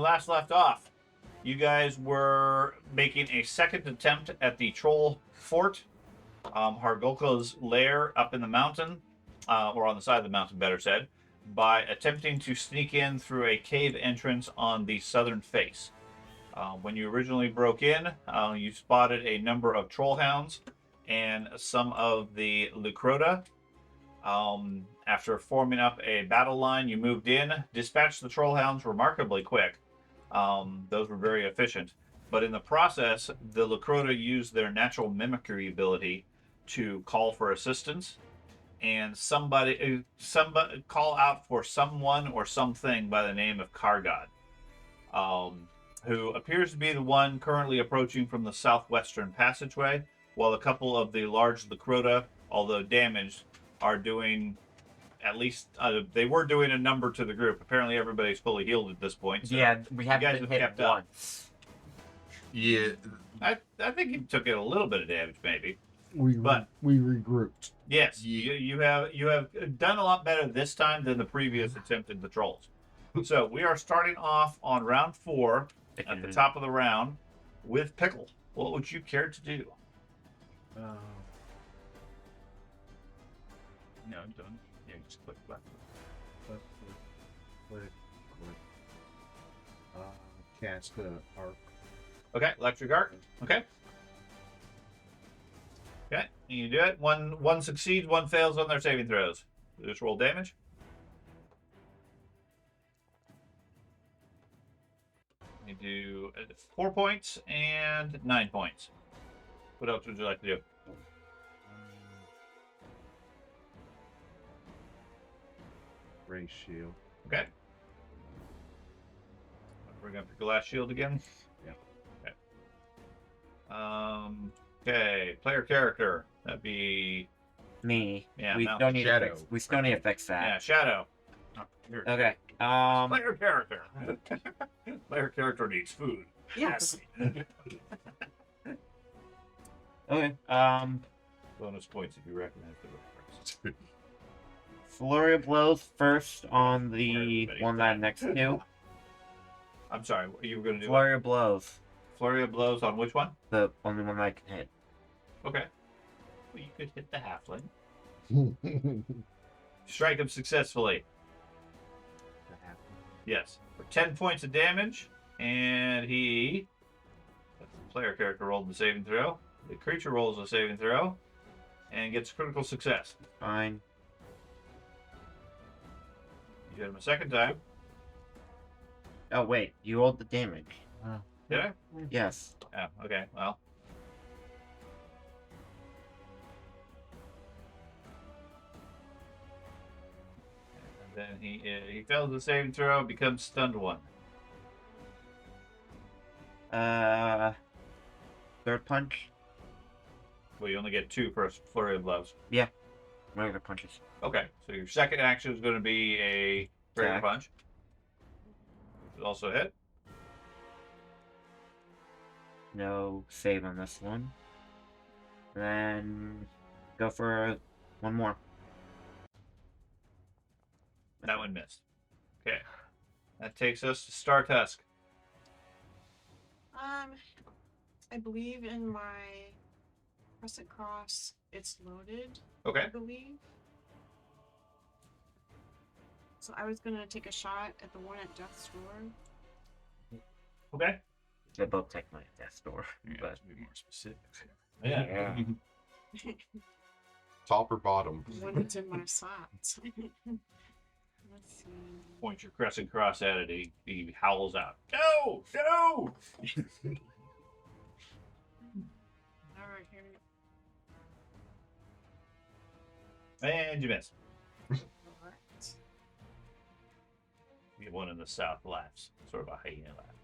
last left off, you guys were making a second attempt at the troll fort, Hargolka's lair up in the mountain, or on the side of the mountain, better said, by attempting to sneak in through a cave entrance on the southern face. When you originally broke in, you spotted a number of troll hounds and some of the Lucrota. After forming up a battle line, you moved in, dispatched the troll hounds remarkably quick. Those were very efficient. But in the process, the Lucrota used their natural mimicry ability to call for assistance, and somebody call out for someone or something by the name of Kargod, who appears to be the one currently approaching from the southwestern passageway, while a couple of the large Lucrota, although damaged, are doing at least they were doing a number to the group. Apparently everybody's fully healed at this point. So yeah, we you have guys been have hit kept once. up. Yeah. I think he took it a little bit of damage, maybe. We regrouped. Yes, you have done a lot better this time than the previous attempt at the trolls. So we are starting off on round 4 at the top of the round with Pickle. What would you care to do? No, don't. Yeah, just click left. Click. Cast arc. Okay, electric arc. Okay. Okay, you do it. One succeeds, one fails on their saving throws. Just roll damage. You do 4 points and 9 points. What else would you like to do? Ray shield. Okay. Bring up your glass shield again. Yeah. Okay. Okay. Player character. That'd be Me. Yeah, we no. don't need to Shadow. fix. We still need to fix that. yeah, Shadow. Okay. Player character. Player character needs food. Yes. Okay. Bonus points if you recommend for the reference. Flurry of blows first on the Everybody's one that I'm next to. I'm sorry, what you were going to do? Flurry of blows. Flurry of blows on which one? The only one I can hit. Okay. Well, you could hit the halfling. Strike him successfully. Yes. For 10 points of damage, and he... The player character rolled the saving throw. The creature rolls a saving throw, and gets critical success. Fine. You hit him a second time. Oh wait, you rolled the damage. Did I? Yes. Oh, okay. Well. And then he fails the saving throw, becomes stunned 1. Third punch. Well, you only get 2 for a flurry of blows. Regular punches. Okay, so your second action is going to be a greater Attack. punch. Which is also a hit. No save on this one. Then go for one more. That one missed. Okay. That takes us to Star Tusk. I believe in my Crescent Cross, it's loaded. Okay. I believe. So I was gonna take a shot at the one at Death's Door. Okay. They both take my death door. Yeah, But to be more specific. Yeah. Top or bottom? One that's in my sights. Let's see. Point your crescent cross at it. He howls out. No! No! Alright, here we go. And you miss. Alright. The one in the south laughs. Sort of a hyena laugh.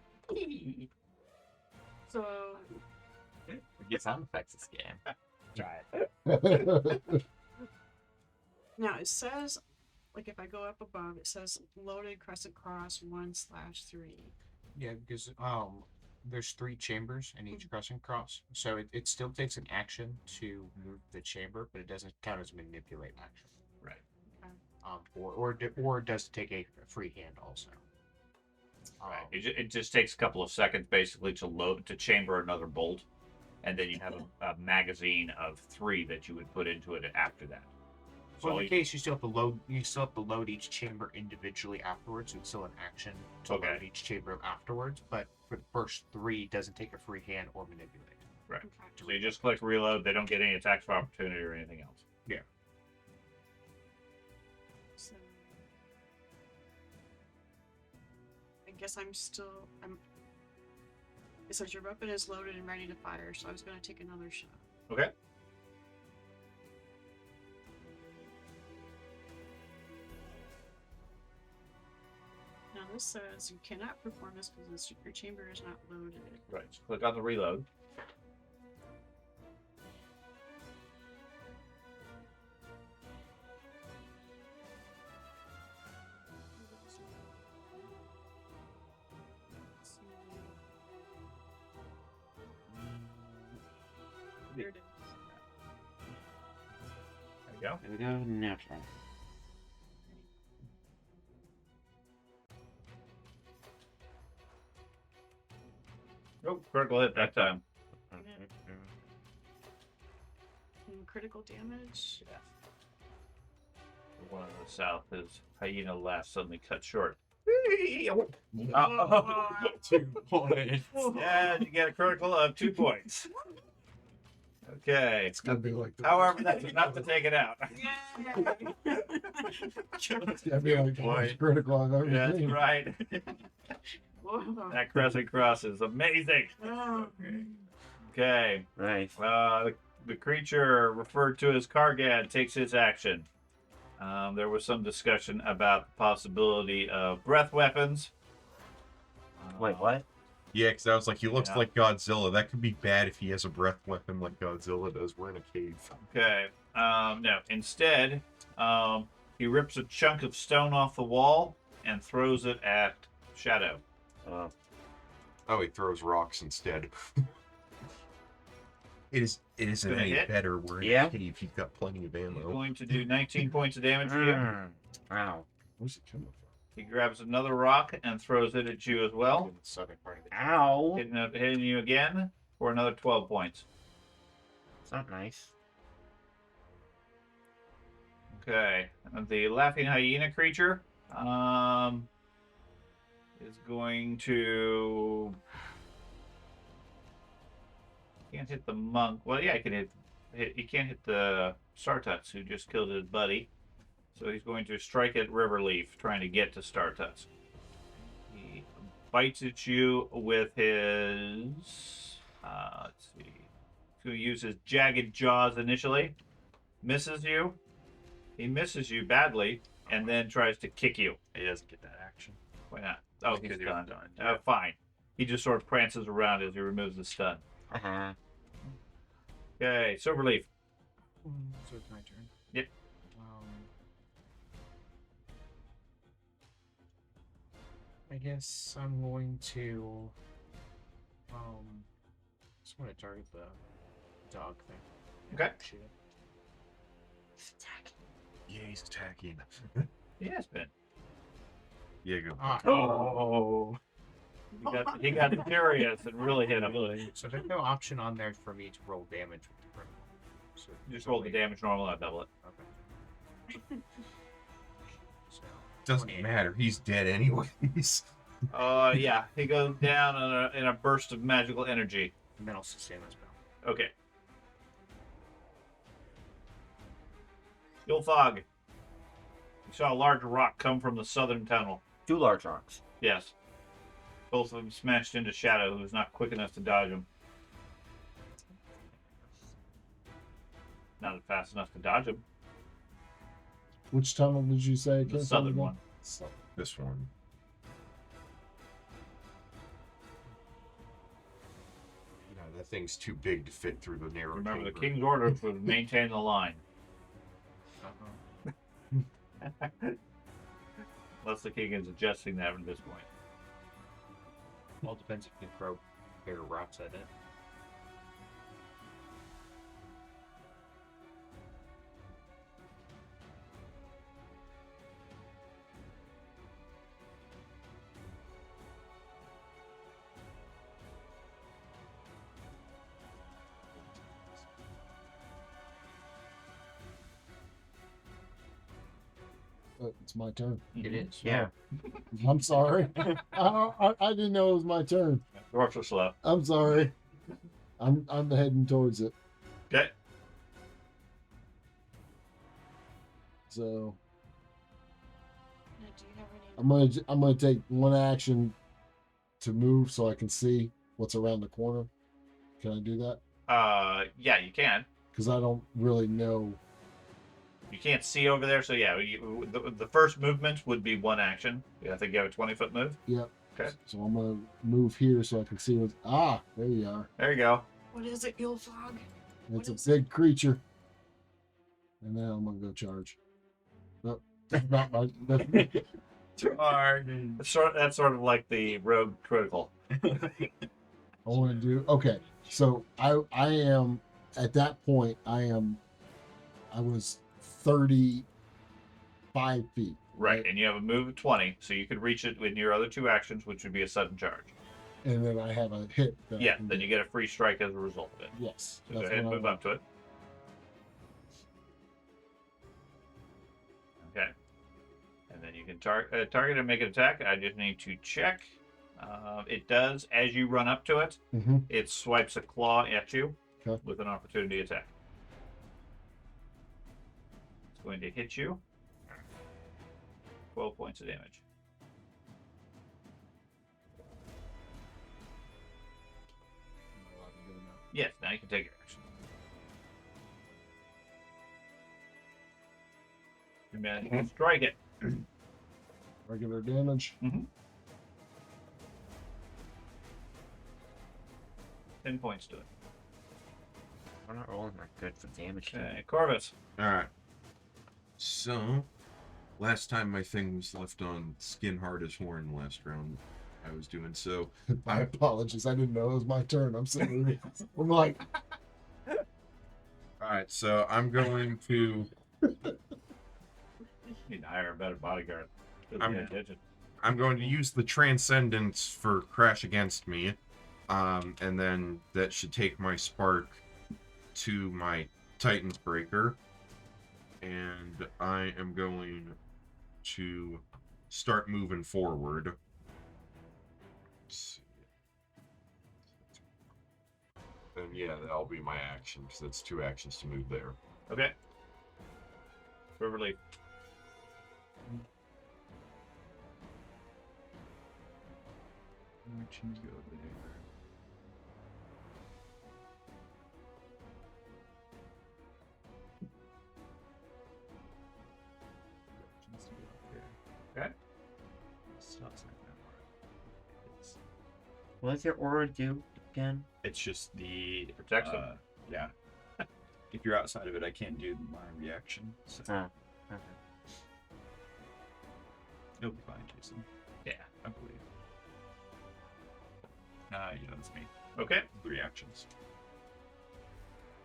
So we get sound effects this game. Try it. now it says, like if I go up above, it says loaded Crescent Cross 1/3. Yeah, because there's 3 chambers in each crescent cross, so it still takes an action to move the chamber, but it doesn't count as manipulate action. Right. Or it does take a free hand also. Right. It just takes a couple of seconds basically to load to chamber another bolt, and then you have a magazine of 3 that you would put into it after that. Well, in the case you still have to load. You still have to load each chamber individually afterwards. So it's still an action to Okay. load each chamber afterwards. But for the first 3, it doesn't take a free hand or manipulate. Right. Okay. So you just click reload. They don't get any attacks of opportunity or anything else. So, I guess I'm. It says your weapon is loaded and ready to fire, so I was gonna take another shot. Okay. Now this says you cannot perform this because your chamber is not loaded. Right. So click on the reload. There it is. There you go. There we go. Natural. Oh, critical hit that time. And critical damage. Yeah. The one in the south is hyena laugh suddenly cut short. Oh, 2 points. And you get a critical of 2 points. Okay. It's gonna be like. However, that's enough to take it out. It's gonna be like the most critical I've ever That's seen. right. Whoa. That crescent cross is amazing. Oh. Okay. Nice. The creature referred to as Kargan takes his action. There was some discussion about the possibility of breath weapons. Wait, what? Yeah, because I was like, he looks Yeah. like Godzilla. That could be bad if he has a breath weapon like Godzilla does. We're in a cave. Okay. No. Instead, he rips a chunk of stone off the wall and throws it at Shadow. Oh, he throws rocks instead. It isn't Gonna any hit? better. We're in Yeah. a cave. You've got plenty of He's ammo. going to do 19 points of damage to you. Ow. Where's it coming from? He grabs another rock and throws it at you as well, In the southern part of the Ow. hitting you again for another 12 points. It's not nice. Okay, and the laughing hyena creature is going to. Can't hit the monk. Well, yeah, he can hit. He can't hit the Startuts who just killed his buddy. So he's going to strike at Riverleaf, trying to get to Startuts. He bites at you with his. Let's see. He's going to use his jagged jaws initially. Misses you. He misses you badly, and then tries to kick you. He doesn't get that action. Why not? Oh, he's Because he done. was done. Fine. He just sort of prances around as he removes the stun. Uh-huh. Okay, Silverleaf. So it's my turn. Yep. I guess I'm going to. Just want to target the dog thing. Okay. Shoot it. Yeah, he's attacking. He has been. Yeah, go. Oh. He got furious and really hit him. So there's no option on there for me to roll damage with the criminal. So Just roll the damage normal, I'll double it. Okay. So Doesn't 28. matter. He's dead anyways. Yeah, he goes down in a burst of magical energy. And then I'll sustain this spell. Okay. Fog. You saw a large rock come from the southern tunnel. 2 large rocks. Yes. Both of them smashed into Shadow, who's not quick enough to dodge them. Not fast enough to dodge them. Which tunnel did you say? The southern one. This one. Yeah, that thing's too big to fit through the narrow Remember, the chamber. king's orders was maintain the line. Unless the king is adjusting that at this point. Well, depends if you can throw bigger rocks at it. It's my turn. It is. Yeah. I'm sorry. I didn't know it was my turn. Dwarfs are slow. I'm sorry. I'm heading towards it. Okay. So Now, do you have any? I'm gonna take one action to move so I can see what's around the corner. Can I do that? Yeah, you can. Because I don't really know. You can't see over there, so yeah, the first movement would be one action. Yeah, I think you have a 20-foot move. Yep. Okay. So I'm gonna move here so I can see what's. There you are. There you go. What is it, Yulfog? It's What is a big creature. And now I'm gonna go charge. Nope. That's not my. That's sort of like the rogue critical. I want to do okay. So I am at that point. I was 35 feet. Right, and you have a move of 20, so you could reach it with your other two actions, which would be a sudden charge. And then I have a hit. That I Yeah, can then do. you get a free strike as a result of it. Yes. So go that's ahead and what I move want. up to it. Okay. And then you can target and make an attack. I just need to check. It does, as you run up to it, Mhm. it swipes a claw at you Okay. with an opportunity attack. It's going to hit you. 12 points of damage. Yes, now you can take your action. You managed to strike it. Regular damage. 10 points to it. I'm not rolling that good for damage. Okay, Corvus. Alright. So, last time my thing was left on Skin Hard as Horn last round, I was doing so. My apologies. I didn't know it was my turn. I'm sitting here. I'm like, Alright, so I'm going to. You need to hire a better bodyguard. I'm- Doesn't pay attention. I'm going to use the Transcendence for Crash Against Me. And then that should take my Spark to my Titan's Breaker. And I am going to start moving forward. Let's see. And yeah, that'll be my action, because that's 2 actions to move there. Okay. Riverleaf. Actions go there. Actions to go there. Okay. Stops like that part. It's, What does your aura do again? it's just the Protects them. yeah. If you're outside of it, I can't do my reaction. So Oh, okay. it'll be fine, Jason. Yeah. I believe. Yeah, that's me. Okay. 3 actions.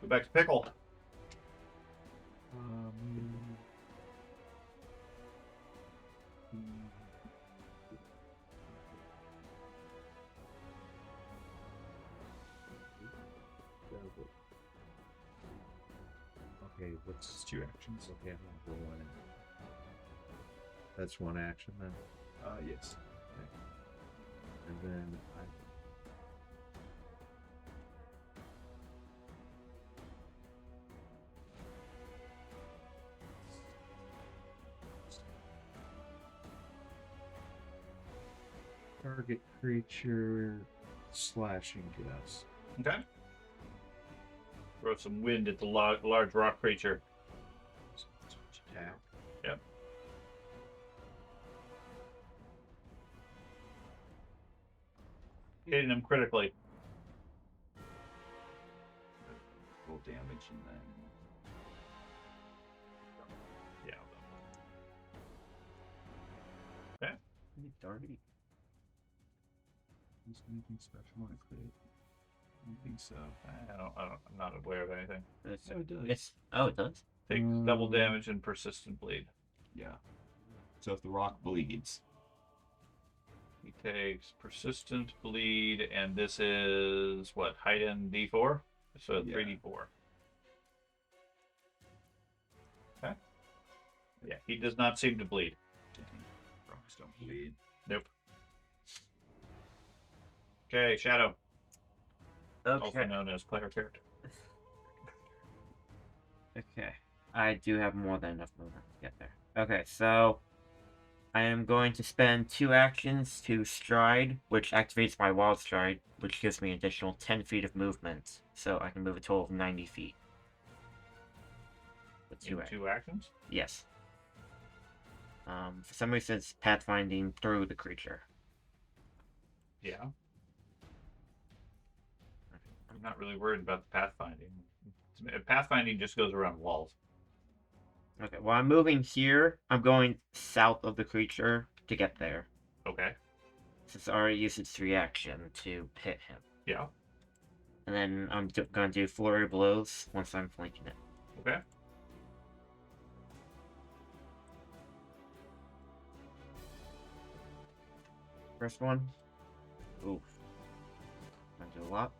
Go back to Pickle. Okay, what's It's 2 actions. okay? I'm gonna roll in. That's one action then, Yes. and then I. Target creature slashing guess. Okay. Throw some wind at the large rock creature. Attack. Yep. Hitting him critically. Roll damage and then. Yeah. Darby. Is anything special on a crit? I don't think so. I'm not aware of anything. It's, Oh, it does. it's, oh, it does? Take double damage and persistent bleed. Yeah. So if the rock bleeds, He takes persistent bleed, and this is what, heightened D4? So Yeah. 3D4. Okay. Yeah, he does not seem to bleed. Rocks don't bleed. Nope. Okay, Shadow, also Okay. known as player character. Okay. I do have more than enough movement to get there. Okay, so I am going to spend 2 actions to stride, which activates my wild stride, which gives me an additional 10 feet of movement. So I can move a total of 90 feet. With In 2 actions? Yes. For some reason, it's pathfinding through the creature. Yeah. I'm not really worried about the pathfinding. Pathfinding just goes around walls. Okay, well, I'm moving here. I'm going south of the creature to get there. Okay. Since I already used its reaction to hit him. Yeah. And then I'm going to do flurry of blows once I'm flanking it. Okay. First one. Oof. Gonna do a lot.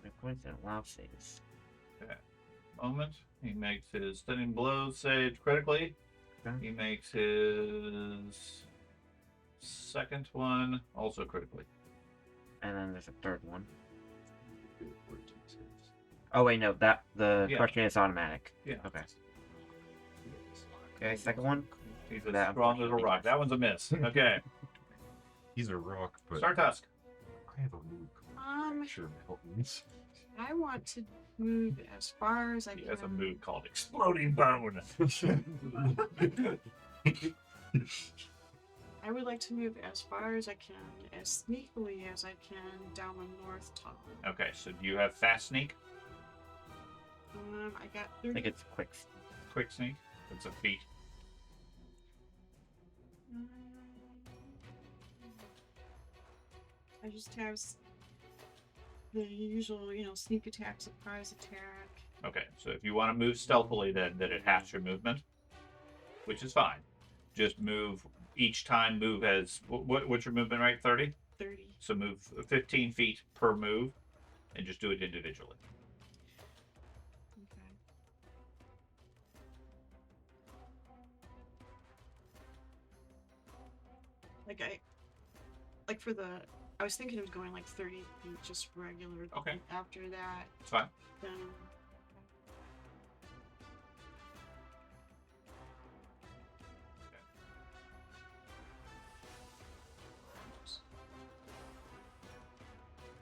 My points and allow saves. Moment. He makes his stunning blows save critically. Okay. He makes his second one also critically. And then there's a third one. Do 14 saves. Oh wait, no, the Yeah. question is automatic. Yeah. Okay. Okay, second one. He's as That strong as a unfortunately rock. That one's a miss. Okay. He's a rock, but Startusk. I have a move called Fracture Mountains. I want to move as far as I He can. has a move called Exploding Bone. I would like to move as far as I can, as sneakily as I can, down the north tunnel. Okay, so do you have fast sneak? I got I 30. think it's quick. Quick sneak? It's a feat. I just have the usual, sneak attack, surprise attack. Okay, so if you want to move stealthily, then it halves your movement, which is fine. Just move each time. Move as what's your movement, right? 30. 30. So move 15 feet per move, and just do it individually. Okay. I was thinking of going like 30 feet, just regular. Okay. After that, It's fine. then.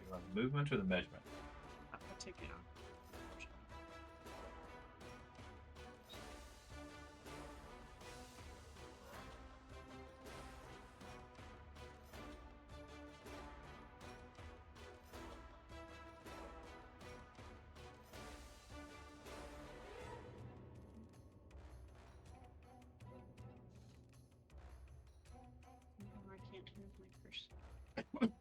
You want the movement or the measurement? I'll take it off. No, I can't move my person.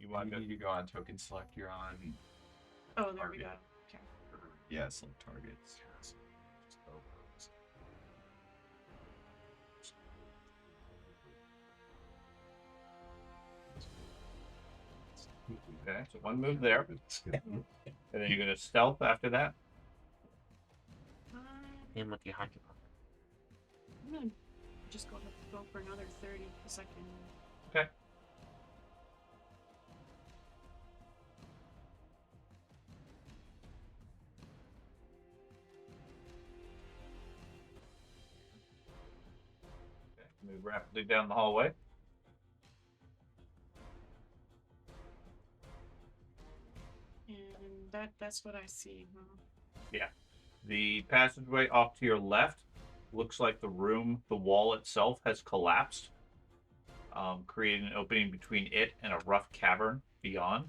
You want You to need to go on token select. You're on. Oh, there we Target. go. Okay. Yeah, select targets. Okay, so one move there, and then you're gonna stealth after that. Him with the hockey puck. I'm gonna just go for another 30 because I can. Okay. Move rapidly down the hallway. And that's what I see. Huh? Yeah. The passageway off to your left looks like the wall itself has collapsed, creating an opening between it and a rough cavern beyond.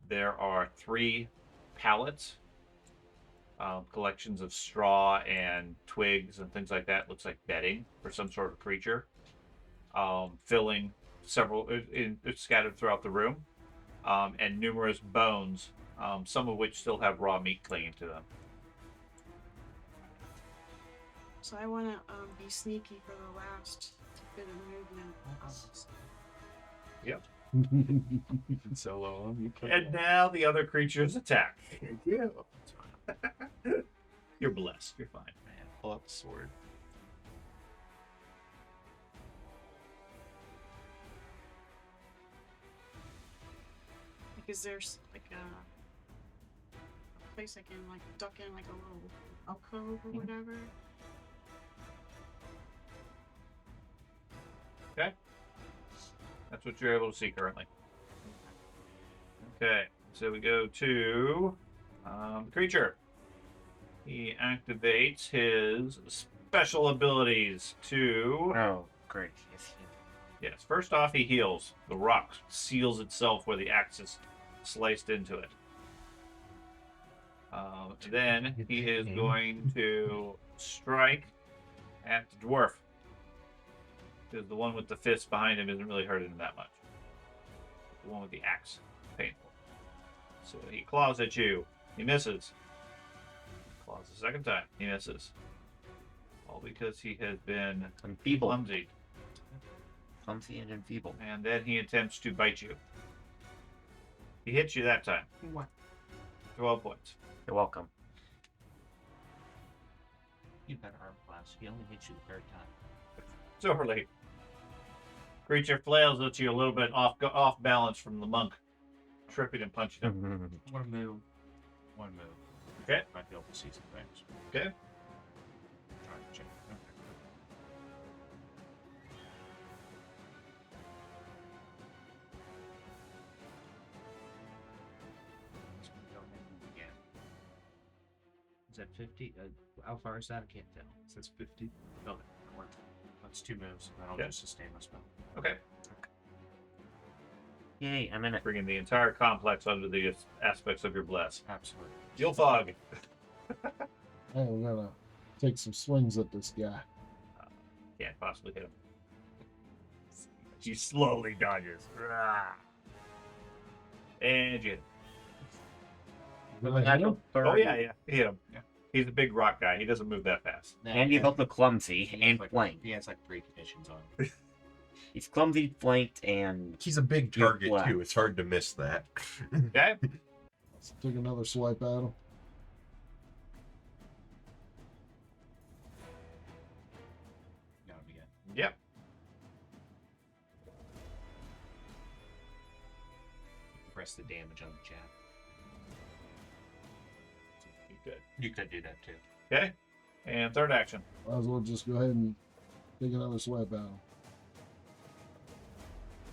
There are 3 pallets, collections of straw and twigs and things like that. Looks like bedding for some sort of creature, filling several, scattered throughout the room, and numerous bones, some of which still have raw meat clinging to them. So I want to be sneaky for the last bit of movement. Solo. You can. And now the other creatures attack. Yeah. You're blessed. You're fine. Man, pull out the sword. Like, is there like a place I can like duck in, like a little alcove or whatever? Okay. That's what you're able to see currently. Okay, so we go to the creature. He activates his special abilities to... Oh, great. Yes, Yes, first off, he heals. The rock seals itself where the axe is sliced into it. Then he is going to strike at the dwarf. Because the one with the fist behind him isn't really hurting him that much. The one with the axe. Painful. So he claws at you. He misses. Claws the second time. He misses. All because he has been enfeebled. clumsy. Clumsy and enfeebled. And then he attempts to bite you. He hits you that time. What? 12 points. You're welcome. You better arm class. He only hits you the third time. It's over late. Creature flails at you a little bit off balance from the monk tripping and punching him. One move. One move. Okay. Might be able to see some things. Okay. Trying to check. Okay. Again. Is that 50? How far is that? I can't tell. Says 50. Okay. That's 2 moves, and then I'll Okay. just sustain my spell. Okay. Yay, I'm in it. Bringing the entire complex under the aspects of your bless. Absolutely. Steel fog. I'm gonna take some swings at this guy. Can't possibly hit him. He slowly dodges. And you hit him. Did I hit him? Oh, yeah. He hit him. Yeah. He's a big rock guy. He doesn't move that fast. And he's also clumsy He has and like, flanked. He has like 3 conditions on him. He's clumsy, flanked, and He's a big You're target black. too. It's hard to miss that. Okay? Let's take another swipe at him. No, again. Yep. Press the damage on the chat. You could. You could do that too. Okay? And third action. Might as well just go ahead and take another swipe at him.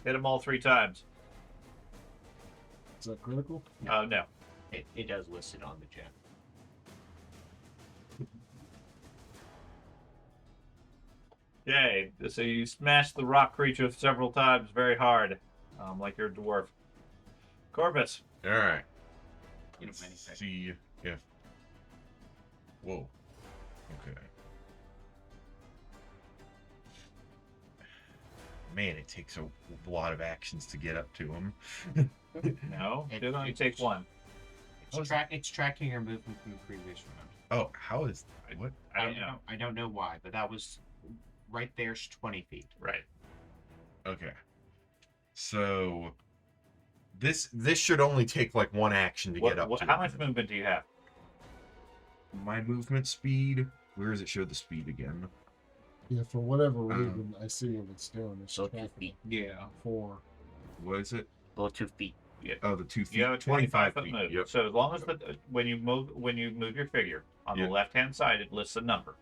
Hit him all 3 times. Is that critical? No. It does list it on the chat. Okay. So you smash the rock creature several times very hard. Like you're a dwarf. Corvus. All right. You Let's don't anything. see if. Whoa. Okay. Man, it takes a lot of actions to get up to him. No. It- It only it- takes 1. It's tracking your movement from the previous round. Oh, how is what? I don't know. I don't know why, but that was right there's 20 feet. Right. Okay. So this should only take like 1 action to get up to How him. much movement do you have? My movement speed. Where does it show the speed again? Yeah, for whatever reason, I see what it's doing. It's so 2 tracking feet. Yeah. for What is it? Below 2 feet. Oh, the 2 feet. You have a 25 foot feet. move. Yep. So as long as when you move your figure on Yep. the left hand side, it lists a number.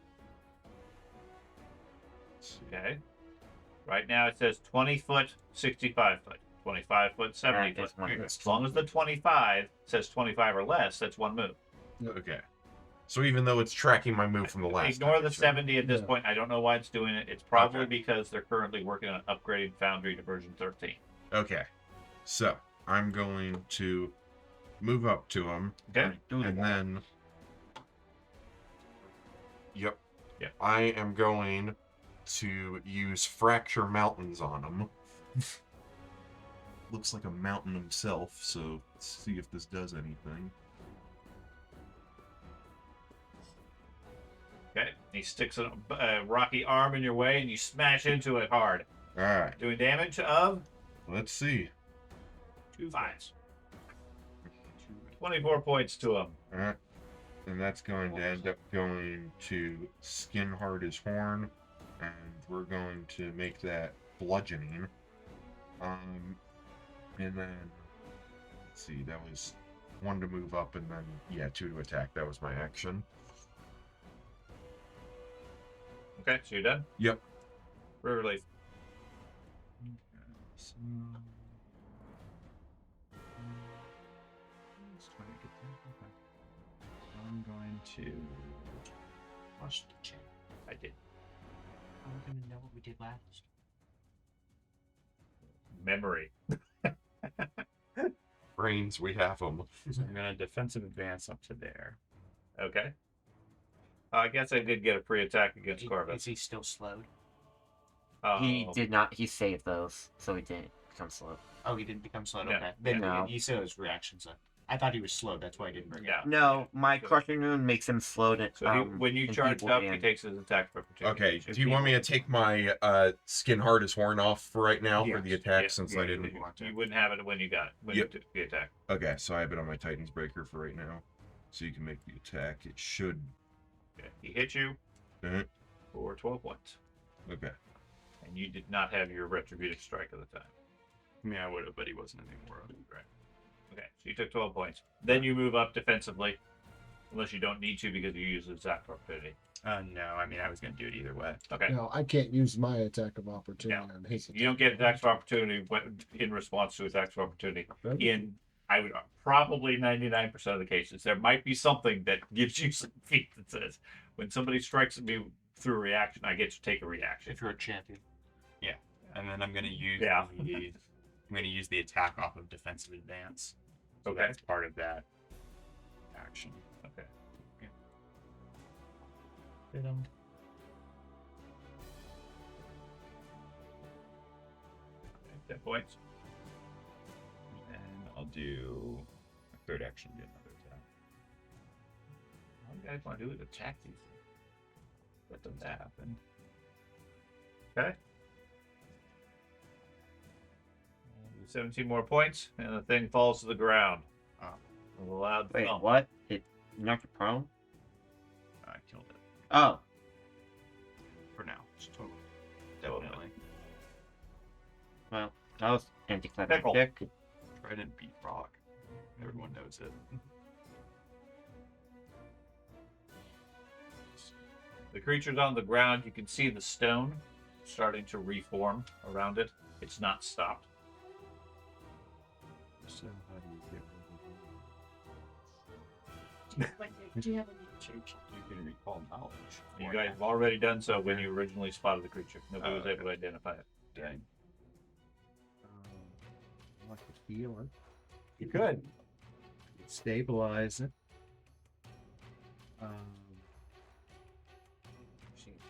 Okay. Right now it says 20 foot, 65 foot, 25 foot, 70 That is foot. one As move. long as the 25 says 25 or less, that's 1 move. Okay. So even though it's tracking my move from the last Ignore time, the it's right. 70 at this Yeah. point. I don't know why it's doing it. It's probably Okay. because they're currently working on upgrading Foundry to version 13. Okay. So I'm going to move up to him, Okay. Do the and wall. then. Yep. Yep. I am going to use Fracture Mountains on him. Looks like a mountain himself, so let's see if this does anything. Okay. He sticks a rocky arm in your way and you smash into it hard. Alright, Doing damage of let's see. 2 5s. 24 points to him. Alright. And that's going to end up going to skin hard as horn. And we're going to make that bludgeoning. And then, let's see, that was 1 to move up, and then, yeah, 2 to attack. That was my action. Okay, so you're done? Yep. River Relief. So, let's try to get there. Okay. So I'm going to. Watch the chat. I did. Are we gonna know what we did last? Memory. Brains, we have them. So I'm going to defensive advance up to there. Okay. I guess I did get a free attack against Is Corvus. he still slowed? He did not. He saved those, so he didn't become slow. Oh, he didn't become slowed. No. Okay. Then No. he still has reactions. I thought he was slowed. That's why I didn't bring it Yeah. up. No, my So- crushing rune makes him slowed. So when you charge enfeebled up, he and- takes his attack for opportunity. Okay, do you want me to take my skin hard as horn off for right now for the Yes. attack Yeah, since yeah, I didn't? You wouldn't have it when you got it. When Yep. you took the attack. Okay, so I have it on my Titan's Breaker for right now. So you can make the attack. It should. Okay. He hit you Mhm. for 12 points. Okay. And you did not have your retributive strike at the time. I mean, I would have, but he wasn't anymore. Right. Okay, so you took 12 points. Then you move up defensively. Unless you don't need to because you use the attack of opportunity. No, I mean, I was going to do it either way. Okay. No, I can't use my attack of opportunity on his You don't get attacks of opportunity in response to attacks of opportunity. In, I would probably 99% of the cases, there might be something that gives you some feat that says, when somebody strikes at me through a reaction, I get to take a reaction. If you're a champion. And then I'm going to use Yeah. I'm going to use the attack off of defensive advance. So Okay. that's part of that action. Okay. Hit him. 10 points. And I'll do a third action, do another attack. All you guys want to do is attack these things. Let them happen. Okay. 17 more points, and the thing falls to the ground. Oh. With a loud Wait, thump. what? It knocked you prone? I killed it Oh, for now. It's totally. Definitely. well, that was Pickle. anticlimactic. Trident beat rock. Everyone knows it. The creature's on the ground. You can see the stone starting to reform around it. It's not stopped. So how do you get Like, do you have any church? You can recall knowledge. You guys have already done so when you originally spotted the creature. Nobody was okay. able to identify it. Dang. I like to heal it. You could. Stabilize it.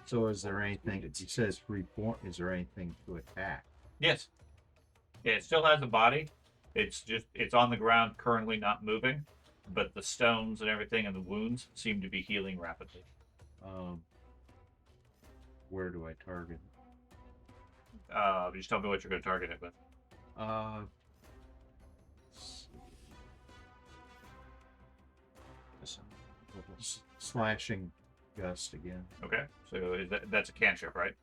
So is there anything, it says reform, is there anything to attack? Yes. Yeah, it still has a body. It's on the ground, currently not moving, but the stones and everything and the wounds seem to be healing rapidly. Where do I target? Just tell me what you're going to target it with. Slashing gust again. Okay, so that's a cantrip, right?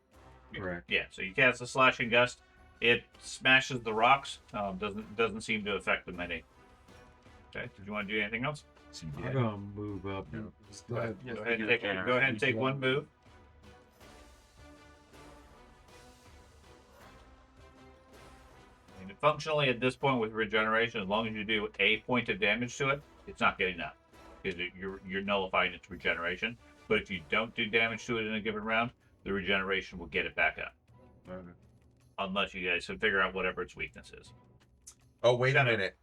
Correct. Yeah. So you cast a slashing gust. It smashes the rocks. Doesn't seem to affect them any. Okay. Did you want to do anything else? I'm gonna move up. Go ahead. Go ahead and take one move. And functionally, at this point with regeneration, as long as you do a point of damage to it, it's not getting up because you're nullifying its regeneration. But if you don't do damage to it in a given round, the regeneration will get it back up. Okay. Unless you guys can figure out whatever its weakness is. Oh, wait a Shut up. minute.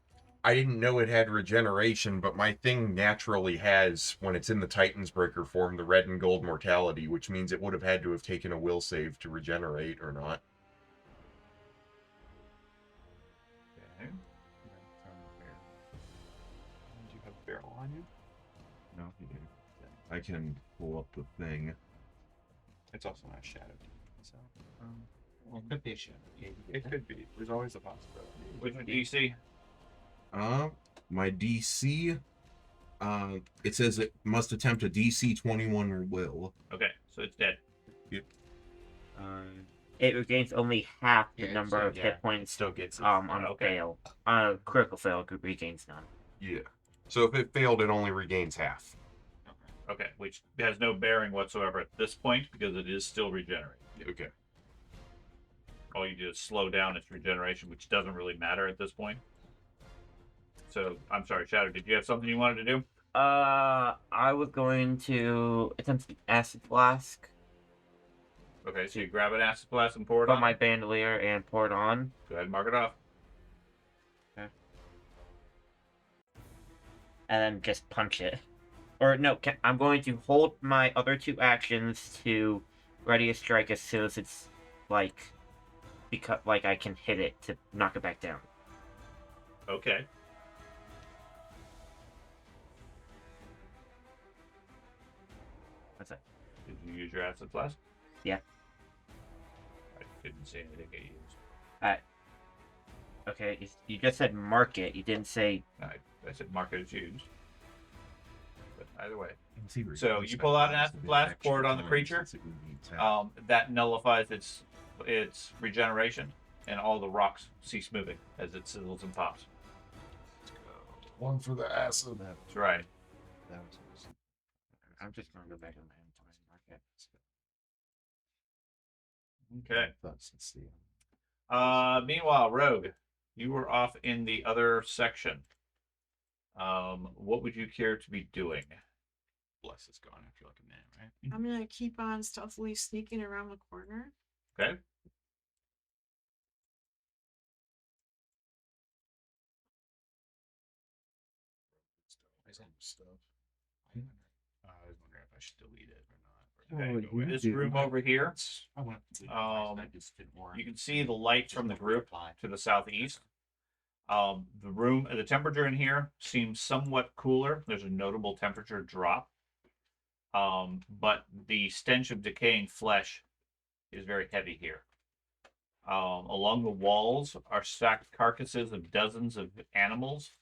I didn't know it had regeneration, but my thing naturally has, when it's in the Titan's Breaker form, the red and gold mortality, which means it would have had to have taken a will save to regenerate, or not. Okay. Do you have a barrel on you? No, I can pull up the thing. It's also not shadowed. So Well, could be a shadow. it could be. There's always a possibility. Which one DC? My DC It says it must attempt a DC 21 will. Okay, so it's dead. It regains only half the Yeah, number so, of yeah, hit points. Still gets it. On Okay. fail, on a critical fail, it regains none. Yeah. So if it failed, it only regains half. Okay, which has no bearing whatsoever at this point because it is still regenerating. Okay. All you do is slow down its regeneration, which doesn't really matter at this point. So, I'm sorry, Shadow, did you have something you wanted to do? I was going to attempt the acid flask Okay, so you grab an acid blast and pour it from on. my bandolier and pour it on. Go ahead and mark it off. And then just punch it. Or no, I'm going to hold my other 2 actions to ready a strike as soon as it's like I can hit it to knock it back down. Okay. What's that? Did you use your acid blast? Yeah. I didn't see anything get used. Okay, you just said mark it. You didn't say. I said mark it as used. But either way. So So you pull out an acid blast, pour it on the creature. That nullifies its regeneration, and all the rocks cease moving as it sizzles and pops. One for the acid. That's right. I'm just gonna go back in my inventory and mark it. Okay. Meanwhile, Rogue, you were off in the other section. What would you care to be doing? Bless is gone after like a minute, right? I'm gonna keep on stealthily sneaking around the corner. Okay. I was wondering if I should delete it or not. Okay. This room over here, I went to Um, I just didn't work. you can see the light from the group to the southeast. The temperature in here seems somewhat cooler. There's a notable temperature drop. But the stench of decaying flesh is very heavy here. Along the walls are stacked carcasses of dozens of animals: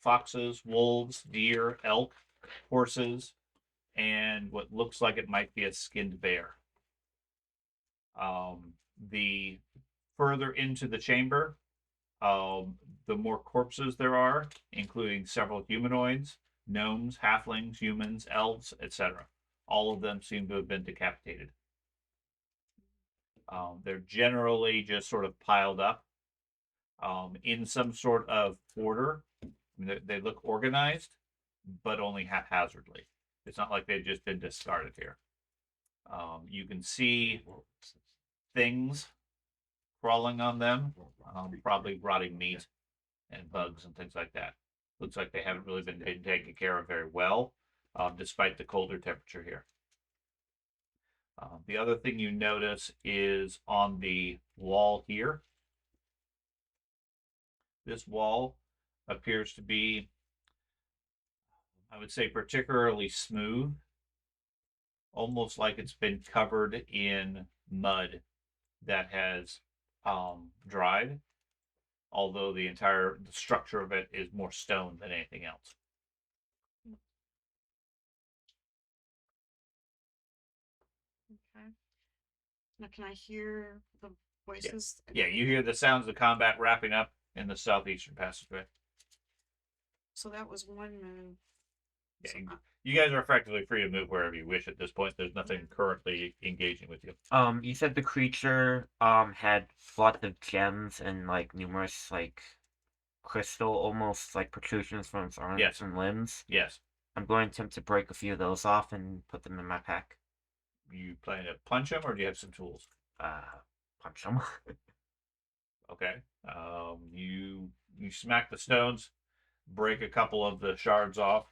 foxes, wolves, deer, elk, horses, and what looks like it might be a skinned bear. The further into the chamber, the more corpses there are, including several humanoids, gnomes, halflings, humans, elves, etc. All of them seem to have been decapitated. They're generally just sort of piled up in some sort of order. I mean, they look organized, but only haphazardly. It's not like they've just been discarded here. You can see things crawling on them, probably rotting meat and bugs and things like that. Looks like they haven't really been taken care of very well, despite the colder temperature here. The other thing you notice is on the wall here. This wall appears to be, I would say, particularly smooth, almost like it's been covered in mud that has dried, although the structure of it is more stone than anything else. Okay. Now, can I hear the voices? Yeah, you hear the sounds of combat wrapping up in the southeastern passageway. So that was one move. Yeah, So, you guys are effectively free to move wherever you wish at this point. There's nothing currently engaging with you. You said the creature had lots of gems and like numerous like crystal almost like protrusions from its arms Yes. and limbs. Yes. I'm going to attempt to break a few of those off and put them in my pack. You plan to punch him, or do you have some tools? Punch them. Okay. You smack the stones, break a couple of the shards off.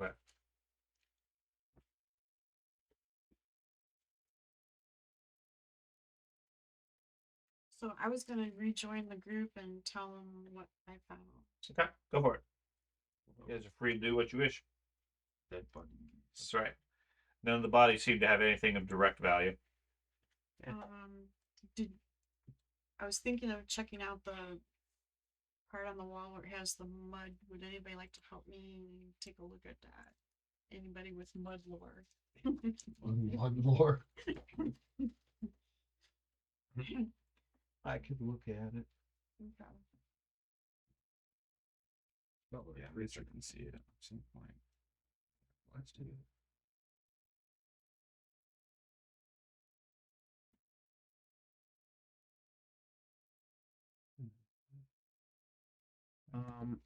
Okay. So I was gonna rejoin the group and tell them what I found. Okay, go for it. You guys are free to do what you wish. Dead body. That's right. None of the bodies seem to have anything of direct value. Yeah. Did I was thinking of checking out the part on the wall where it has the mud. Would anybody like to help me take a look at that? Anybody with mud lore? Mud lore. I could look at it. Okay. Yeah, at least I can see it at some point. Let's do it.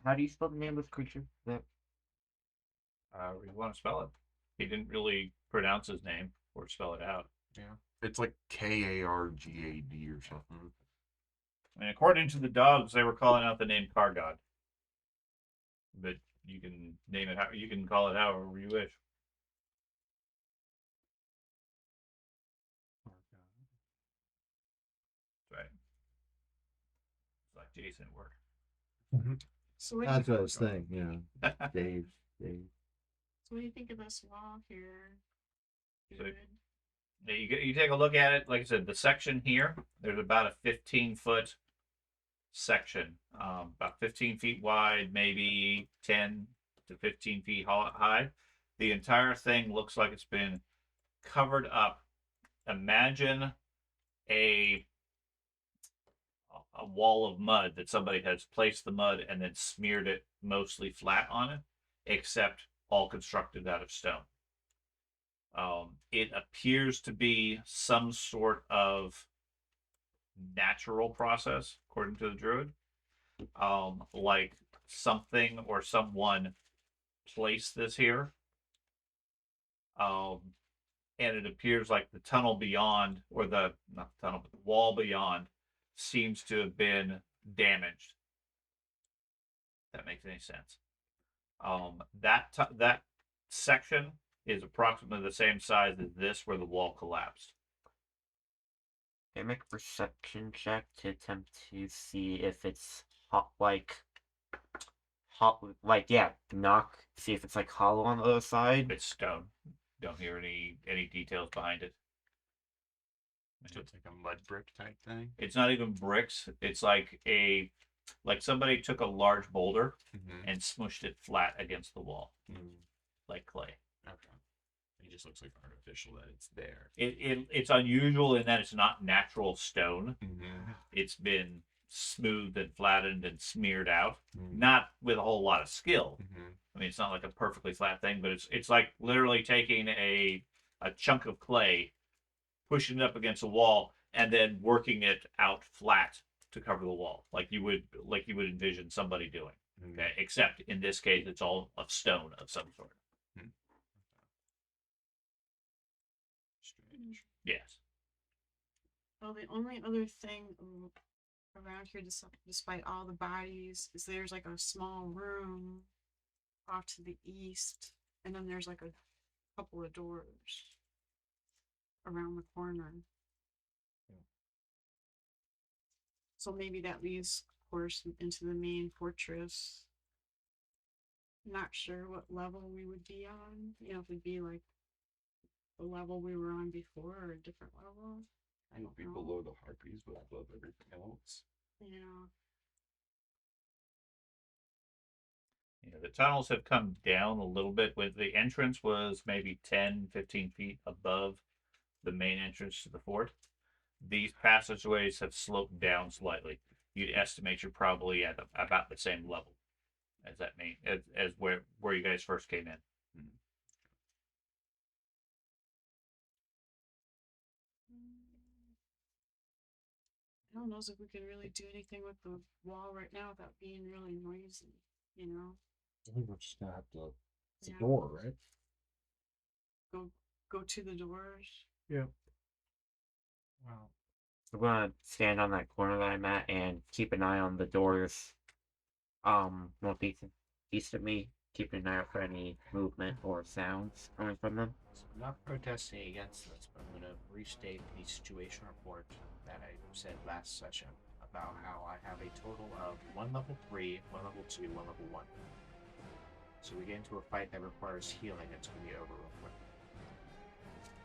How do you spell the name of this creature? That You want to spell it? He didn't really pronounce his name or spell it out. It's like Kargad or something. And according to the dogs, they were calling out the name Kargad. But you can name it how you can call it however you wish. Right. It's like Jason at work. So what, That's what I was thinking, yeah. Dave. so what do you think of this wall here? So- Good. Yeah, you take a look at it. Like I said, the section here, there's about a 15-foot section, about 15 feet wide, maybe 10 to 15 feet high. The entire thing looks like it's been covered up. Imagine a wall of mud that somebody has placed the mud and then smeared it mostly flat on it, except all constructed out of stone. It appears to be some sort of natural process, according to the druid. Like something or someone placed this here. And it appears like the tunnel beyond, or not the tunnel, but the wall beyond, seems to have been damaged. If that makes any sense. That section is approximately the same size as this, where the wall collapsed. Can I make a perception check to attempt to see if it's hot, like knock, see if it's like hollow on the other side. It's stone. Don't hear any details behind it. So it's like a mud brick type thing. It's not even bricks. It's like somebody took a large boulder and smushed it flat against the wall, like clay. Okay. It just looks like artificial that it's there. It's unusual in that it's not natural stone. It's been smoothed and flattened and smeared out, not with a whole lot of skill. I mean, it's not like a perfectly flat thing, but it's like literally taking a chunk of clay, pushing it up against a wall, and then working it out flat to cover the wall, like you would envision somebody doing. Okay, except in this case, it's all of stone of some sort. Strange. Yes. Well, the only other thing around here, despite all the bodies, is there's like a small room off to the east, and then there's like a couple of doors around the corner. So maybe that leads, of course, into the main fortress. Not sure what level we would be on. You know, if it'd be like the level we were on before or a different level. I It'll don't be know. below the harpies, but above everything else. Yeah. The tunnels have come down a little bit. With the entrance was maybe 10, 15 feet above the main entrance to the fort. These passageways have sloped down slightly. You'd estimate you're probably at about the same level as that main as where you guys first came in. I don't know if we could really do anything with the wall right now without being really noisy, you know? I think we're just gonna have to. It's a Yeah. door, right? Go to the doors. Well, I'm gonna stand on that corner that I'm at and keep an eye on the doors. Northeast of me, keeping an eye out for any movement or sounds coming from them. so I'm not protesting against this, but I'm going to restate the situation report that I said last session about how I have a total of 1 level 3, 1 level 2, 1 level 1. So we get into a fight that requires healing, it's going to be over real quick.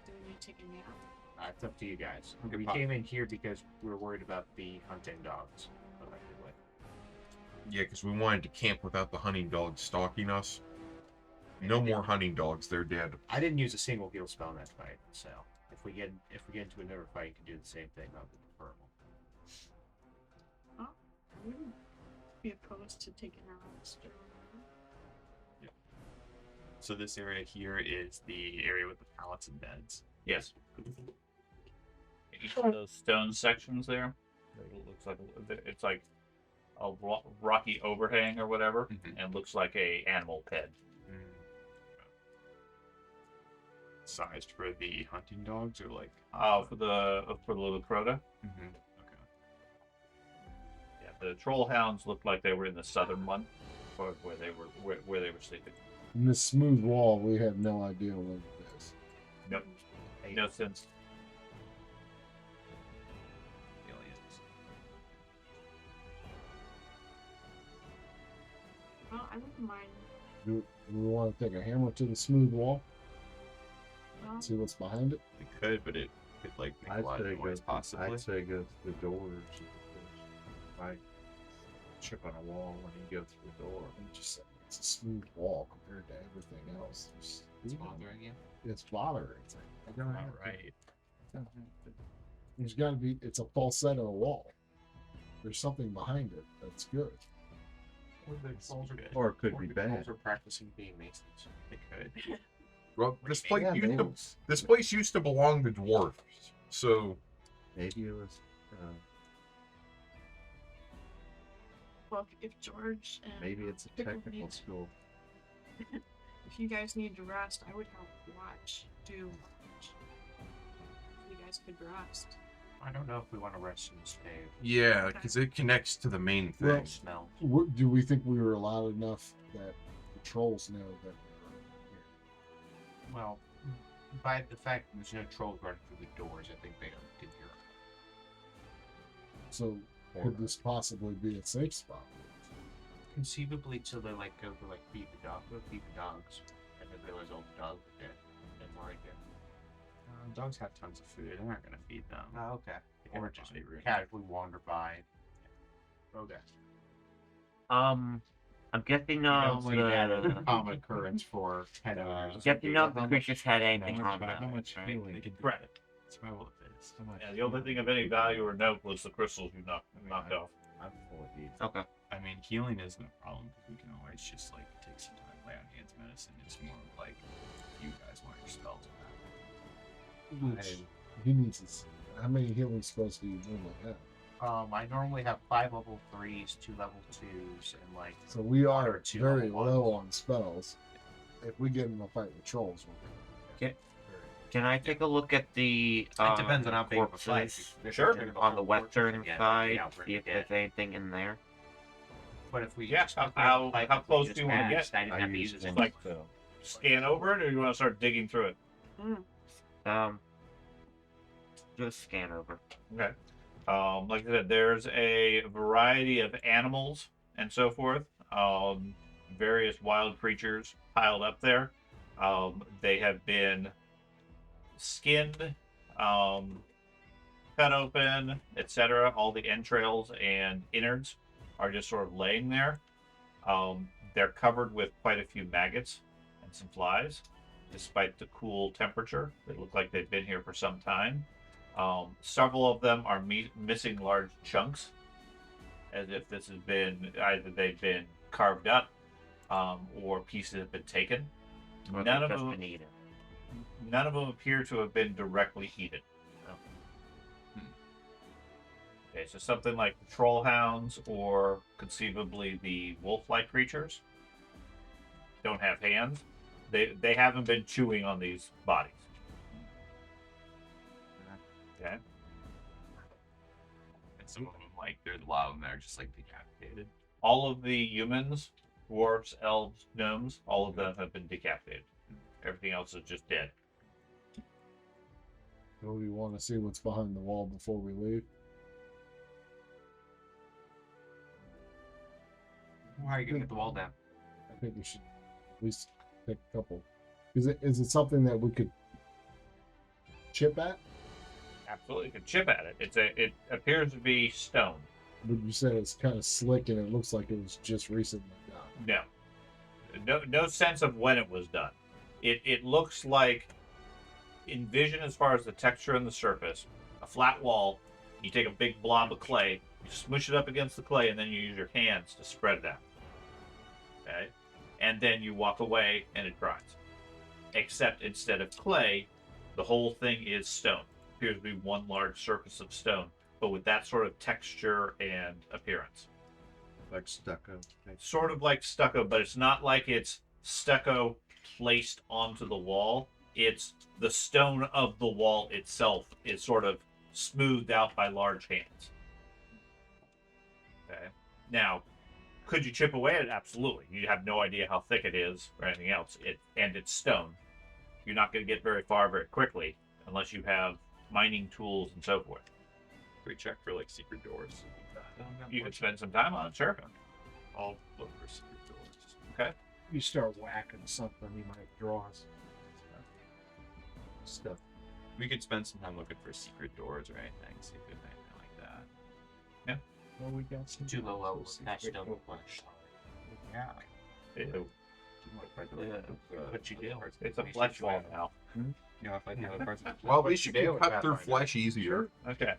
Do we need to take a nap? It's up to you guys. Okay, We pop. came in here because we were worried about the hunting dogs, effectively. Yeah, because we wanted to camp without the hunting dogs stalking us. No more hunting dogs. They're dead. I didn't use a single heal spell in that fight, so if we get into another fight, you can do the same thing. That would be preferable. Oh, I wouldn't be opposed to taking a rest. So this area here is the area with the pallets and beds. Yes. Each of those stone sections there, it looks like it's like a rocky overhang or whatever, and looks like a animal pen. Sized for the hunting dogs, or like For the little Crota. Okay. Yeah, the troll hounds looked like they were in the southern one, or where they were sleeping. In this smooth wall, we have no idea what it is. Nope. No sense. Aliens. Well, I wouldn't mind. Do we want to take a hammer to the smooth wall? Well, See what's behind it? We could, but it could like make a I'd lot say of noise possibly. I'd say go to the doors. Like chip on a wall when you go through the door. It's a smooth wall compared to everything else. It's bothering you. It's bothering. I don't All have to- right. There's got to be. It's a falsetto wall. There's something behind it that's good. Or it could be bad. Trolls are practicing being masons. They could. Well, this place Yeah, used to maybe. this place used to belong to dwarves. So Maybe it was. well, if George and Maybe it's a Pickle technical need- school. if you guys need to rest, I would help watch. Do watch. You guys could rest. I don't know if we want to rest in this cave. yeah, because it connects to the main thing. Well, Smell. Do we think we were allowed enough that the trolls know that we're here? Well, by the fact that there's no trolls running through the doors, I think they can hear us. So could this possibly be a safe spot? Conceivably, till they like go to like feed the dogs, and then realize all the dogs are dead, and we're right here. Dogs have tons of food. They're not gonna feed them. Oh, okay. They Or can just find room. casually wander by. Okay. I'm guessing the common occurrence for pet owners. guessing none of the creatures had anything How on much- them. how much right? healing? They can Right. survival of this. How much Yeah, the only thing of any value or note was the crystals you knocked off. I'm full of these. Okay. I mean, healing isn't a problem because we can always just like take some time, lay on hands medicine. It's more of like you guys want your spells back. Which he needs his. How many healing spells do you normally have? I normally have 5 level 3s, 2 level 2s, and like So we One are or two very level low on spells. If we get in a fight with trolls, we're Okay. Can I take a look at the it depends on how big of a fight. corpses If Sure. they're on the corpses, western again, side? yeah, See if there's anything in there. But if we Yeah, just how like close we do just you wanna get? passed, I didn't I have to use use one it. like- spell. Scan over it, or you want to start digging through it? Just scan over. Okay. Like I said, there's a variety of animals and so forth. Various wild creatures piled up there. They have been skinned, cut open, etc. All the entrails and innards are just sort of laying there. They're covered with quite a few maggots and some flies, despite the cool temperature. They look like they've been here for some time. Several of them are missing large chunks, as if this has been either they've been carved up or pieces have been taken. Or None they've of just them, been eaten. none of them appear to have been directly eaten. Okay, so something like the troll hounds or conceivably the wolf-like creatures don't have hands. They haven't been chewing on these bodies. Okay. And some of them, like, they're a lot of them that are just like decapitated. All of the humans, dwarves, elves, gnomes, all of them have been decapitated. Everything else is just dead. Do we want to see what's behind the wall before we leave? How are you gonna get the wall down? I think we should at least pick a couple. Is it something that we could chip at? Absolutely, you can chip at it. It appears to be stone. but you said it's kind of slick and it looks like it was just recently done. No sense of when it was done. It looks like, envision as far as the texture and the surface, a flat wall. You take a big blob of clay, you smush it up against the clay, and then you use your hands to spread it out. Okay, and then you walk away and it dries. Except instead of clay, the whole thing is stone. Appears to be one large surface of stone, but with that sort of texture and appearance. Like stucco. Sort of like stucco, but it's not like it's stucco placed onto the wall. It's the stone of the wall itself is sort of smoothed out by large hands. Okay. Now, could you chip away at it? Absolutely. You have no idea how thick it is or anything else. And it's stone. You're not going to get very far very quickly unless you have mining tools and so forth. We check for like secret doors. You could spend some time on it, sure. I'll look for secret doors. Okay. You start whacking something, you might draw stuff. We could spend some time looking for secret doors or anything, see if there's anything like that. Well, we got some. Too low level. That's secret no doors. flesh. Yeah. Ew. What you do? It's a flesh wall now. You know, if I have a person. Well, at least you Today can with cut through Pathfinder. flesh easier. Okay.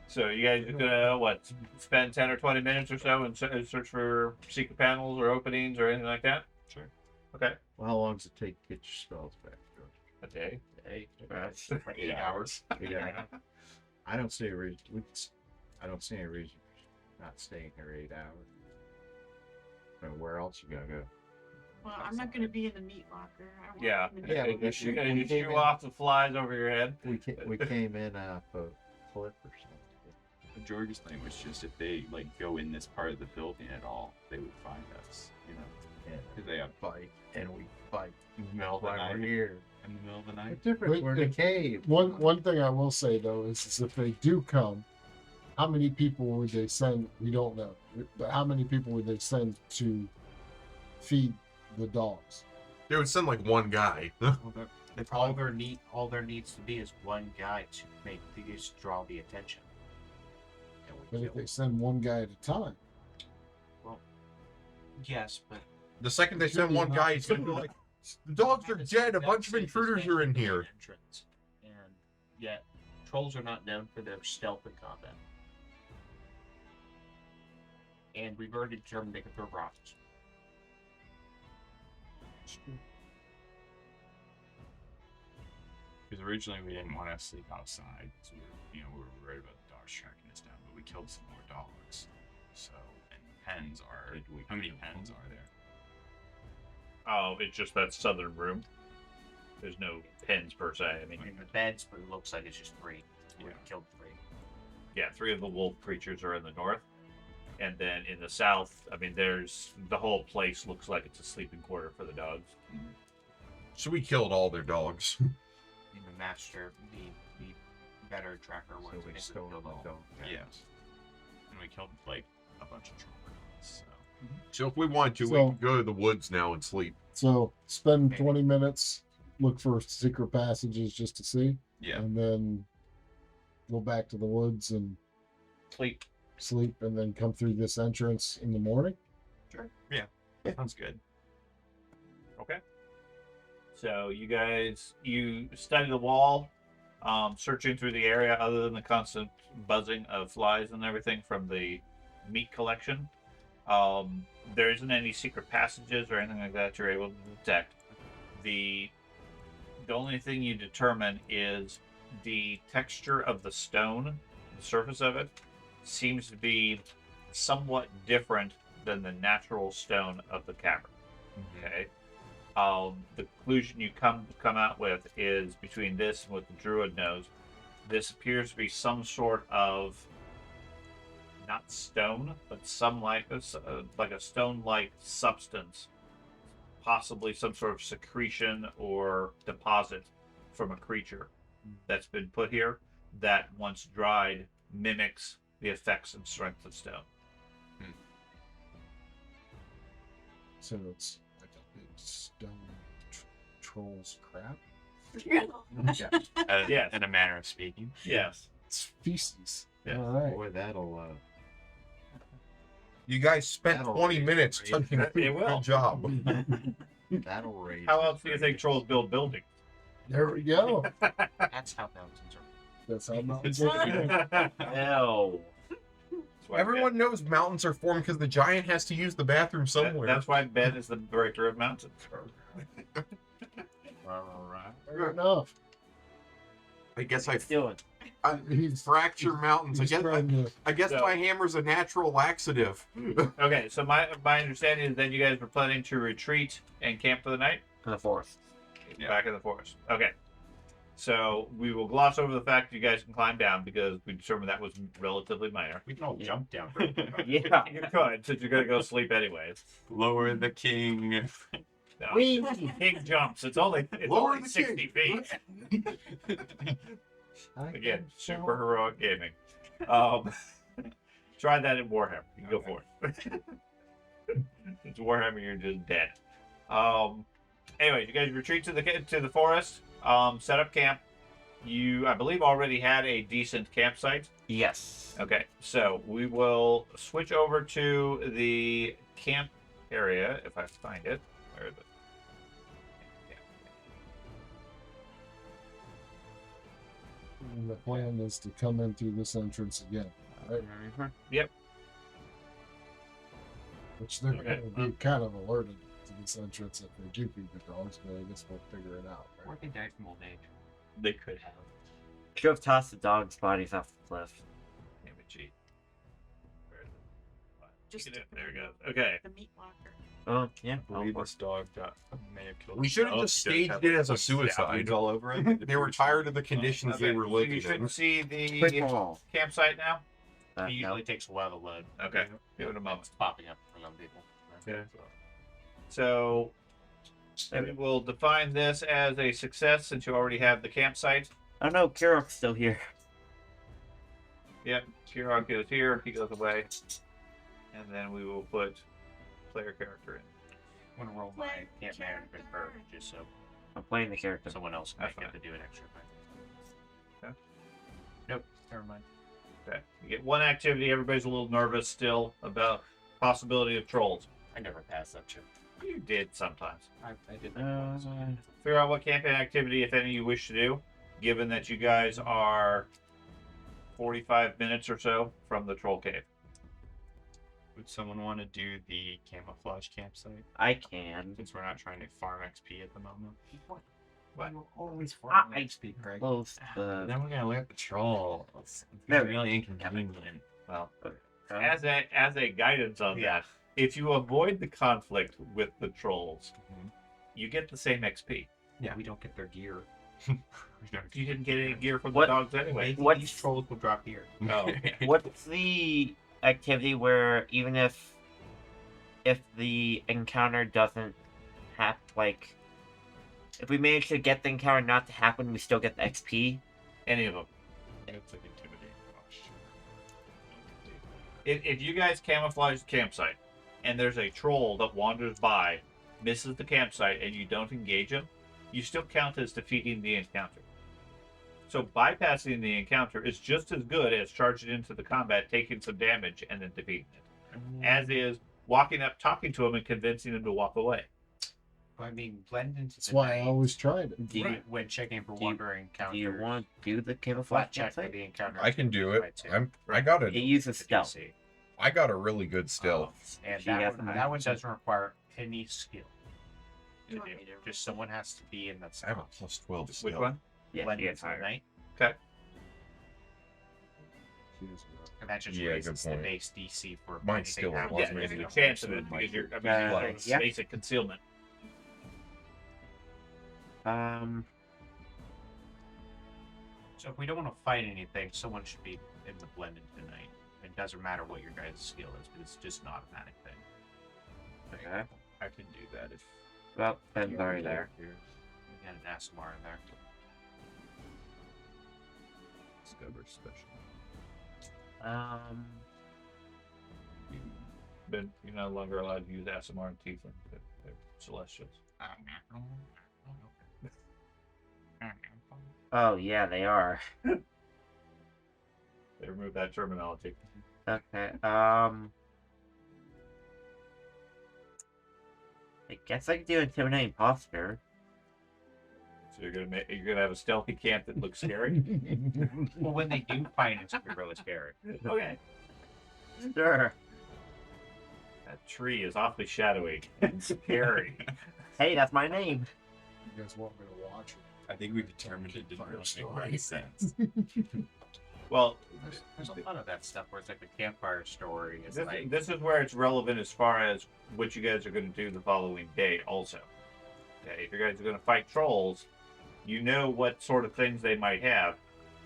So you guys are gonna spend 10 or 20 minutes or so and search for secret panels or openings or anything like that? Sure. Okay. Well, how long does it take to get your spells back, George? A day. Hey, For 8 hours. Yeah. I don't see a reason. I don't see any reason for not staying here 8 hours. I mean, where else you gonna go? Well, I'm not gonna be in the meat locker. I want Yeah. in the Yeah, meat but locker. You're gonna we just came chew in- off the flies over your head. We came in off a cliff or something. George's thing was just if they like go in this part of the building at all, they would find us. You know, And because they have fight, and we fight in the middle of the while we're night. here. In the middle of the night. What's different? We're in a cave. One thing I will say though is if they do come, how many people would they send? We don't know, but how many people would they send to feed the dogs? They would send like one guy. Well, they all probably there needs to be is one guy to make these draw the attention. And But we if kill. they send one guy at a time, Yes, but The second they send one guy, it's gonna be like, the dogs are dead. A bunch of intruders are in here. Entrance. And yet, trolls are not known for their stealth in combat. And we've already determined they can throw rocks. because originally we didn't want to sleep outside, so we were worried about the dogs tracking us down, but we killed some more dogs. So, and pens are. How many pens are there? Oh, it's just that southern room. There's no pens per se. I mean, In the beds, but it looks like it's just 3. We Yeah. killed 3. yeah, 3 of the wolf creatures are in the north. And then in the south, I mean, there's the whole place looks like it's a sleeping quarter for the dogs. So we killed all their dogs. In the master, the better tracker ones. So I we think stole killed the all. dog. Yes. And we killed like a bunch of troll dogs. So. So if we wanted to, we So- could go to the woods now and sleep. so spend Maybe. 20 minutes, look for secret passages just to see, Yeah. and then go back to the woods and sleep, and then come through this entrance in the morning. Sure. Yeah. Sounds good. Okay. So you guys, you study the wall, searching through the area other than the constant buzzing of flies and everything from the meat collection. There isn't any secret passages or anything like that you're able to detect. The only thing you determine is the texture of the stone, the surface of it, seems to be somewhat different than the natural stone of the cavern. Okay. The conclusion you come out with is between this and what the druid knows. This appears to be some sort of not stone, but some like a stone-like substance, possibly some sort of secretion or deposit from a creature that's been put here that, once dried, mimics the effects and strength of stone. So it's like a big stone troll's crap. Yes. In a manner of speaking. Yes. It's feces. Yeah. All right. Boy, that'll You guys spent That'll 20 raise minutes the touching It food. will. Good job. That'll raise. How the else do you think rate. trolls build buildings? There we go. That's how mountains are. That's how mountains are. Hell. That's why Everyone knows mountains are formed because the giant has to use the bathroom Ben, somewhere. that's why Ben is the breaker of mountains. Fair enough. I guess Doing. He's fracture mountains. He's trying to. I guess So- my hammer's a natural laxative. Okay, so my understanding is that you guys were planning to retreat and camp for the night In the forest. back in the forest. Okay. So we will gloss over the fact that you guys can climb down because we determined that was relatively minor. We can all Yeah. jump down. Yeah. You could, since you're gonna go sleep anyways. Lower the king. No. Whee! King jumps. It's only Lower only the 60 king. feet. Again, super heroic gaming. Try that in Warhammer. You can go for it. It's Warhammer, you're just dead. Anyway, you guys retreat to the forest. Set up camp. You, I believe, already had a decent campsite. Yes. Okay, so we will switch over to the camp area if I find it. Where is it? And the plan is to come in through this entrance again, right? Mhm. Which they're Okay. going to be kind of alerted to this entrance if they do feed the dogs, but I guess we'll figure it out. Or Right? they died from old age. They could have. Should have tossed the dog's bodies off the cliff. Damn it, G. Where is it? What? Just There we go. Okay. the meat locker. Oh, yeah. I believe this dog may have killed. We should have himself. just He does staged have, it like, as a like, suicide. stabbings all over him. They were tired of the conditions they Okay, were so living you in. shouldn't see Quick the ball. campsite now. It No. usually takes a while to load. Okay. Give it a moment. It's popping up for some people. Yeah. So we will define this as a success since you already have the campsite. Oh no, Kirok's still here. Yep, Kirok goes here, he goes away. And then we will put player character in. I'm gonna roll my Play camp management first, just so I'm playing the character. someone else That's might get fine. to do an extra thing. Okay. Nope, never mind. Okay. You get one activity, everybody's a little nervous still about possibility of trolls. I never passed that shit. You did sometimes. I did that once. Figure out what camping activity, if any, you wish to do, given that you guys are 45 minutes or so from the troll cave. Would someone want to do the camouflage campsite? I can. Since we're not trying to farm XP at the moment. What? You always Ah, farm I XP, Craig. Close Then the. we're gonna look at the troll. It's There. really inconvenient. Well, as a guidance on that, if you avoid the conflict with the trolls, Mhm. you get the same XP. Yeah, we don't get their gear. You didn't get any gear from What- the dogs anyway. Maybe What- these trolls will drop gear. Oh, What's the activity where even if the encounter doesn't have like if we manage to get the encounter not to happen, we still get the XP? any of them. It's like intimidating. Oh, shit. If you guys camouflage the campsite and there's a troll that wanders by, misses the campsite, and you don't engage him, you still count as defeating the encounter. So bypassing the encounter is just as good as charging into the combat, taking some damage, and then defeating it. As is walking up, talking to him, and convincing him to walk away. I mean, blend into That's the why I night always tried it. Do you, when checking for do you- wandering encounters. do you want to do the flat camouflage check for campsite? the encounter? I can do it. Right, too. I It uses The stealth. DC. I got a really good stealth. And She that has one, an that one action. doesn't require any skill. You To want do. me to Just someone has to be in that I have a spot. plus 12 Which stealth. one? Yeah, Blend she into gets the higher. night, and that just Yeah, good raises the point. base DC for Mine's anything still happening. plus Yeah, maybe there's a the chance of whole it might because you're be using yeah. basic concealment. So if we don't want to fight anything, someone should be in the blend into the night. It doesn't matter what your guys' skill is, but it's just an automatic thing. Okay. I can do that if Well, Ben's already there. We got an ASMR in there. discover special. But you're no longer allowed to use ASMR and Tiefling. They're celestials. Oh yeah, they are. They removed that terminology. Okay. I guess I could do Intimidate Imposter. So you're gonna have a stealthy camp that looks scary. Well, when they do find it's gonna be really scary. Okay. Sure. That tree is awfully shadowy and scary. Hey, that's my name. You guys want me to watch it? I think we determined it didn't Fire really story. make any sense. Well, There's a lot of that stuff where it's like the campfire story. It's this, like this is where it's relevant as far as what you guys are going to do the following day. Also, okay, if you guys are going to fight trolls, you know what sort of things they might have.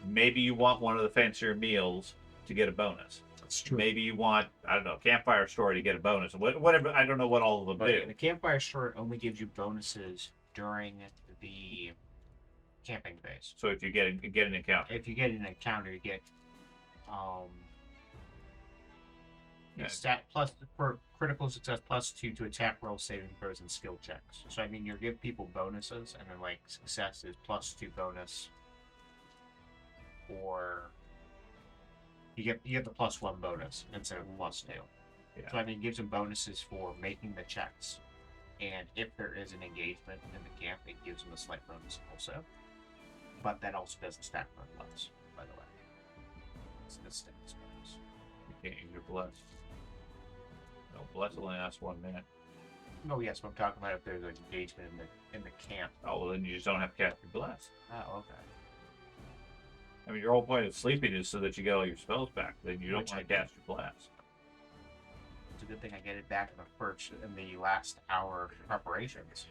Maybe you want one of the fancier meals to get a bonus. That's true. Maybe you want, I don't know, campfire story to get a bonus. Whatever, I don't know what all of them but do. the campfire story only gives you bonuses during the camping phase. So if you get an encounter, If you get an encounter, you get Yeah. stat plus for critical success +2 to attack roll, saving throws, and skill checks. So I mean, you give people bonuses, and then like success is +2 bonus, or you get the +1 bonus instead of +2. Yeah. So I mean, it gives them bonuses for making the checks, and if there is an engagement in the camp, it gives them a slight bonus also. But that also doesn't stack for plus, by the way. It's the stats bonus. you can't use your bless. No, bless only lasts 1 minute. Oh yes, but I'm talking about if there's an engagement in the camp. Oh well, then you just don't have to cast your bless. Oh, okay. I mean, your whole point of sleeping is so that you get all your spells back. Then you don't Which want I to cast your blast. It's a good thing I get it back in the last hour of preparations.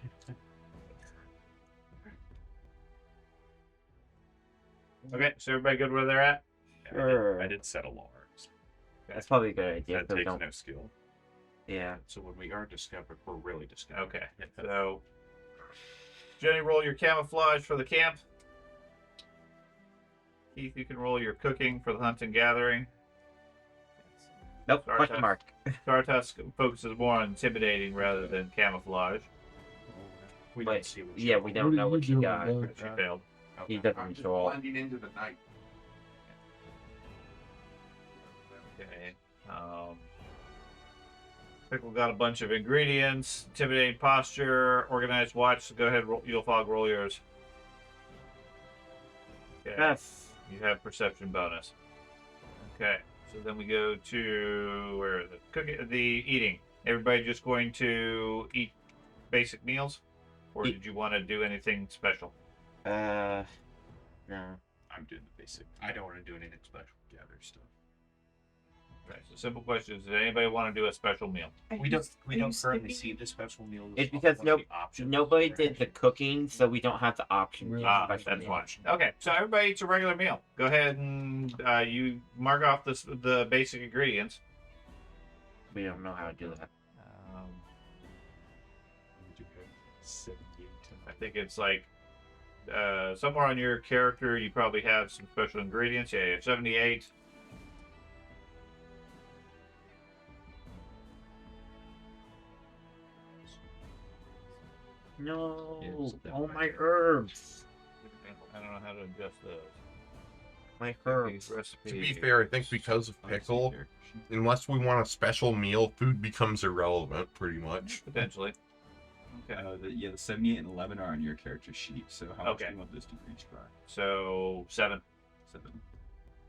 Okay, so everybody good where they're at? Sure. I did set alarms. That's probably a good idea. That So takes don't... no skill. Yeah. So when we are discovered, we're really discovered. Okay, so Jenny, roll your camouflage for the camp. Keith, you can roll your cooking for the hunt and gathering. Nope. Sorry, Question Tess. mark. Startusk focuses more on intimidating rather than camouflage, We But, don't see what yeah, we don't What are know you what you doing, got. man? but she failed. He Okay. doesn't control. into the night. Okay. Pickle got a bunch of ingredients: intimidating posture, organized watch. So go ahead, you'll fog roll yours. Okay. Yes. You have perception bonus. Okay. So then we go to where is it? Cooking, the eating. Everybody just going to eat basic meals, or Eat. did you want to do anything special? No. I'm doing the basic. I don't want to do anything special. gather stuff. Right. So simple question is: does anybody want to do a special meal? We don't currently skipping? see the special meals. It's because on the options Nobody for did the action. cooking, so we don't have the option. to Ah, special that's meal. fine. Okay, so everybody eats a regular meal. Go ahead and you mark off the basic ingredients. We don't know how to do that. We do have 78 I think it's like somewhere on your character you probably have some special ingredients. Yeah, you have 78. No. Yes, All my herbs. I don't know how to adjust those. My These herbs. recipes. To be fair, I think because of pickle, unless we want a special meal, food becomes irrelevant pretty much. Potentially. Okay. the 78 and 11 are on your character sheet. So how much do Okay. you want this decreased by? So 7. 7.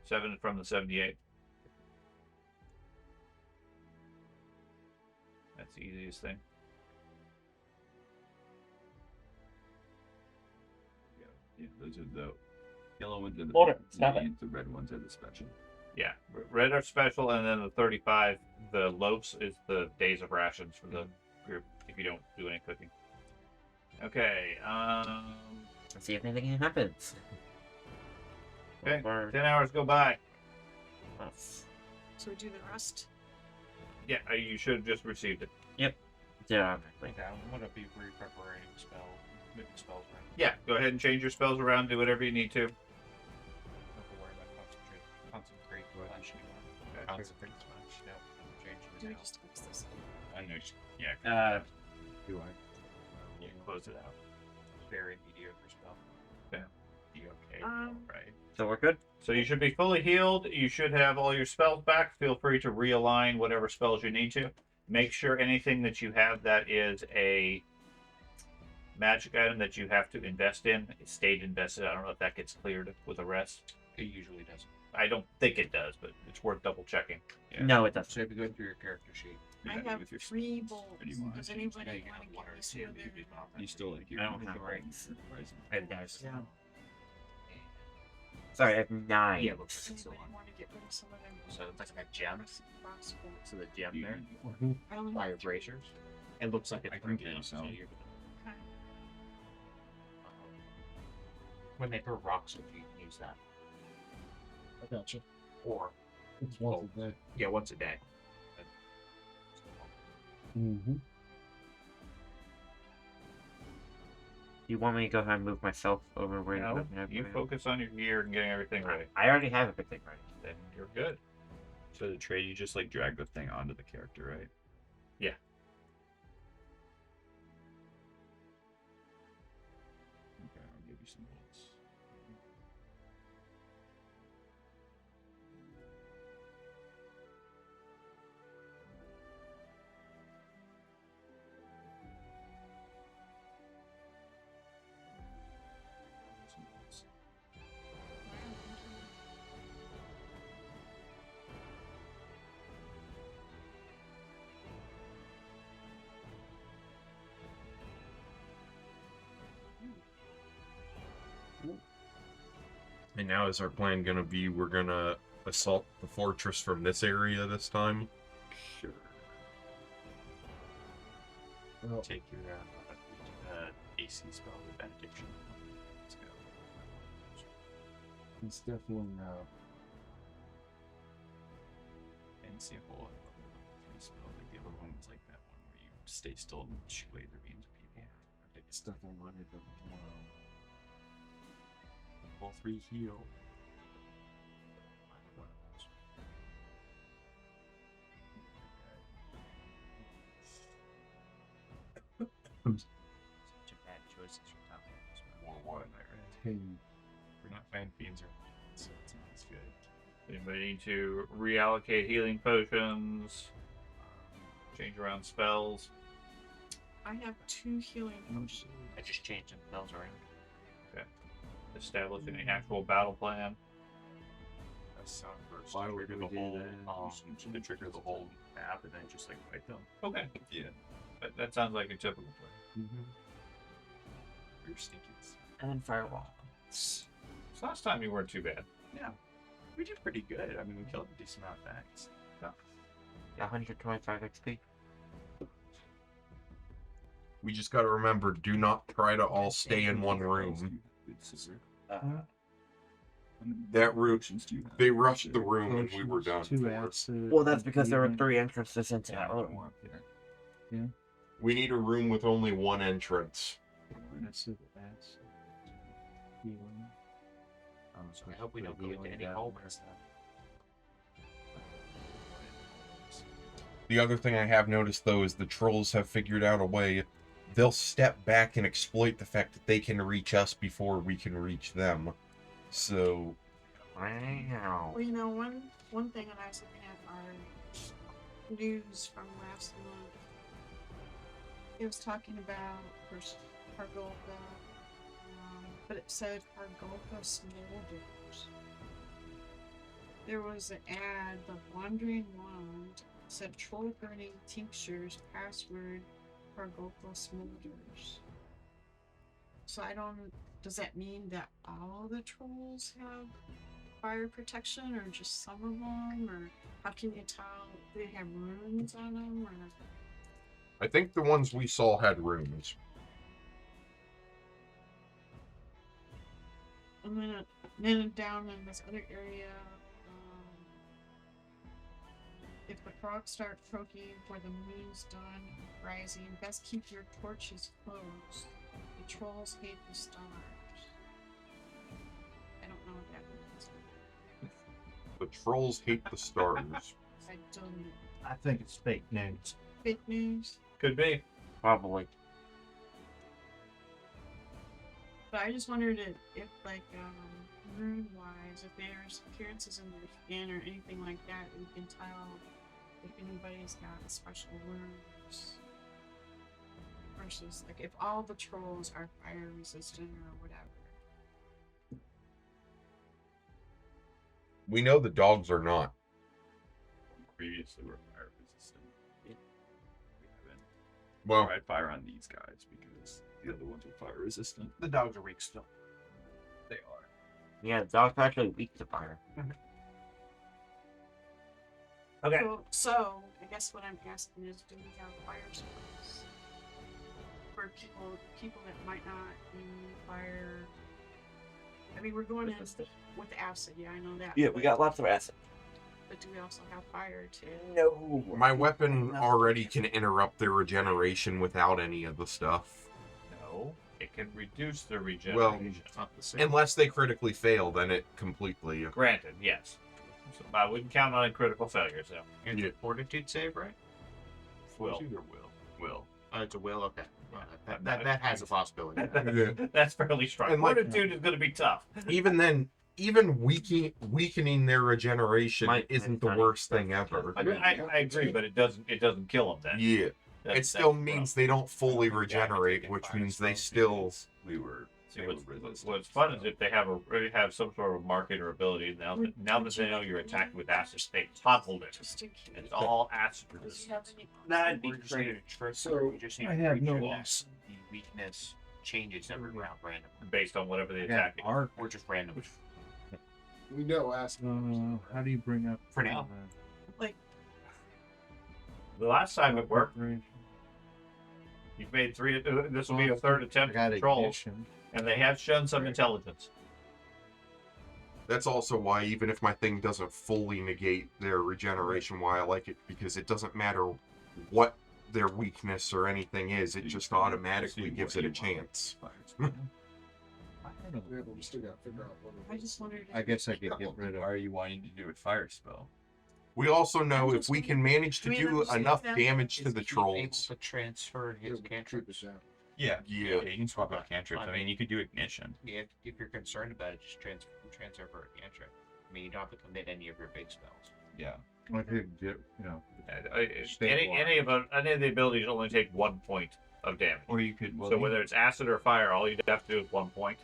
7 from the 78. That's the easiest thing. Yeah, those are the yellow ones are the Order, big, stop it. the red ones are the special. Yeah, red are special, and then the 35, the loaves is the days of rations for the group if you don't do any cooking. Okay, Let's see if anything happens. okay, Or- 10 hours go by. Yes. So we do the rest. Yeah, you should have just received it. Yeah. Like that, I'm gonna be re-preparing moving spells around. Yeah, go ahead and change your spells around, do whatever you need to. Don't have to worry about concentrate flash anymore. Concentrate flash. No, change Do we it out. just fix this? I know. Yeah. Do I? Yeah, close it out. Very mediocre spell. You okay? Right. So we're good? So you should be fully healed. You should have all your spells back. Feel free to realign whatever spells you need to. Make sure anything that you have that is a magic item that you have to invest in, it stayed invested. I don't know if that gets cleared with the rest. It usually doesn't. I don't think it does, but it's worth double checking. Yeah. No, it doesn't. So if you go through your character sheet, Yeah, I have with your 3 spells. bolts. Or do you want Does to change anybody yeah, you want have to one get or me two. some of You their... did not You still like your I don't have right. ranks. Surprising. I have dice. Yeah. Sorry, I have 9. Yeah, it looks like Does it's still anybody on. want to get rid of some of them? So it's like a gem. Crossbow? So the gem You- there, Mhm. I only fire have 3. bracers. It looks like it's I can broken get you up, so some. you're Okay. when they throw rocks at you, you can use that. I got you. Or It's once a day. yeah, once a day. Mm-hmm. Do you want me to go ahead and move myself over where No, you're you focus on your gear and getting everything ready. I already have everything ready. Then you're good. So the trade, you just like drag the thing onto the character, right? Yeah. Okay, I'll give you some bolts. Some bolts. And now is our plan gonna be we're gonna assault the fortress from this area this time? Sure. Well, Take your AC spell with benediction. Let's go. it's definitely And sample a spell. Like the other one was like that one where you stay still and shoot laser beams at people. it's definitely one of them tomorrow. All 3 heal. Such a bad choices for top as well. More one, right? Hey, We're not fighting fiends or so it's not as good. Anybody need to reallocate healing potions? Change around spells? I have 2 healing potions. I just changed them spells around. Establishing an actual battle plan? That's sound first. Why would Trigger we the do whole, that? you should trigger the whole map and then just like fight them. Okay. Yeah. That sounds like a typical plan. You're stinkies. And firewall. So last time you weren't too bad. Yeah. We did pretty good. I mean, we killed a decent amount of things. 125 XP. We just gotta remember, do not try to all stay in one room. That route, they rushed the room and we were done. Well, that's because there were 3 entrances into that room. We need a room with only one entrance. I hope we don't go into any holes. The other thing I have noticed, though, is the trolls have figured out a way. They'll step back and exploit the fact that they can reach us before we can reach them. So, Wow. Well, you know, one thing that I was looking at our news from last month. It was talking about first Hargolka, but it said Hargolka smolders. There was an ad, the Wandering Wand said troll burning tinctures, password Hargolka smolders. So I don't. Does that mean that all the trolls have fire protection, or just some of them, or how can you tell? Do they have runes on them, or? I think the ones we saw had runes. And then down in this other area, if the frogs start croaking or the moon's done rising, best keep your torches closed. The trolls hate the stars. I don't know what that means. The trolls hate the stars. I don't. I think it's fake news. Fake news. Could be. Probably. But I just wondered if like, rune wise, if there's appearances in their skin or anything like that, we can tell if anybody's got special wounds. Versus, like, if all the trolls are fire resistant or whatever. We know the dogs are not. Previously, we're fire resistant. We haven't Well, tried fire on these guys because the other ones were fire resistant. The dogs are weak still. They are. Yeah, the dogs are actually weak to fire. Okay. So I guess what I'm asking is, do we have fire spells for people that might not be fire? I mean, we're going in with acid. Yeah, I know that. Yeah, we got lots of acid. But do we also have fire too? No. my weapon already can interrupt their regeneration without any of the stuff. No, it can reduce the regeneration. It's not the same. Unless they critically fail, then it completely. Granted, yes. So I wouldn't count on a critical failure, so. It's a fortitude save, right? Will. It's either will. It's a will. Okay. Well, that has a possibility. That's fairly strong. And like- Fortitude is going to be tough. Even then, even weakening their regeneration Might- isn't the might- worst thing ever. I agree, but it doesn't kill them then. Yeah, That's- it still that's means rough. they don't fully Yeah, regenerate, taking which fire means they spells still. because we were. See, they were what's resistant, fun is so- if they have some sort of market or ability. Now that they know you're attacking with acid, they toggled it. Just in case. It's all acid Do you resistant. have any? That'd be We're just great. need a trick. So, we just need I to have make no sure that loss. the weakness changes every round randomly. Based on whatever they Yeah, attack. it. arc. Or just random. We know acid. How do you bring up For now. Like, The last time it worked, you've made three. This will be a third I attempt got to control, ignition. and they have shown some intelligence. That's also why, even if my thing doesn't fully negate their regeneration, why I like it, because it doesn't matter what their weakness or anything is, it So you just can automatically see gives what it a you want. chance. Fire spell. I don't know. Yeah, but we still got to figure out what it I is. just wondered. I guess I could get rid Why of. are you wanting to do a fire spell? We also know if we can manage to I mean, do understand enough that. damage to Is the he able trolls. to transfer Yeah, his we can keep cantrips? it down. Yeah. Yeah. You can swap out cantrips. I mean, you could do ignition. Yeah, if you're concerned about it, just transfer for a cantrip. I mean, you don't have to commit any of your big spells. Yeah. I could get, you know. Any Stabilize. any of the abilities only take 1 point of damage. Or you could. Well, So you- whether it's acid or fire, all you'd have to do is 1 point,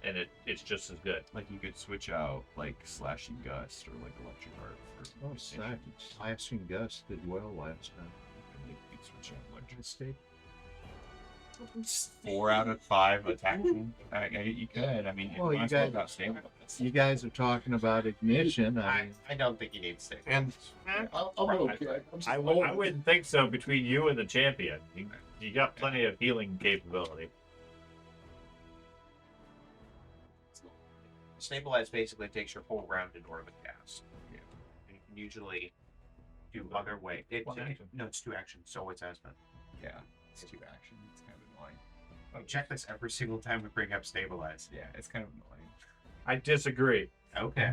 and it's just as good. like you could switch out like slashing gust or like electric arc for. Oh, ignition. Slashing Gust did well last time. You could switch out electric. State. 4 out of 5 attacking. You could. I mean, Well, you might as well guys- got stabilized. You guys are talking about ignition. I mean, I don't think you need six. And I'm okay. I'm just I old. wouldn't think so between you and the champion. You got plenty of healing capability. Stabilize basically takes your whole round in order to cast. Yeah. And you can usually do other way. One action. No, it's 2 actions, so it's Aspen. Yeah. It's 2 action. It's kind of annoying. We check this every single time we bring up Stabilize. Yeah, it's kind of annoying. I disagree. Okay.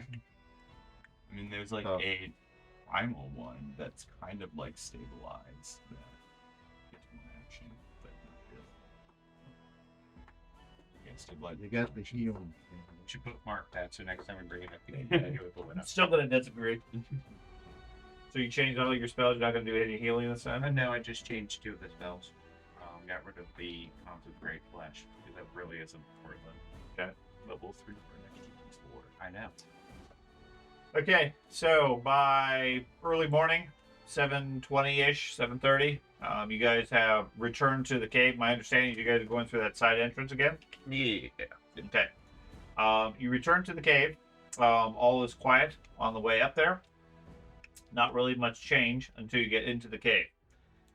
I mean, there's like Oh. a primal one that's kind of like stabilized that gets 1 action, but not really. Yeah, stabilize. you got the healing. We should bookmark that so next time we bring it up, you can do it with I'm enough. still gonna disagree. So you changed all your spells. You're not gonna do any healing this time. No, I just changed 2 of the spells. Got rid of the Concentrate Flesh, because that really isn't important. Level 3 for an extra d4. I know. Okay, so by early morning, 7:20-ish, 7:30, you guys have returned to the cave. My understanding is you guys are going through that side entrance again. Yeah. Okay. You return to the cave. All is quiet on the way up there. Not really much change until you get into the cave.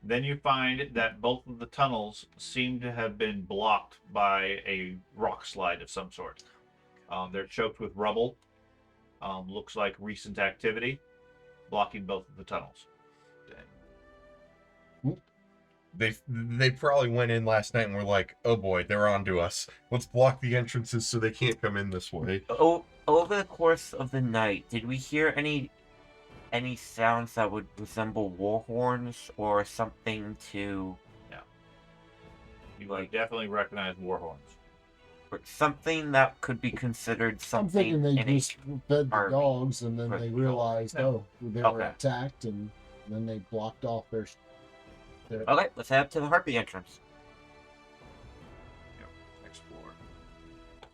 Then you find that both of the tunnels seem to have been blocked by a rock slide of some sort. They're choked with rubble. Looks like recent activity, blocking both of the tunnels. they probably went in last night and were like, "Oh boy, they're onto us. Let's block the entrances so they can't come in this way." Over the course of the night, did we hear any sounds that would resemble war horns or something to You like definitely recognize war horns. or something that could be considered I'm something thinking they in a just fed the army. dogs and then Right. they realized, No. they were Okay. attacked and And then they blocked off their. Okay, let's head up to the harpy entrance. Explore.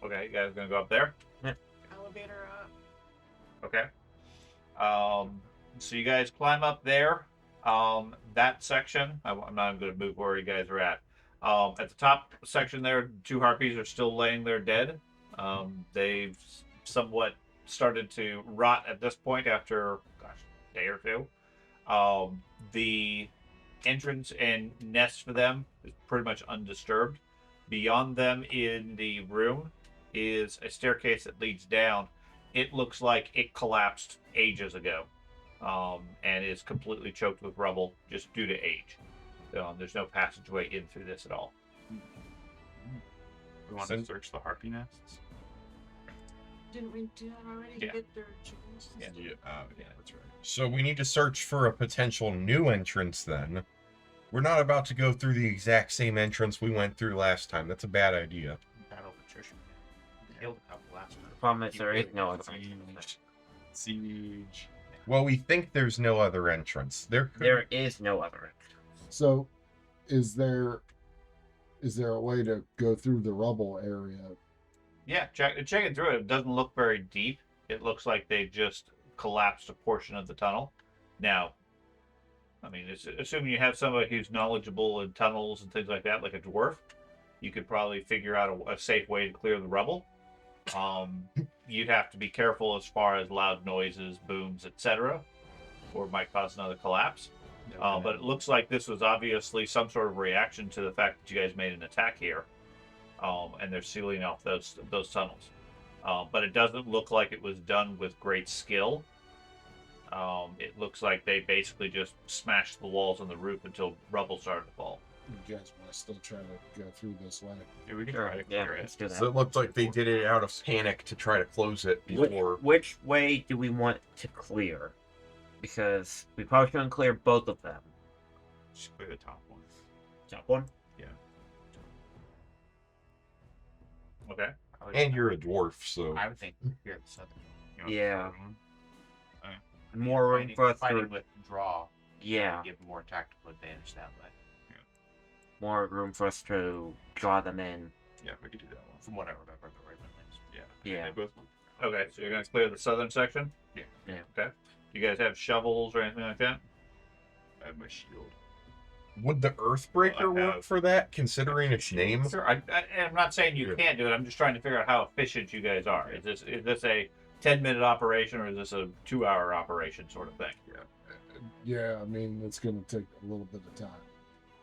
Okay, you guys gonna go up there? Elevator up. Okay. So you guys climb up there. That section, I'm not going to move where you guys are at. At the top section there, 2 harpies are still laying there dead. They've somewhat started to rot at this point after, a day or 2. The entrance and nest for them is pretty much undisturbed. Beyond them in the room is a staircase that leads down. It looks like it collapsed ages ago, and is completely choked with rubble just due to age. There's no passageway in through this at all. We want to search the harpy nests. Didn't we do that already? Yeah. Get their jewels? Yeah. Yeah, that's right. So we need to search for a potential new entrance then. We're not about to go through the exact same entrance we went through last time. That's a bad idea. Battle of attrition. Killed a couple last time. The problem is there is no other Siege. entrance. Siege. Well, we think there's no other entrance. There is no other entrance. So, is there a way to go through the rubble area? Yeah, checking through it. It doesn't look very deep. It looks like they just collapsed a portion of the tunnel. Now, I mean, assuming you have somebody who's knowledgeable in tunnels and things like that, like a dwarf, you could probably figure out a safe way to clear the rubble. You'd have to be careful as far as loud noises, booms, etc., or it might cause another collapse. But it looks like this was obviously some sort of reaction to the fact that you guys made an attack here, and they're sealing off those tunnels. But it doesn't look like it was done with great skill. It looks like they basically just smashed the walls on the roof until rubble started to fall. You guys want to still try to go through this way? Yeah, we can Sure, try to yeah, clear let's it. do that. So it looked like they did it out of panic to try to close it before. Which way do we want to clear? Because we probably shouldn't clear both of them. Just clear the top one. Top one? Okay. I would- And you're a dwarf, so I would think here at the southern. You want the Yeah. third one? More room for us Fighting to... with draw. Yeah, Give more tactical advantage that way. more room for us to draw them in. Yeah, we could do that one. From what I remember, the right is. Yeah. Yeah. They both. Okay, so you're going to clear the southern section? Yeah. Yeah. Okay. You guys have shovels or anything like that? I have my shield. would the Earthbreaker Well, I work have- for that, considering its name? Sure. I'm not saying you Yeah. can't do it. I'm just trying to figure out how efficient you guys are. Is this a 10-minute operation or is this a 2-hour operation sort of thing? Yeah, I mean, it's going to take a little bit of time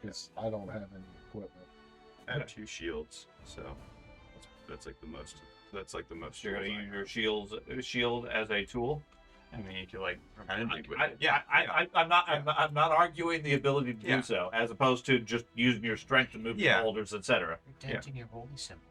because I don't have any equipment. I have 2 shields, so that's like the most. That's like the most. So you're going to tools use your shield as a tool? I mean, you could like kind of with it. I'm not arguing the ability to Yeah. do so, as opposed to just using your strength to move Yeah. the boulders, etc. You're denting your holy symbol.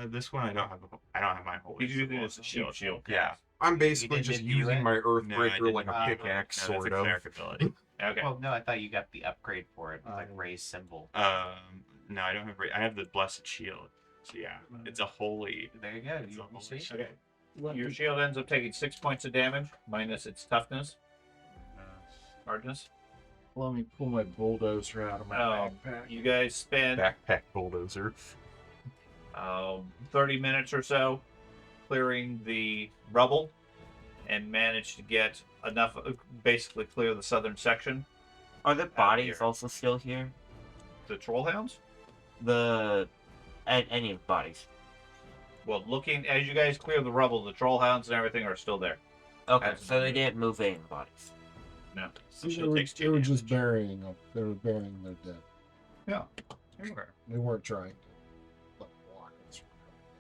This one I don't have. I don't have my holy. He's using it symbol as a cheap shield. Yeah. I'm basically didn't just view using it? my No, I Earthbreaker didn't. like a pickaxe, No, sort that's a of. cleric ability. Okay. Well, no, I thought you got the upgrade for it, with, like raised symbol. No, I don't have. I have the blessed shield. So yeah, it's a holy. There you go. It's a You holy see? shield. Okay. Your shield ends up taking 6 points of damage, minus its toughness, hardness. Let me pull my bulldozer out of my backpack. You guys spend Backpack bulldozer. 30 minutes or so clearing the rubble and manage to get enough, basically clear the southern section. Are the bodies here. also still here? The trollhounds? Any of the bodies? Well, looking as you guys clear the rubble, the trollhounds and everything are still there. Okay, That's so they fine. didn't move any bodies. No. See, they shield were, takes 2 they were just damage. burying them. They were burying their dead. Yeah. Everywhere. They weren't trying to like, block us.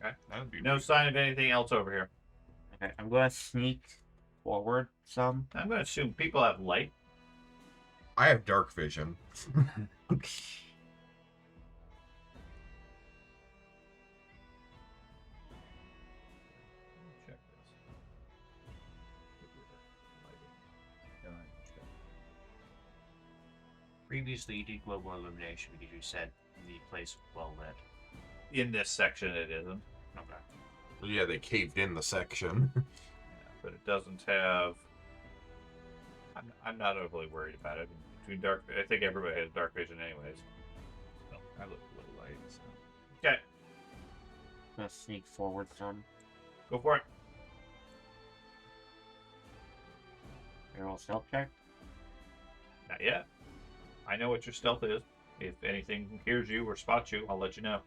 Okay. That would be No weird. sign of anything else over here. Okay, I'm gonna sneak forward some. I'm going to assume people have light. I have dark vision. Check this. Previously, you did global illumination because you said the place was well lit. In this section, it isn't. Okay. Yeah, they caved in the section. But it doesn't have. I'm not overly worried about it. Between dark, I think everybody has dark vision, anyways. Well, I look a little light. So. Okay, I'm gonna sneak forward some. go for it. Roll stealth check. Not yet. I know what your stealth is. If anything hears you or spots you, I'll let you know.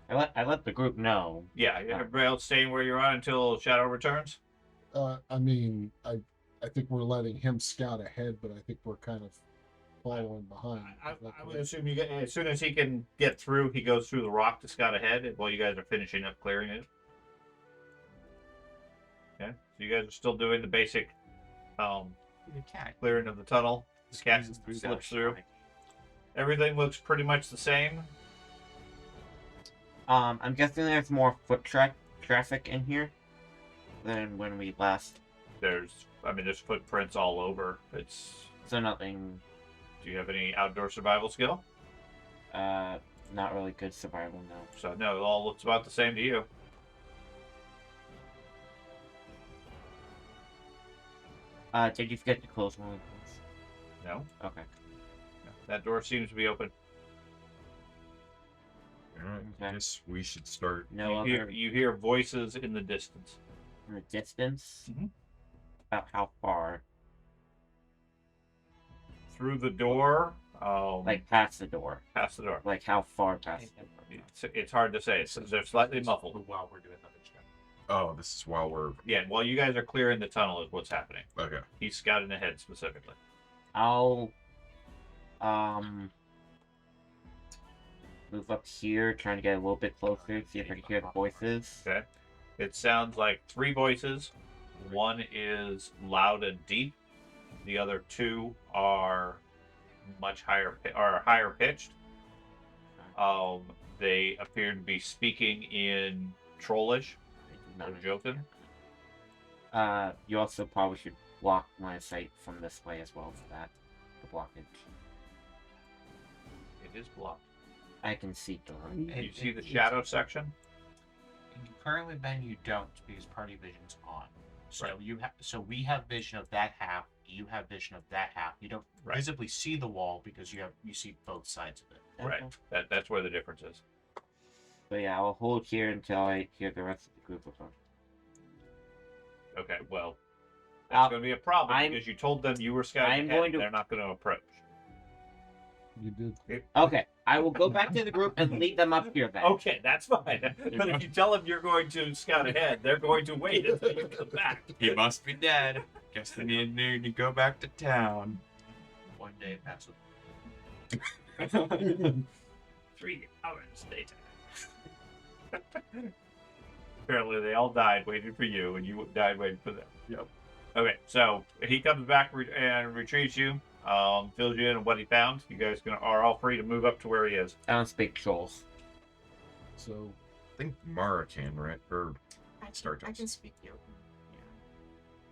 I let the group know. Yeah, everybody else staying where you're on until Shadow returns. I mean, I think we're letting him scout ahead, but I think we're kind of following behind. I Is that would correct? assume you get as soon as he can get through, he goes through the rock to scout ahead while you guys are finishing up clearing it. Okay, so you guys are still doing the basic You can't. clearing of the tunnel. The cat Squeezes through that slips through. Like, Everything looks pretty much the same. I'm guessing there's more foot traffic in here than when we last. There's footprints all over. So nothing. Do you have any outdoor survival skill? Not really good survival, no. So no, it all looks about the same to you. Did you forget to close one of those? No, Okay. that door seems to be open. Alright, Okay. guess we should start. No you, other hear voices in the distance. in the distance. Mhm. About how far? Through the door, Like past the door. past the door. Like how far past the door? It's hard to say. They're slightly muffled. While we're doing other stuff. Oh, this is while we're. Yeah, while you guys are clearing the tunnel is what's happening. Okay. He's scouting ahead specifically. I'll move up here, trying to get a little bit closer, see if I can hear the voices. Okay. It sounds like 3 voices. One is loud and deep. The other 2 are much higher higher pitched. They appear to be speaking in Trollish or Jotun. You also probably should block my sight from this way as well for that. The blockage. It is blocked. I can see through. You see the shadow section? Currently, Ben, you don't because party vision's on. So Right. So we have vision of that half. You have vision of that half. You don't Right. visibly see the wall because you see both sides of it. Right. That's where the difference is. But yeah, I'll hold here until I hear the rest of the group of them. Okay, well, that's Uh, going to be a problem I'm- because you told them you were scouting I'm ahead. going to- They're not going to approach. You did. Okay, I will go back to the group and lead them up here then. Okay, that's fine. But if you tell them you're going to scout ahead, they're going to wait until you come back. He must be dead. Guess they need to go back to town. One day passes. 3 hours later. Apparently, they all died waiting for you, and you died waiting for them. Yep. Okay, so he comes back and retrieves you, fills you in on what he found. You guys are all free to move up to where he is. I don't speak trolls. So I think Mara can, right? Or I Star can Jokes. speak Yoke. Yeah.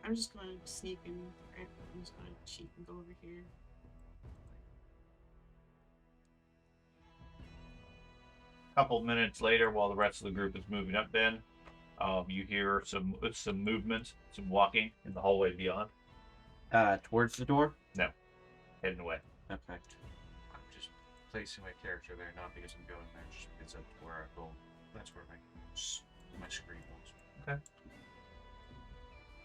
I'm just gonna sneak and I'm just gonna cheat and go over here. A couple minutes later, while the rest of the group is moving up, Ben, you hear some movement, some walking in the hallway beyond, Towards the door? heading away. Okay. I'm just placing my character there, not because I'm going there, just because that's where I go. That's where my screen goes.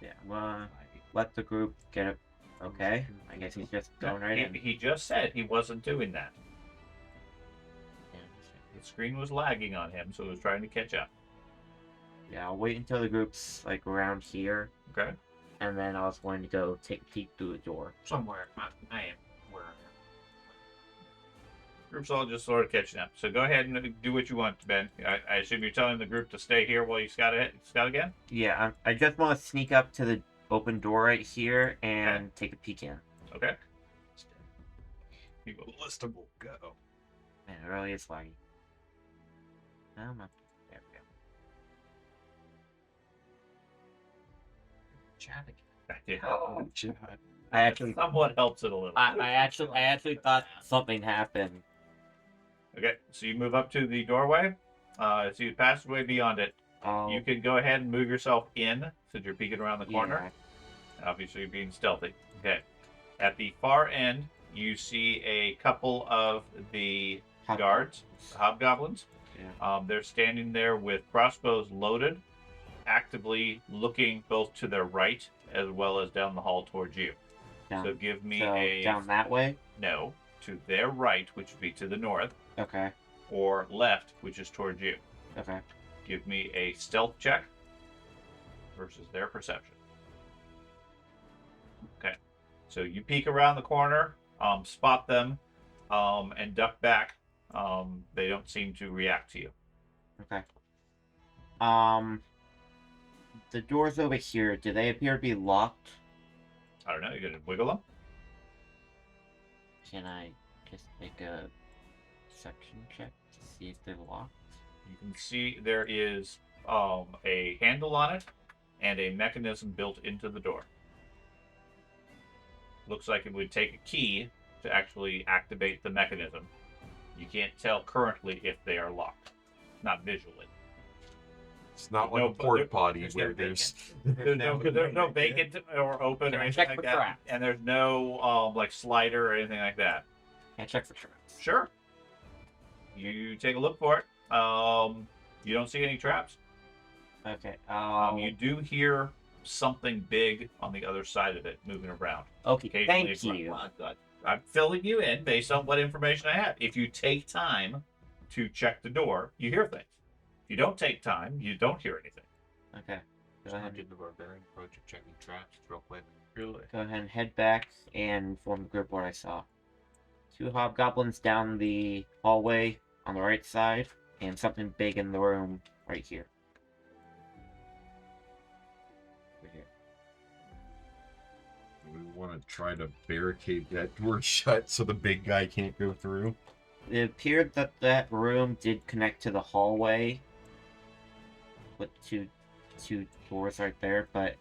Yeah, well, let the group get it. Okay, I guess he's just going right in. He just said he wasn't doing that. The screen was lagging on him, so it was trying to catch up. Yeah, I'll wait until the group's like around here, Okay. and then I was going to go take a peek through the door. Somewhere I am where I am. Group's all just sort of catching up. So go ahead and do what you want, Ben. I assume you're telling the group to stay here while you scout again? Yeah, I just want to sneak up to the open door right here and take a peek in. Okay. You go. Ballista will go. Man, it really is laggy. I'm not. There we go. Chat again. Yeah. Oh, Chad. I actually, Somewhat helps it a little. I actually thought something happened. Okay, so you move up to the doorway. So you pass the way beyond it. Oh, You can go ahead and move yourself in since you're peeking around the corner. yeah. Obviously, you're being stealthy. Okay. At the far end, you see a couple of the guards, hobgoblins. Yeah. They're standing there with crossbows loaded, actively looking both to their right as well as down the hall towards you. Down, So give me so a down that way. no to their right, which would be to the north, Okay. or left, which is towards you. Okay. Give me a stealth check versus their perception. Okay. So you peek around the corner, spot them, and duck back. They don't seem to react to you. Okay. The doors over here, do they appear to be locked? I don't know. You're gonna wiggle them. Can I just make a section check to see if they're locked? You can see there is a handle on it and a mechanism built into the door. Looks like it would take a key to actually activate the mechanism. You can't tell currently if they are locked, not visually. It's not No, like a porta there- potty there's where no there's there's no vacant or open Can or I anything check like for that, traps? and there's no like slider or anything like that. Can I check for traps? Sure. You take a look for it. You don't see any traps. Okay. You do hear something big on the other side of it moving around. Okay. Occasionally Thank it's like, you. "Well, I'm filling you in based on what information I have. If you take time to check the door, you hear things. If you don't take time, you don't hear anything. Okay. Go Just ahead. did the barbarian approach of checking traps real quick. Really? Go ahead and head back and form the group what I saw. 2 hobgoblins down the hallway on the right side, and something big in the room right here. Right here. we want to try to barricade that door shut so the big guy can't go through. It appeared that that room did connect to the hallway with two doors right there, but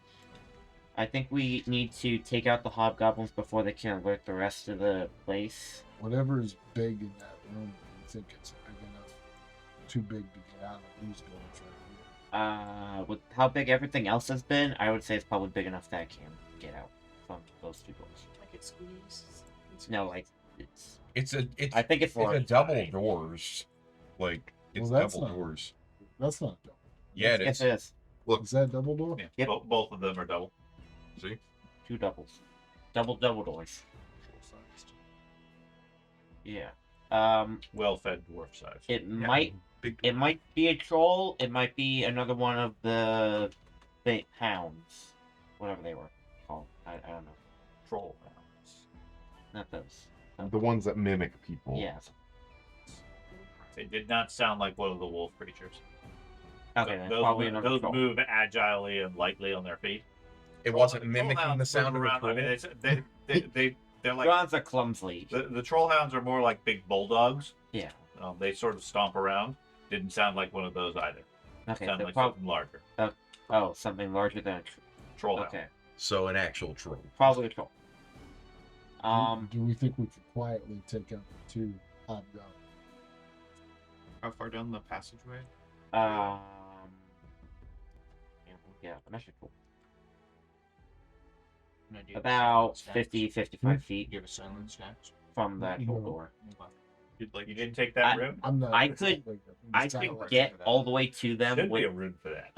I think we need to take out the hobgoblins before they can alert the rest of the place. Whatever is big in that room, I think it's big enough, too big to get out of these doors right here. With how big everything else has been, I would say it's probably big enough that I can get out from those 2 doors. Like it squeezes. No, like it's. It's I think it's a double fine. doors. Like it's Well, that's double not- doors. That's not double. Yeah, it Yes, is. it is. Is that double door? Yeah. Yep. Both of them are double. See? 2 doubles. Double doors. Full-sized. Yeah. Well-fed dwarf size. It Yeah, might big. It might be a troll. It might be another one of the hounds, whatever they were called. I don't know. Troll hounds. Not those. The ones that mimic people. Yeah. They did not sound like one of the wolf creatures. Okay, then those probably move, another those troll. move agilely and lightly on their feet. It Troll- wasn't troll mimicking hounds the sound move of a around. troll. I mean, they're like Guns are clumsy. the troll hounds are more like big bulldogs. Yeah. They sort of stomp around. Didn't sound like one of those either. Okay. Sounded So like something larger. oh, something larger than a Troll troll. hound. Okay. So an actual troll. Probably a troll. Do we think we could quietly take out the 2 hobgoblins? How far down the passageway? Yeah, the measure tool. No, do you have a About silence 50, stance? 55 feet Do you have a silence stance? from that No. door. You'd like You didn't take that room? I'm not. I could- I Sound could like- get all the way to them Should be a with room for that.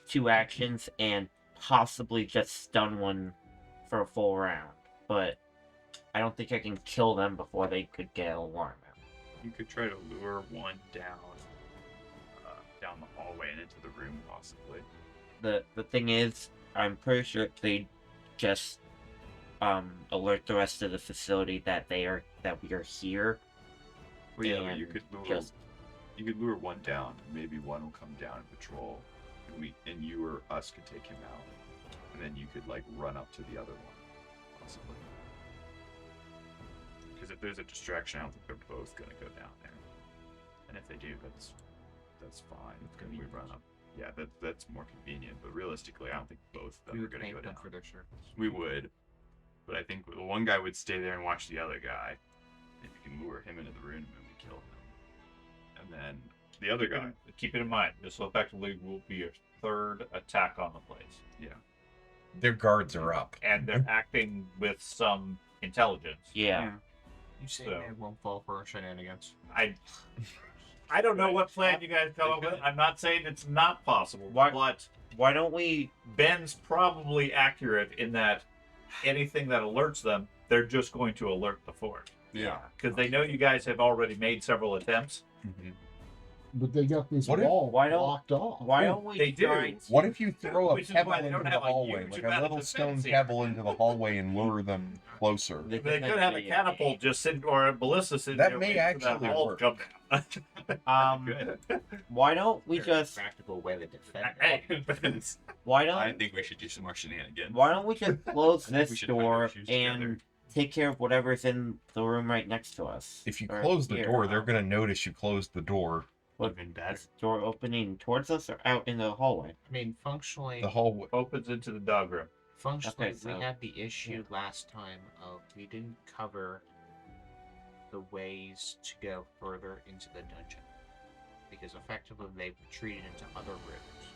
2 actions and possibly just stun one for a full round, but I don't think I can kill them before they could get alarm out. You could try to lure one down the hallway and into the room, possibly. The thing is, I'm pretty sure they just alert the rest of the facility that we are here. Well, yeah, And you could lure just one down, and maybe one will come down and patrol, and you or us could take him out, and then you could like run up to the other one, possibly. Because if there's a distraction, I don't think they're both gonna go down there, and if they do, that's fine. Then we run up. Yeah, that's more convenient. But realistically, I don't think both of them We are would gonna thank go them down. for their service. We would, but I think the one guy would stay there and watch the other guy. If you can lure him into the room, and we kill him. And then the other guy, Keep it in mind. This will effectively will be your 3rd attack on the place. yeah. Their guards are up. and they're acting with some intelligence. Yeah. You say So- they won't fall for our shenanigans. I don't know what plan you guys come up with. I'm not saying it's not possible, Why- but Why don't we? Ben's probably accurate in that anything that alerts them, they're just going to alert the fort. Yeah. Because they know you guys have already made several attempts. But they got this What if- wall why don't- blocked off. Why don't we They do. try? What if you throw a Which is why pebble they into don't the have a hallway, huge like amount a of little stone defense here. pebble into the hallway and lure them closer? They could have a catapult just sitting, or a ballista sitting That there may waiting for actually that wall work. to come down. Um, why don't we Very just? practical way to defend. Hey, Ben's- Why I don't? think we should do some more shenanigans. Why don't we just close I think we this should find door our shoes and together. take care of whatever's in the room right next to us? If you Or close the here. door, they're gonna notice you closed the door. Even better. Is the door opening towards us or out in the hallway? I mean, functionally, The hallway. opens into the dog room. functionally, Okay, so- we had the issue last time of we didn't cover the ways to go further into the dungeon because effectively they retreated into other rooms.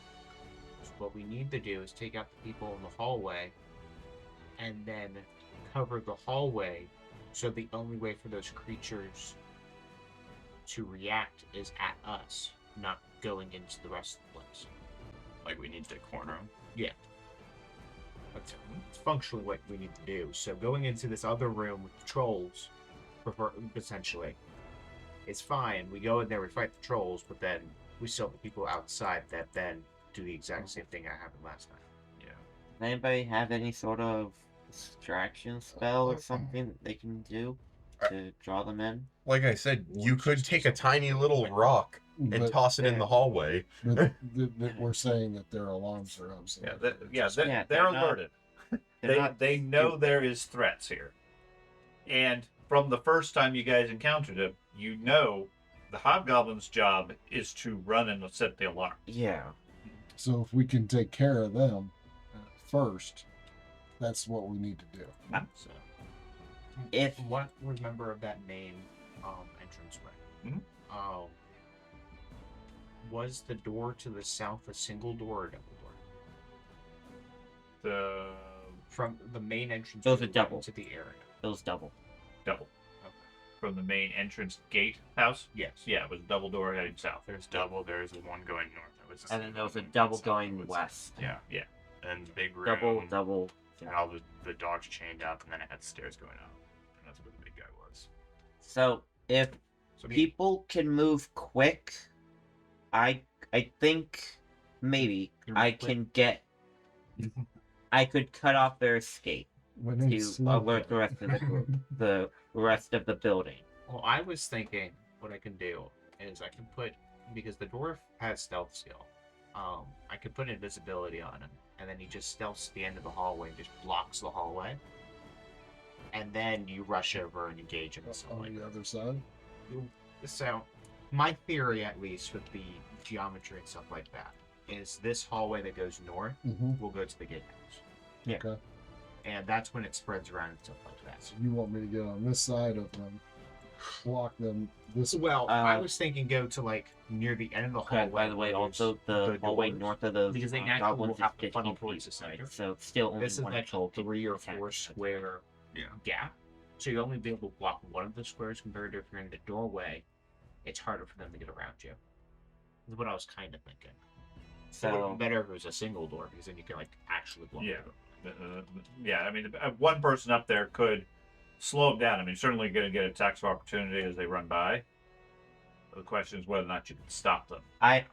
So what we need to do is take out the people in the hallway and then cover the hallway so the only way for those creatures to react is at us, not going into the rest of the place. Like we need to corner them. That's functionally what we need to do. So going into this other room with the trolls, potentially, it's fine. We go in there, we fight the trolls, but then we still have the people outside that then do the exact same thing that happened last time. Yeah. Does anybody have any sort of distraction spell or something they can do to draw them in? Like I said, you could take a tiny little rock and But, toss it in the hallway. but we're saying that their alarms are up. So Yeah, that- Yeah, they're they're not- alerted. They're not They know stupid. there is threats here. And from the first time you guys encountered him, you know the hobgoblin's job is to run and set the alarm. Yeah. So if we can take care of them first, that's what we need to do. So, If- from what I remember of that main entranceway, Mhm. was the door to the south a single door or double door? The From the main entrance It was a double. to the area. It was double. double Okay. from the main entrance gate house. Yes. Yeah, it was a double door heading south. There's double. There's one going north. That was the And then same there was a one double south going was- west. Yeah. Yeah. And the big room. Double. And all the dogs chained up, and then it had stairs going up. And that's where the big guy was. So if So people can move quick, I think maybe Can I move quick? can get. I could cut off their escape When they to slump alert the rest of the group, the rest of the building. Well, I was thinking what I can do is I can put, because the dwarf has stealth skill, I could put invisibility on him, and then he just stealths the end of the hallway and just blocks the hallway. And then you rush over and engage him. on the other side. So, my theory, at least, with the geometry and stuff like that, is this hallway that goes north Mm-hmm. will go to the gatehouse. Yeah. Okay. And that's when it spreads around and stuff like that. So you want me to get on this side of them, block them this way. Well, I was thinking go to like near the end of the Okay, hallway. by the way, where also there's the hallway doors, north of the because they naturally goblins will is have to 15 funnel feet, towards the right? center. So still only This is one like troll can 3 or attack 4 us. square Yeah. gap. So you only be able to block one of the squares compared to if you're in the doorway. It's harder for them to get around you. That's what I was kind of thinking. So it would So be better if it was a single door because then you can like actually block Yeah. it. Yeah, I mean, one person up there could slow them down. I mean, certainly going to get attacks of opportunity as they run by. The question is whether or not you can stop them.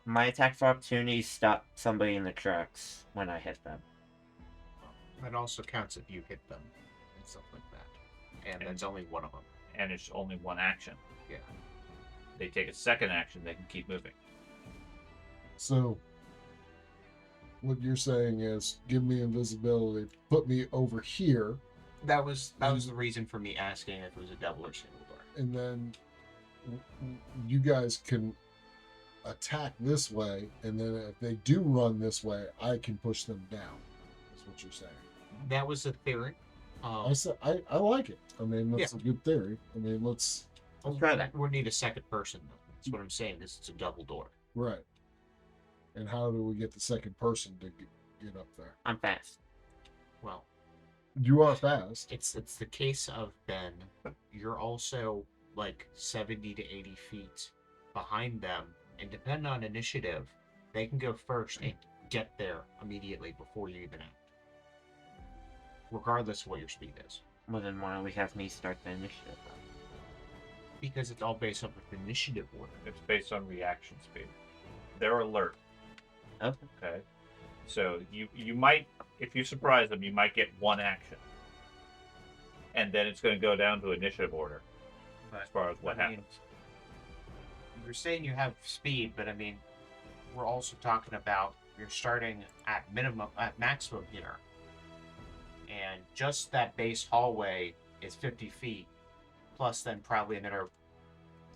my attack for opportunity stop somebody in the tracks when I hit them. That also counts if you hit them and stuff like that. And that's only one of them. And it's only one action. Yeah. They take a second action, they can keep moving. So what you're saying is give me invisibility, put me over here, That was the reason for me asking if it was a double or single door. and then you guys can attack this way, and then if they do run this way, I can push them down. That's what you're saying. That was the theory. I said I like it. I mean, that's a good theory. I mean, let's try that. We need a second person though. That's what I'm saying. This is a double door. right. And how do we get the second person to get up there? I'm fast. Well, You are fast. it's the case of Ben. You're also like 70 to 80 feet behind them, and depending on initiative, they can go first and get there immediately before you even act, regardless of what your speed is. Well, then why don't we have me start the initiative? Because it's all based on the initiative order. It's based on reaction speed. They're alert. Okay. Okay. So you might, if you surprise them, you might get one action, and then it's going to go down to initiative order as far as what I mean, happens. You're saying you have speed, but I mean, we're also talking about you're starting at maximum here, and just that base hallway is 50 feet, plus then probably another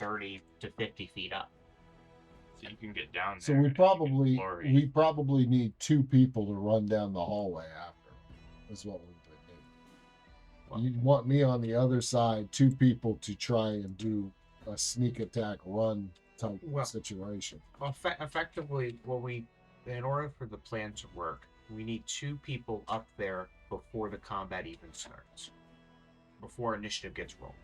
30 to 50 feet up. So you can get down there. So and we you can probably flurry. need 2 people to run down the hallway after. Is what we would need. You want me on the other side, 2 people to try and do a sneak attack run type Well- situation. Well, effectively, in order for the plan to work, we need 2 people up there before the combat even starts, before initiative gets rolled,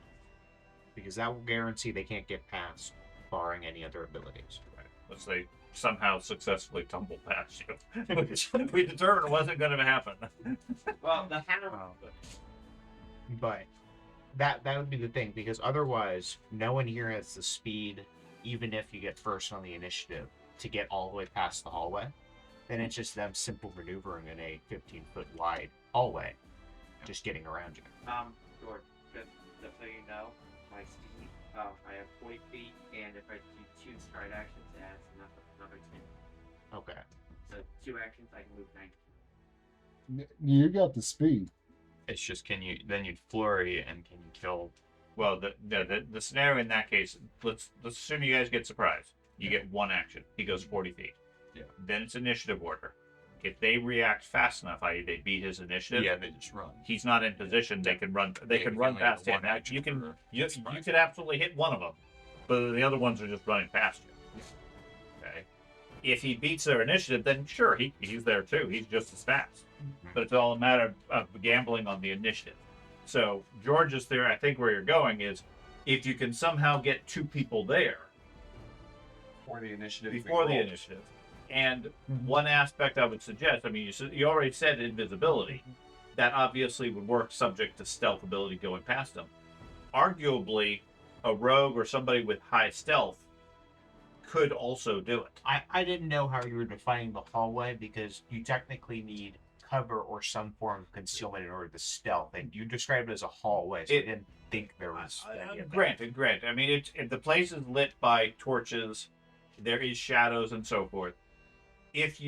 because that will guarantee they can't get past, barring any other abilities. Let's say somehow successfully tumble past you, which we determined wasn't going to happen. Well, the But that would be the thing, because otherwise, no one here has the speed, even if you get first on the initiative, to get all the way past the hallway. Then it's just them simple maneuvering in a 15-foot wide hallway, just getting around you. George, just so you know, my speed, I have 40 feet, and if I do 2 stride actions, it adds another 10. Okay. So 2 actions, I can move 90. You got the speed. It's just then you'd flurry and can you kill? Well, the scenario in that case, let's assume you guys get surprised. You get 1 action. He goes 40 feet. Yeah. Then it's initiative order. If they react fast enough, i.e., they beat his initiative, Yeah, they just run. he's not in position. They can run. They Yeah, can you run only have past him. one Now, action you can for you surprise. could absolutely hit one of them, but the other ones are just running past you. Okay. If he beats their initiative, then sure, he's there too. He's just as fast. But it's all a matter of gambling on the initiative. So George's theory, I think, where you're going is, if you can somehow get 2 people there Before the initiative. before the initiative. And one aspect I would suggest, I mean, you already said invisibility. That obviously would work subject to stealth ability going past them. Arguably, a rogue or somebody with high stealth could also do it. I didn't know how you were defining the hallway, because you technically need cover or some form of concealment in order to stealth. And you described it as a hallway, so I didn't think there was any of that. Granted. I mean, the place is lit by torches. There is shadows and so forth. It's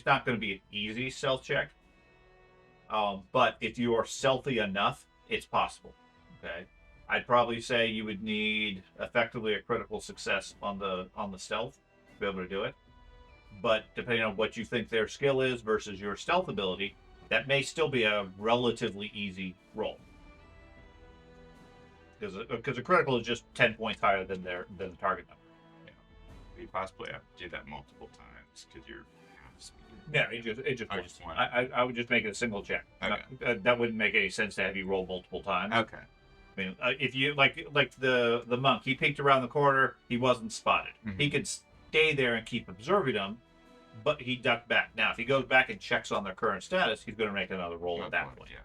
not going to be an easy stealth check. But if you are stealthy enough, it's possible. Okay, I'd probably say you would need effectively a critical success on the stealth to be able to do it. But depending on what you think their skill is versus your stealth ability, that may still be a relatively easy roll. Because a critical is just 10 points higher than the target number. You possibly have to do that multiple times because you're half speed. Yeah, it just I works. just want- I would just make it a single check. Okay. That wouldn't make any sense to have you roll multiple times. Okay. I mean, if you like the monk, he peeked around the corner, he wasn't spotted. Mhm. He could stay there and keep observing them, but he ducked back. Now, if he goes back and checks on their current status, he's going to make another roll at that point. Yeah.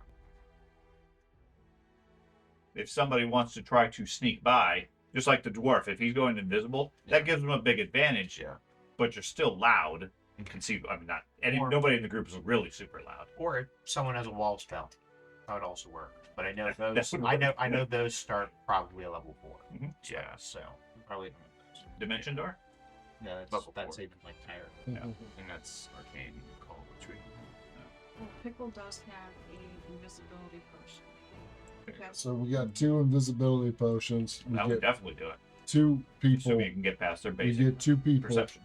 If somebody wants to try to sneak by, just like the dwarf, if he's going invisible, that gives him a big advantage. Yeah. But you're still loud and can see. I mean, nobody in the group is really super loud. Or if someone has a wall spell, that would also work. But I know That those. would I know those start probably a level 4. Mhm. Yeah. So probably don't have those. Dimension door. No, Level that's 4. even like higher. And that's arcane call tree. Well, Pickle does have a invisibility potion. Okay. So we got 2 invisibility potions. We That would get definitely do it. 2 people. So you can get past their We basic get 2 people. perception.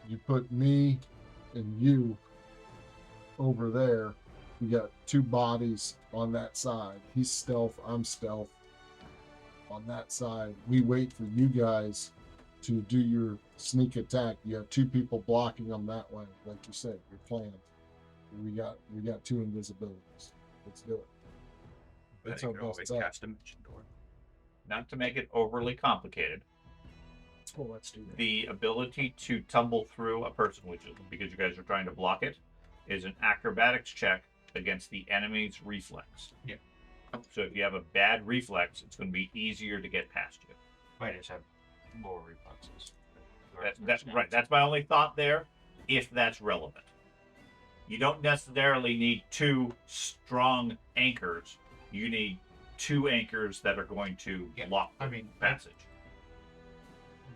You put me and you over there. We got 2 bodies on that side. He's stealth. I'm stealth. On that side, we wait for you guys to do your sneak attack. You have 2 people blocking them that way, like you said. Your plan. We got 2 invisibilities. Let's do it. That's our best bet. cast Dimension Door. Not to make it overly complicated, Well, let's do that. the ability to tumble through a person, which is because you guys are trying to block it, is an acrobatics check against the enemy's reflex. Yeah. So if you have a bad reflex, it's going to be easier to get past you. Might just have more reflexes. That's right. That's my only thought there, if that's relevant. You don't necessarily need 2 strong anchors. You need 2 anchors that are going to block the passage.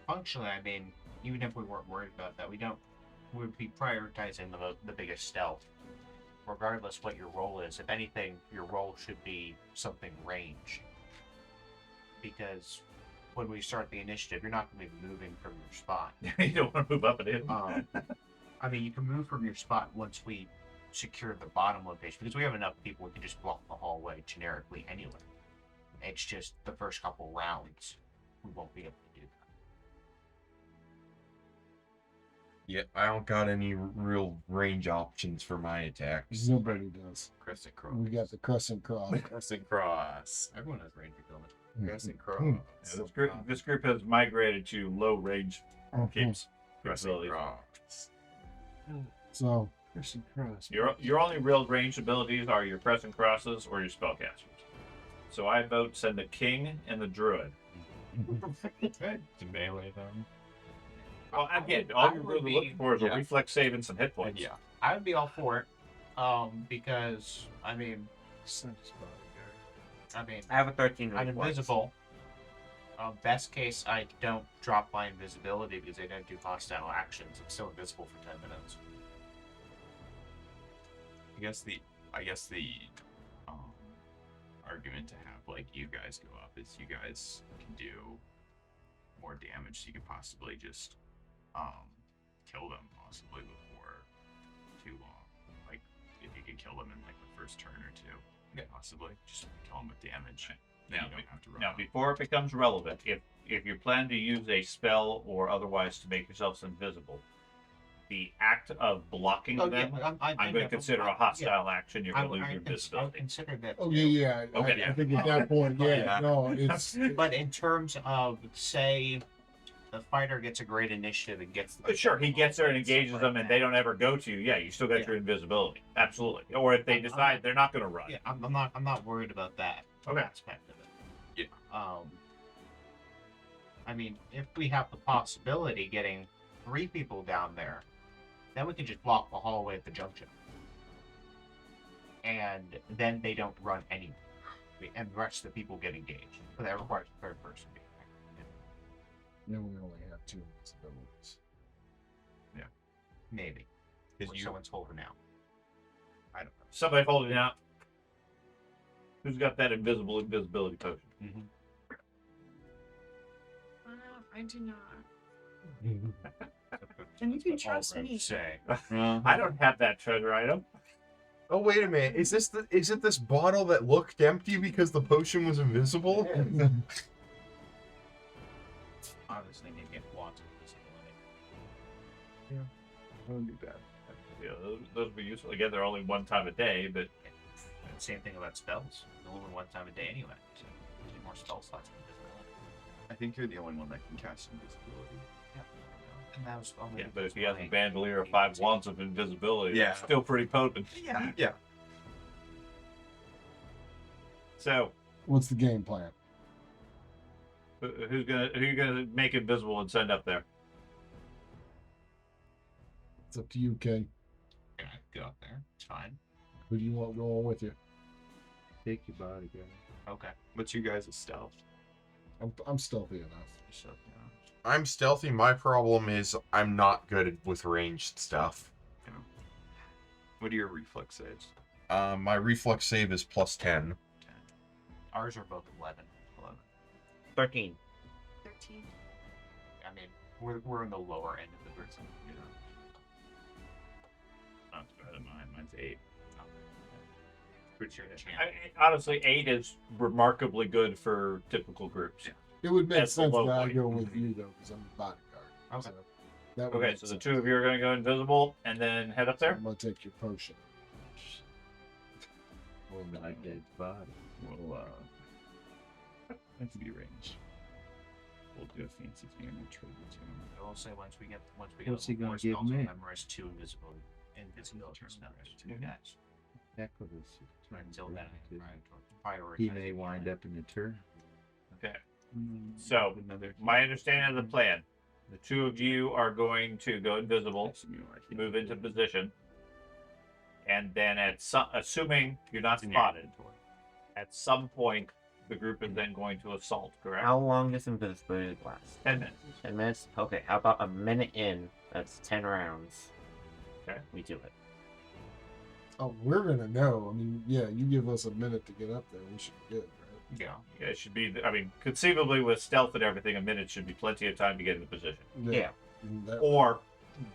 Functionally, I mean, even if we weren't worried about that, we'd be prioritizing the biggest stealth. Regardless what your role is, if anything, your role should be something range. Because when we start the initiative, you're not going to be moving from your spot. You don't want to move up and in. I mean, you can move from your spot once we secure the bottom location, because we have enough people we can just block the hallway generically anyway. It's just the first couple rounds we won't be able to do that. Yeah, I don't got any real range options for my attacks. Nobody does. Crescent Cross. We got the crescent cross. Crescent Cross. Everyone has range ability. Crescent Mhm. Cross. Yeah, this group has migrated to low range keeps Crescent abilities. Cross. So Crescent Cross. Your only real ranged abilities are your crescent crosses or your spellcasters. So I vote send the king and the druid. To melee them. Well, again, I all you're would really be- looking for is a yeah. reflex save and some hit points. Yeah. I would be all for it, because I mean, I have a 13 I'm reflex. invisible. Best case, I don't drop my invisibility because they don't do hostile actions. I'm still invisible for 10 minutes. I guess the argument to have like you guys go up is you guys can do more damage, so you could possibly just kill them possibly before too long. Like if you could kill them in like the first turn or 2, possibly just kill them with damage. Then Now, you don't have to run. Now, up. before it becomes relevant, if you plan to use a spell or otherwise to make yourselves invisible, the act of blocking them, I'm going to consider a hostile action. You're going to lose your I invisibility. consider that. oh too. yeah. Okay, I think at that point, Yeah. no, it's But in terms of, say, the fighter gets a great initiative and gets. But sure, he gets there and stuff engages like them, and that. they don't ever go to you. Yeah, you still got Yeah. your invisibility. Absolutely. Or if they I'm decide not- they're not going to run. Yeah, I'm not worried about that Okay. aspect of it. Yeah. I mean, if we have the possibility getting 3 people down there, then we can just block the hallway at the junction, and then they don't run anywhere, and the rest of the people get engaged. But that requires a third person being there. then we only have 2 invisibilities. Maybe. Because Or you someone's holding out. I don't know. Somebody holding out. Who's got that invisibility potion? I do not. And you can trust me. Say. I don't have that treasure item. Oh wait a minute! Is it this bottle that looked empty because the potion was invisible? Honestly, maybe get lots of visibility. Don't do that. Yeah, those would be useful. Again, they're only one time a day, but And same thing about spells. They're only 1 time a day anyway. So there's more spell slots for visibility. I think you're the only one that can cast invisibility. And that was only yeah, but if he has a my- bandolier of 5 wands of invisibility, Yeah. it's still pretty potent. Yeah. So, What's the game plan? who you gonna make invisible and send up there? It's up to you, Kay. Yeah, I could go up there. It's fine. Who do you want going with you? Take your body, guy. Okay. What's your guys' stealth? I'm stealthy enough. So, I'm stealthy. My problem is I'm not good with ranged stuff. what are your reflex saves? My reflex save is +10. 10. Ours are both 11. 13. 13. I mean, we're in the lower end of the group. Not as bad as mine. Mine's 8. Pretty sure Honestly, 8 is remarkably good for typical groups. It would make That's the sense low that I point. go with you though, because I'm the bodyguard. Okay. So that would Okay, make so the sense. 2 of you are going to go invisible and then head up there? I'm gonna take your potion. Not dead body. We'll that could be arranged. We'll do a fancy thing and we'll trade it to him. I will say once we get What's a he little more gonna give spells me? on them, whereas 2 invisibility spells to you guys. Heck with this. Until then, I prioritize. He may wind up in the turn. Okay. So, my understanding of the plan: the 2 of you are going to go invisible, move into position, and then assuming you're not spotted, at some point the group is then going to assault. Correct? How long does invisibility last? 10 minutes. 10 minutes? Okay, how about a minute in? That's 10 rounds. Okay. We do it. Oh, we're gonna know. I mean, yeah, you give us a minute to get up there, we should be good, right? Yeah. It should be. I mean, conceivably with stealth and everything, a minute should be plenty of time to get into position. Yeah. That- Or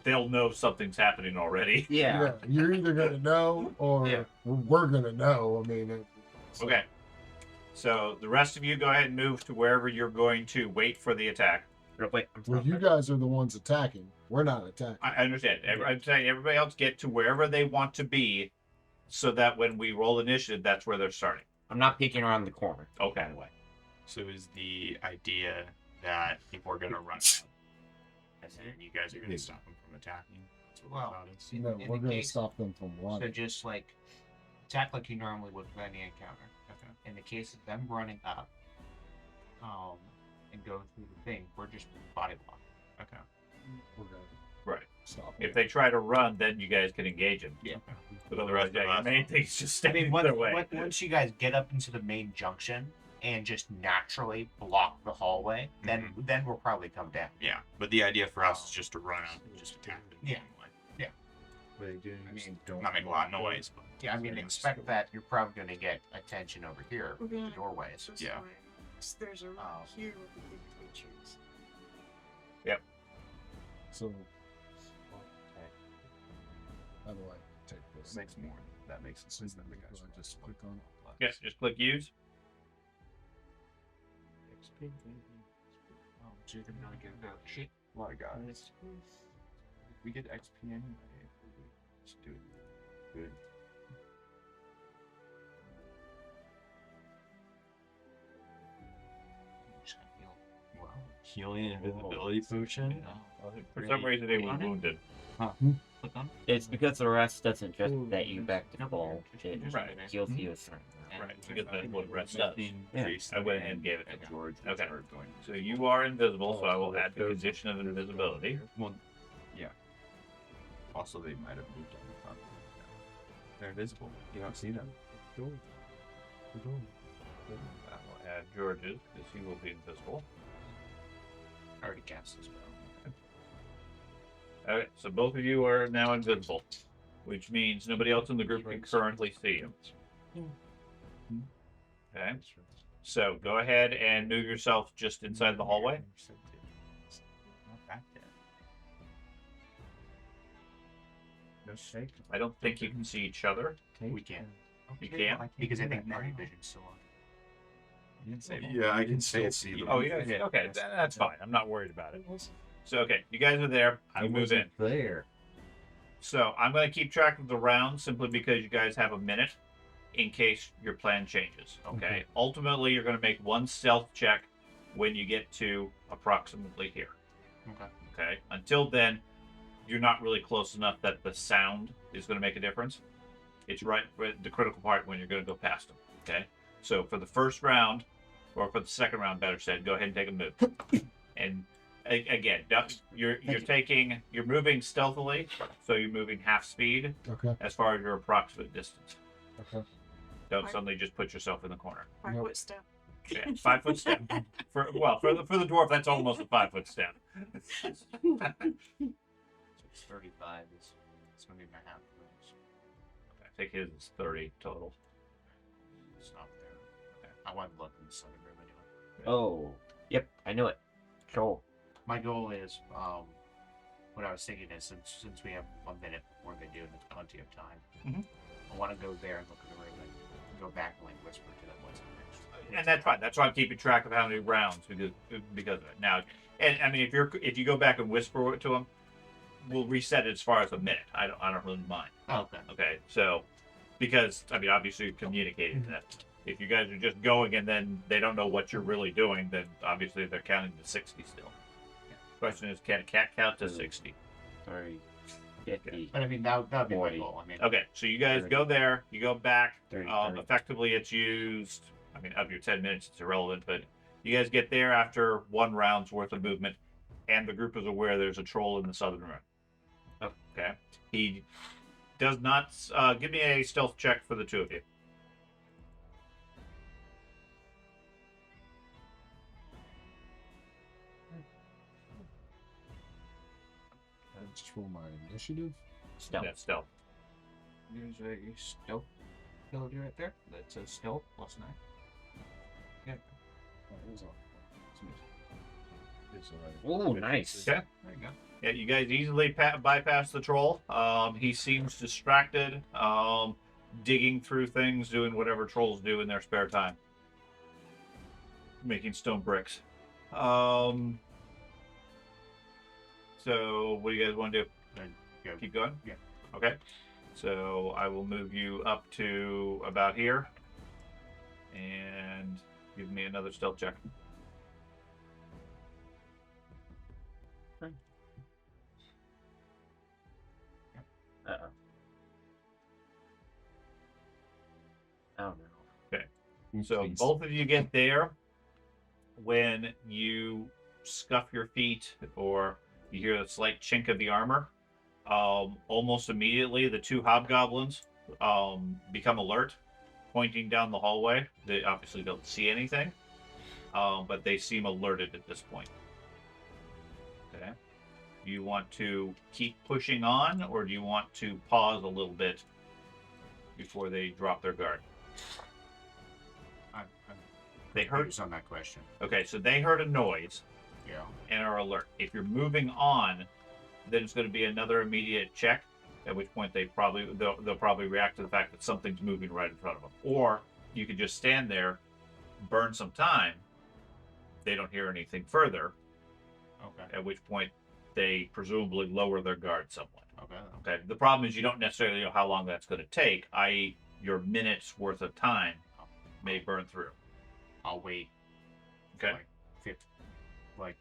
they'll know something's happening already. Yeah. yeah, you're either gonna know or Yeah. we're gonna know. I mean, so- Okay. So the rest of you go ahead and move to wherever you're going to wait for the attack. Wait, I'm Well, sorry. you guys are the ones attacking. We're not attacking. I understand. I'm saying everybody else get to wherever they want to be, so that when we roll initiative, that's where they're starting. I'm not peeking around the corner. Okay. By the way. So is the idea that if we're gonna run up, and you guys are gonna stop them from attacking? That's what Well, the thought is. No, in we're the gonna case- stop them from So running. just like attack like you normally would with any encounter. Okay. In the case of them running up, and go through the thing, we're just body block. Okay. We're gonna Right. stop. If they try to run, then you guys can engage them. Yeah. But otherwise, yeah, your main thing is just I staying mean, their way. once you guys get up into the main junction and just naturally block the hallway, then we'll probably come down. Yeah, but the idea for us is just to run out and just attack them. Yeah. What are they doing? I mean, Not make a lot of noise, but Yeah, I mean, expect that you're probably going to get attention over here, We're the gonna doorways. this Yeah. way. So there's a room Oh. here with the big creatures. So, how do I take this? makes more. That makes sense. Do I just click on it? Yes, just click use. Oh, so you're going to get shit. A lot of guys. We get XP anyway. Just do it. Good. Wow. Healing and invisibility potion. For some reason, they were wounded. Click on. It's because the rest doesn't just let you back to full. It Right. heals you a certain amount. Right, because that's what rest does. Yeah. I went ahead and gave it to you. George. Okay. are going So you are invisible, so I will add the condition of invisibility. Well, yeah. Also, they might have moved on the front. They're invisible. You don't see them. I will add George's, because he will be invisible. I already cast this spell. Okay, so both of you are now invisible, which means nobody else in the group can currently see you. Okay, so go ahead and move yourself just inside the hallway. Not that dead. No shake. I don't think you can see each other. We can. You can? Because I think party vision's still on. You didn't say Yeah, I can still see them. Oh, yeah, okay, that's fine. I'm not worried about it. So, okay, you guys are there. I You move in. wasn't there. So, I'm going to keep track of the rounds simply because you guys have a minute in case your plan changes. Okay. Ultimately, you're going to make one stealth check when you get to approximately here. Okay. Okay. Until then, you're not really close enough that the sound is going to make a difference. It's right the critical part when you're going to go past them. Okay. So for the first round, or for the second round, better said, go ahead and take a move. And again, you're moving stealthily, so you're moving half speed Okay. as far as your approximate distance. Okay. Don't suddenly just put yourself in the corner. 5 Nope. foot step. Okay, 5 foot step. For the dwarf, that's almost a 5 foot step. So it's 35 it's going to be my half range. I think his is 30 total. Stop there. Okay. I want to look in the center room anyway. Oh, yep, I knew it. Cool. My goal is, what I was thinking is, since we have 1 minute before they do, and there's plenty of time, I want to go there and look at the room and go back and like whisper to them what's next. And that's fine. That's why I'm keeping track of how many rounds because of it. Now, and I mean, if you go back and whisper to them, we'll reset it as far as a minute. I don't really mind. Oh, okay. Okay, so because I mean, obviously you're communicating that. If you guys are just going and then they don't know what you're really doing, then obviously they're counting to 60 still. Question is, can a cat count to 60? Sorry. 50. But I mean, that would be my 40. goal. I mean, Okay, so you guys go there, you go back. 30. Effectively, it's used. I mean, of your 10 minutes, it's irrelevant, but you guys get there after 1 round's worth of movement, and the group is aware there's a troll in the southern room. Okay. He does not. Give me a stealth check for the 2 of you. Just for my initiative. Stealth. Yeah, stealth. there's a stealth ability right there. That says stealth +9. Yeah. Oh, it was on. It's Oh, nice. Okay. There you go. Yeah, you guys easily bypass the troll. He seems distracted, digging through things, doing whatever trolls do in their spare time, making stone bricks. So, what do you guys want to do? Then go. Keep going? Yeah. Okay. So, I will move you up to about here. And give me another stealth check. Uh-oh. Oh, no. So Please. both of you get there. When you scuff your feet or you hear a slight chink of the armor, almost immediately the 2 hobgoblins become alert, pointing down the hallway. They obviously don't see anything, but they seem alerted at this point. Okay. Do you want to keep pushing on, or do you want to pause a little bit before they drop their guard? I'm They heard. confused on that question. Okay, so they heard a noise Yeah. and are alert. If you're moving on, then it's going to be another immediate check. At which point they'll probably react to the fact that something's moving right in front of them. Or you could just stand there, burn some time. They don't hear anything further. Okay. At which point they presumably lower their guard somewhat. Okay. Okay. The problem is you don't necessarily know how long that's going to take. I.e., your minutes worth of time may burn through. I'll wait. Okay. Like 50, like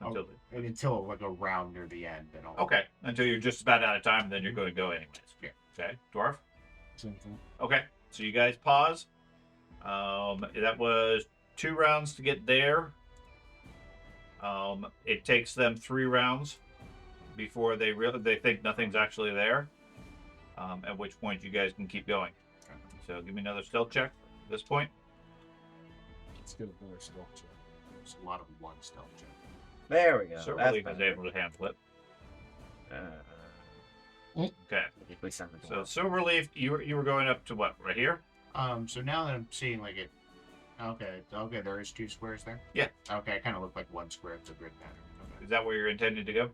Until until like a round near the end, then I'll. okay. Until you're just about out of time, and then you're going to go anyways. Yeah. Okay. Dwarf. Same thing. Okay, so you guys pause. That was 2 rounds to get there. It takes them 3 rounds before they think nothing's actually there. At which point you guys can keep going. So give me another stealth check at this point. Let's get a better stealth check. There's a lot of 1 stealth check. There we go. So That's Relief is better. able to handle it. Okay. Okay. So Silver Leaf, you were going up to what? Right here? So now that I'm seeing like it. Okay. There is 2 squares there. Yeah. Okay. I kind of look like 1 square of the grid pattern. Okay. Is that where you're intending to go?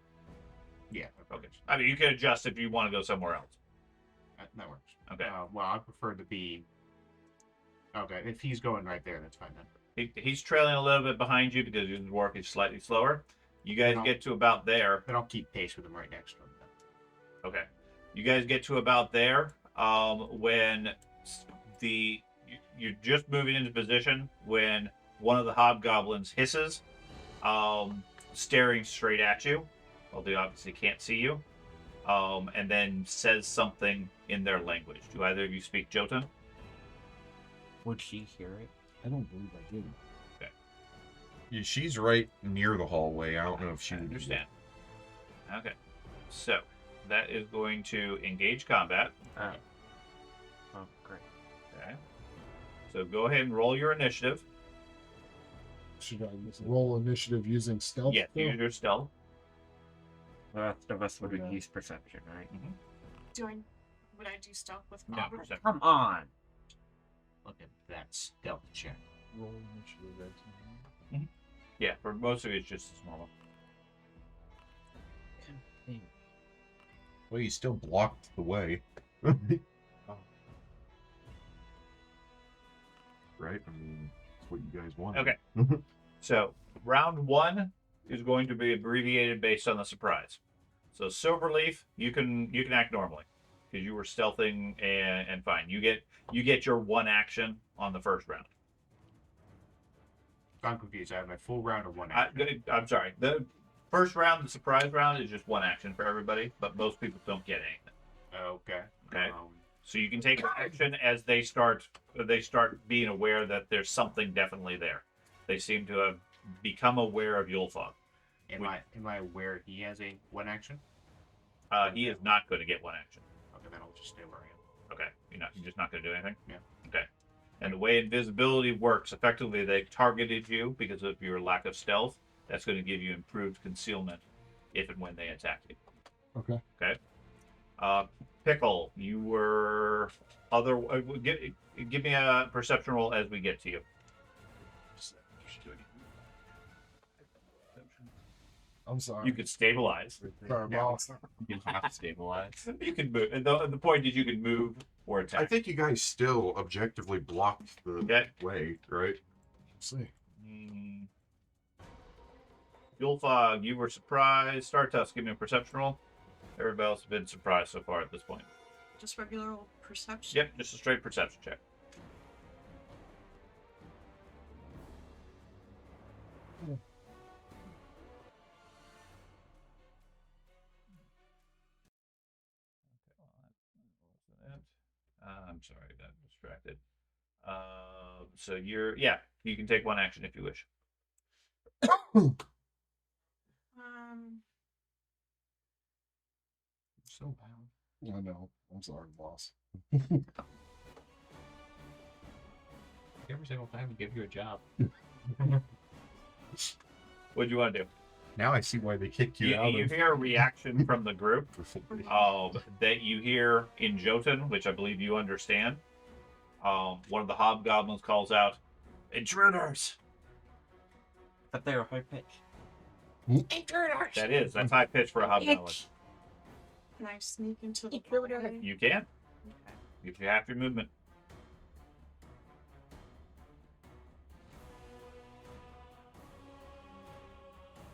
Yeah. Okay. I mean, you can adjust if you want to go somewhere else. That works. Okay. Well, I prefer to be. Okay. If he's going right there, that's fine then. He's trailing a little bit behind you because his work is slightly slower. You guys get to about there. Then I'll keep pace with him right next to him. Then. Okay. You guys get to about there when you're just moving into position when one of the hobgoblins hisses, staring straight at you. Well, they obviously can't see you. And then says something in their language. Do either of you speak Jotun? Would she hear it? I don't believe I did. Yeah, she's right near the hallway. I don't know if she I would understand. Okay. So, that is going to engage combat. Oh, great. Okay. So go ahead and roll your initiative. Should I roll initiative using stealth? Yes, though? use your stealth. The rest of us would Yeah. use perception, right? Would I do stealth with No, combat? perception. Come on. Look at that stealth check. Roll initiative. Right? Yeah, for most of it, it's just as normal. Well, you still blocked the way. Right? I mean, that's what you guys want. Okay. So, round 1 is going to be abbreviated based on the surprise. So, Silverleaf, you can act normally. because you were stealthing and fine. You get your one action on the first round. I'm confused. I have my full round of 1 action. I'm sorry. The first round, the surprise round, is just one action for everybody, but most people don't get anything. Okay. Okay. So you can take an action as they start being aware that there's something definitely there. They seem to have become aware of Yulfog. Am I aware he has a 1 action? He is not going to get one action. Okay, then I'll just stay where I am. Okay. You're just not going to do anything? Yeah. Okay. And the way invisibility works, effectively they targeted you because of your lack of stealth. That's going to give you improved concealment if and when they attack you. Okay. Okay. Pickle, you were give me a perception roll as we get to you. I'm sorry. You could stabilize. Sorry, boss. You have to stabilize. You can move. And the point is you can move or attack. I think you guys still objectively blocked the Okay. way, right? See. Yulfog, you were surprised. Startusk, give me a perception roll. Everybody else has been surprised so far at this point. Just regular old perception. Yep, just a straight perception check. I'm sorry, I got distracted. So you can take one action if you wish. So bad. I know. I'm sorry, boss. Every single time we give you a job. What do you want to do? Now I see why they kicked you, You out. hear a reaction from the group that you hear in Jotun, which I believe you understand. One of the hobgoblins calls out, "Intruders!" But they were high pitched. That's high pitch for a hobgoblin. Can I sneak into the Intruder. hallway? You can. Okay. If you have your movement.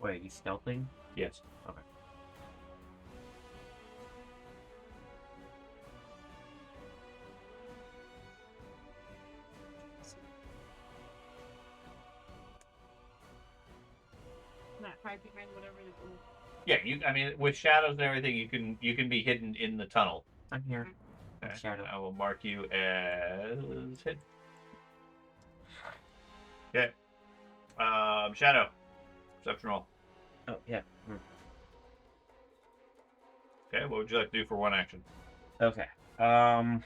Wait, he's stealthing? Yes. Okay. Not hide behind whatever the group. Yeah, with shadows and everything, you can be hidden in the tunnel. I'm here. Okay. Shadow. I will mark you as hidden. Okay. Shadow. Perception roll. Oh, yeah. Okay, what would you like to do for one action? Okay. Okay.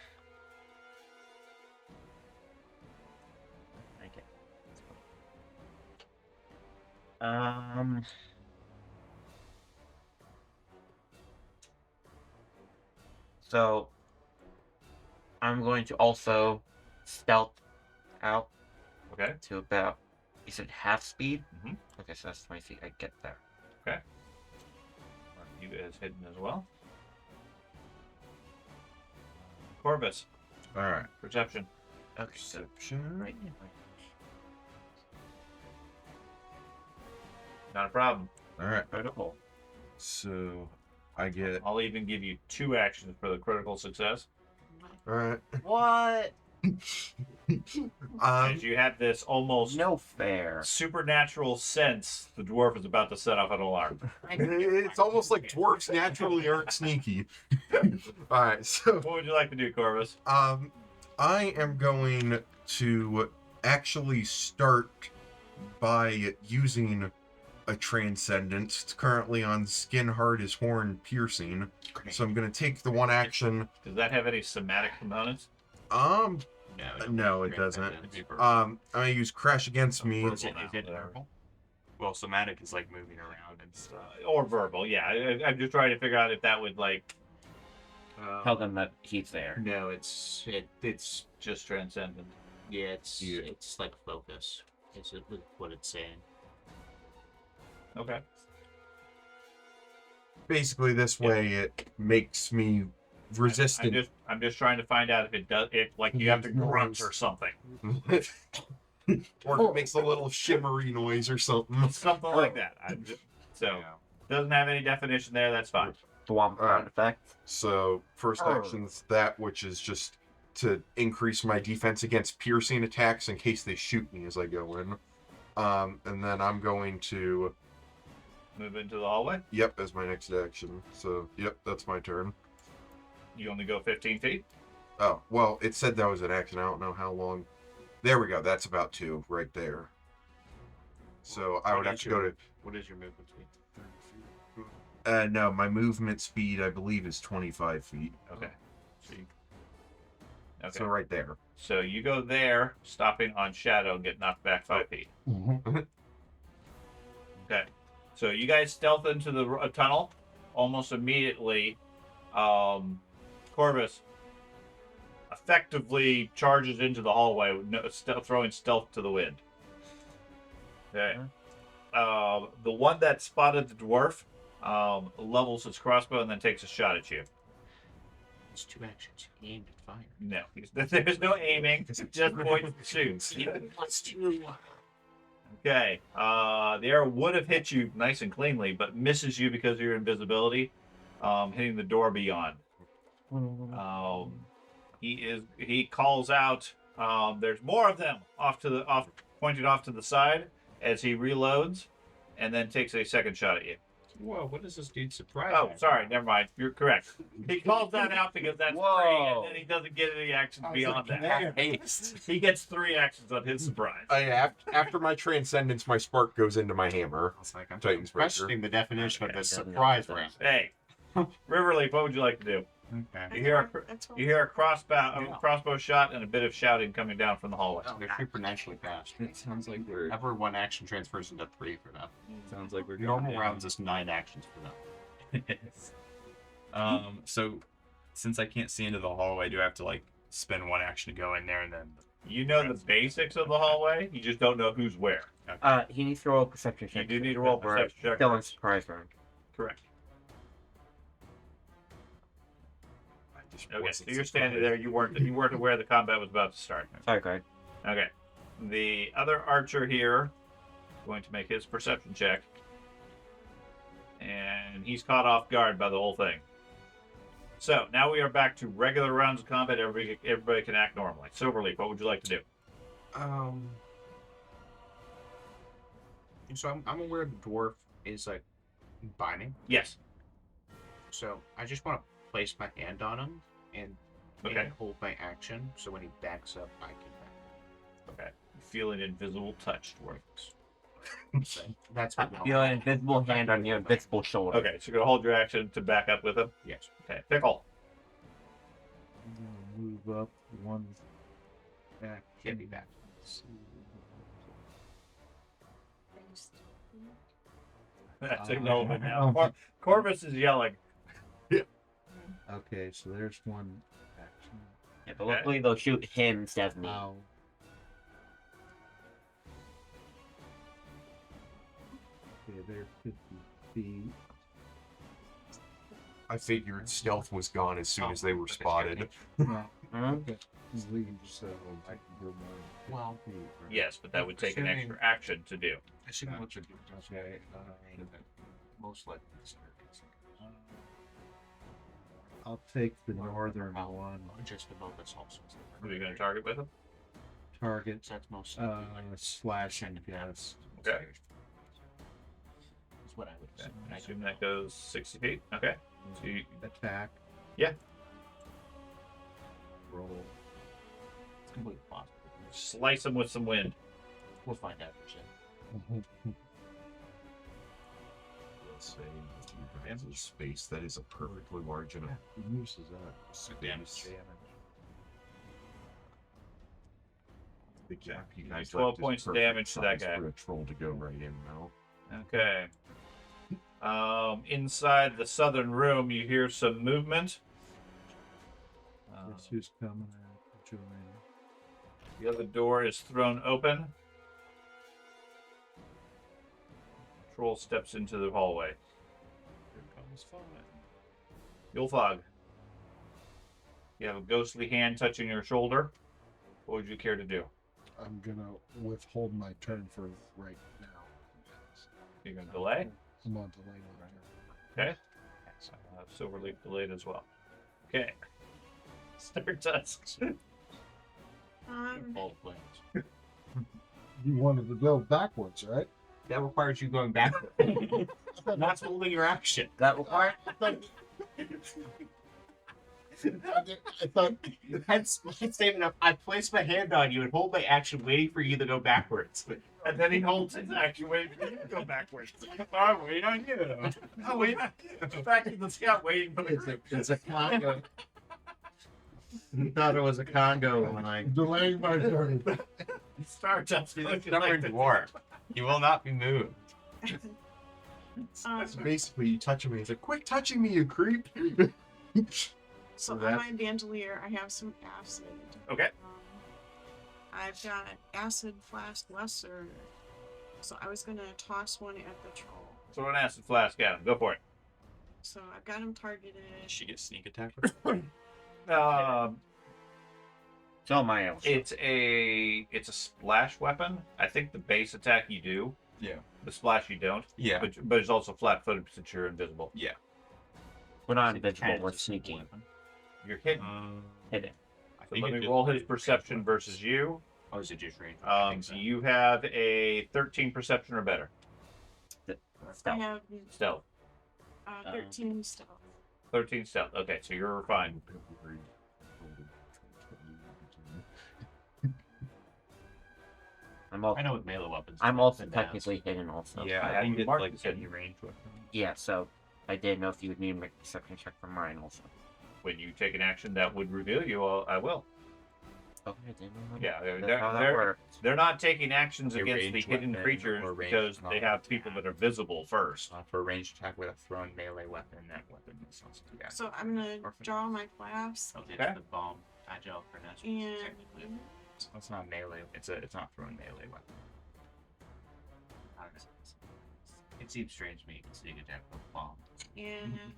So I'm going to also stealth out Okay. to about, you said half speed? Mhm. Okay, so that's 20 feet. I get there. Mark you as hidden as well. Corvus. Alright. Perception. Okay, so Perception. right. Not a problem. Alright. Critical. So I get. I'll even give you 2 actions for the critical success. Alright. What? As you have this almost No fair. supernatural sense, the dwarf is about to set off an alarm. It's almost like dwarfs naturally aren't sneaky. Alright, so What would you like to do, Corvus? I am going to actually start by using a transcendence. It's currently on skin hard as horn piercing. So I'm gonna take the one action. Does that have any somatic components? No, it doesn't. I'm gonna use crash against me. Is it verbal? Well, somatic is like moving around and stuff. Or verbal, yeah. I'm just trying to figure out if that would Tell them that he's there. No, it's just transcendent. it's like focus. Is it what it's saying? Okay. Basically, this way it makes me resistant. I'm just trying to find out if it does. If like you have to grunt or something. Or it makes a little shimmery noise or something. Something like that. Doesn't have any definition there. That's fine. Thwomp sound effect. So first action's that, which is just to increase my defense against piercing attacks in case they shoot me as I go in. And then I'm going to Move into the hallway. yep as my next action. So yep, that's my turn. You only go 15 feet. Oh well, it said that was an action. I don't know how long. There we go. That's about 2 right there. So I would have to go to. What is your movement speed? 30 feet. No, my movement speed I believe is 25 feet. Okay. So you, okay. So right there. So you go there, stopping on Shadow, and get knocked back 5 feet. Okay. So you guys stealth into the tunnel. Almost immediately, Corvus effectively charges into the hallway, throwing stealth to the wind. Okay. The one that spotted the dwarf levels his crossbow and then takes a shot at you. It's 2 actions. He aimed and fired. No, there's no aiming. Just point and shoot. +2. Okay. The arrow would have hit you nice and cleanly, but misses you because of your invisibility, hitting the door beyond. He calls out. There's more of them pointed off to the side as he reloads, and then takes a second shot at you. Whoa, what is this dude surprised? Oh, sorry, never mind. You're correct. He calls that out because that's 3, and then he doesn't get any actions beyond that. He gets 3 actions on his surprise. After my transcendence, my spark goes into my hammer. I was like, I'm Titan's breaker. questioning the definition of the surprise round. Hey, Riverleaf, what would you like to do? Okay. You hear a crossbow shot and a bit of shouting coming down from the hallway. They're supernaturally fast. It sounds like we're. Ever 1 action transfers into 3 for them. Sounds like we're Normal going rounds is 9 actions for them. So since I can't see into the hallway, do I have to like spend 1 action to go in there and then? You know the basics of the hallway. You just don't know who's where. He needs to roll a perception You check. do need to roll a We're perception check. still in surprise round. Correct. I just Okay, so wasn't you're standing surprised. there. You weren't aware the combat was about to start. Sorry, Craig. Okay. The other archer here is going to make his perception check. And he's caught off guard by the whole thing. So now we are back to regular rounds of combat. Everybody can act normally. Silverleaf, what would you like to do? So I'm aware the dwarf is like binding. Yes. So I just want to place my hand on him and hold my action. So when he backs up, I can back. Okay. Feel an invisible touch works. That's what Feel an invisible hand on your invisible shoulder. Okay, so you're going to hold your action to back up with him? Yes. Okay. Pickle. I'm gonna move up 1 back. Can't be back. That's irrelevant now. Corvus is yelling. Okay, so there's 1 action. Yeah, but luckily they'll shoot him instead of me. Ow. Okay, they're 50 feet. I figured stealth was gone as soon as they were spotted. No, Mhm. he's leaving, so I can go more. than Well, 50 feet, right? Yes, but that would take an extra action to do. I assume what you're doing. Okay, Most likely the staircase. I'll take the northern one. Just above us also. Who are you going to target with him? Target, So that's most slashing, yes. Okay. That's what I would Okay. assume. I assume that goes 60 feet. Okay. So you, Attack. Yeah. Roll. It's completely possible. slice him with some wind. We'll find out for sure. Let's say advantage space. That is a perfectly large enough He uses that. space. The gap you guys 12 left is points of perfect damage to that size guy. for a troll to go right in now. Okay. Inside the southern room, you hear some movement. Guess who's coming out? Joanne. The other door is thrown open. Troll steps into the hallway. Here comes fun. Yulfog. You have a ghostly hand touching your shoulder. What would you care to do? I'm gonna withhold my turn for right now. You're going to delay? I'm on delay my turn. Okay. Silverleaf delayed as well. Okay. Start tusk. Bold plans. You wanted to go backwards, right? That requires you going backward. Not holding your action. That required. I thought Hence statement of I place my hand on you and hold my action, waiting for you to go backwards. And then he holds his action waiting for you to go backwards. I'm waiting on you. I'm waiting on you. Back to the scout waiting for the It's a Congo. He thought it was a Congo when I. delaying my turn. Star tusk. He's a stubborn dwarf. He will not be moved. Um, So basically, you touch him and he's like, "Quit touching me, you creep!" so on that's- my bandolier, I have some acid. Okay. I've got acid flask lesser. So I was gonna toss one at the troll. Throw an acid flask at him. Go for it. So I've got him targeted. She gets sneak attack. So my else. It's a splash weapon. I think the base attack you do. Yeah. The splash you don't. Yeah. But it's also flat-footed since you're invisible. Yeah. We're not It invincible. counts We're as a sneaking. weapon. You're hidden. Hidden. I So think let it me just- roll his perception versus you. Oh, is it just range? I think so. You have a 13 perception or better. I Stealth. have Stealth. 13 stealth. 13 stealth. Okay, so you're fine. I'm also, I know with melee weapons. I'm it's also up and down. technically hidden also. Yeah, I I think would it's mark like this any in. range weapon. Yeah, so I didn't know if you would need to make a perception check for mine also. When you take an action that would reveal you, I will. Okay, I didn't know Yeah, that's how that they're- works. They're not taking actions A against the ranged hidden weapon creatures or ranged because they have non-attack. people that are visible first. For a ranged attack with a thrown melee weapon, that weapon is also yeah. So I'm gonna Perfect. draw my flask Okay, Okay. the bomb. Agile for next. and Technically. It's not melee. It's not thrown melee weapon. I don't know. It seems strange to me to sneak attack with a bomb.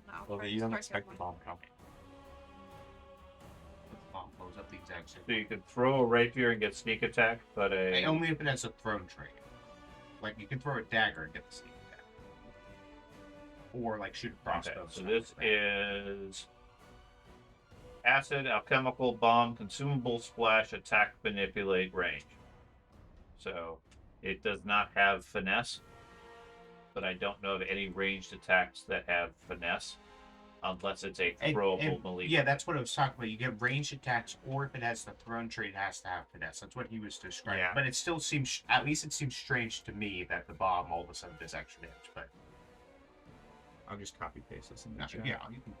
I'll Well, try you to don't target expect the one. bomb coming. The bomb blows up the exact same. So you can throw a rapier and get sneak attack, but Only if it has a thrown trait. Like you can throw a dagger and get the sneak attack. Or like shoot a Okay, crossbow. so this is acid, alchemical, bomb, consumable, splash, attack, manipulate, range. So it does not have finesse, but I don't know of any ranged attacks that have finesse, unless it's a throwable melee. Yeah, that's what I was talking about. You get ranged attacks, or if it has the thrown trait, it has to have finesse. That's what he was describing. Yeah. But it still seems, at least it seems strange to me that the bomb all of a sudden does extra damage. But I'll just copy paste this in the chat. yeah, you can.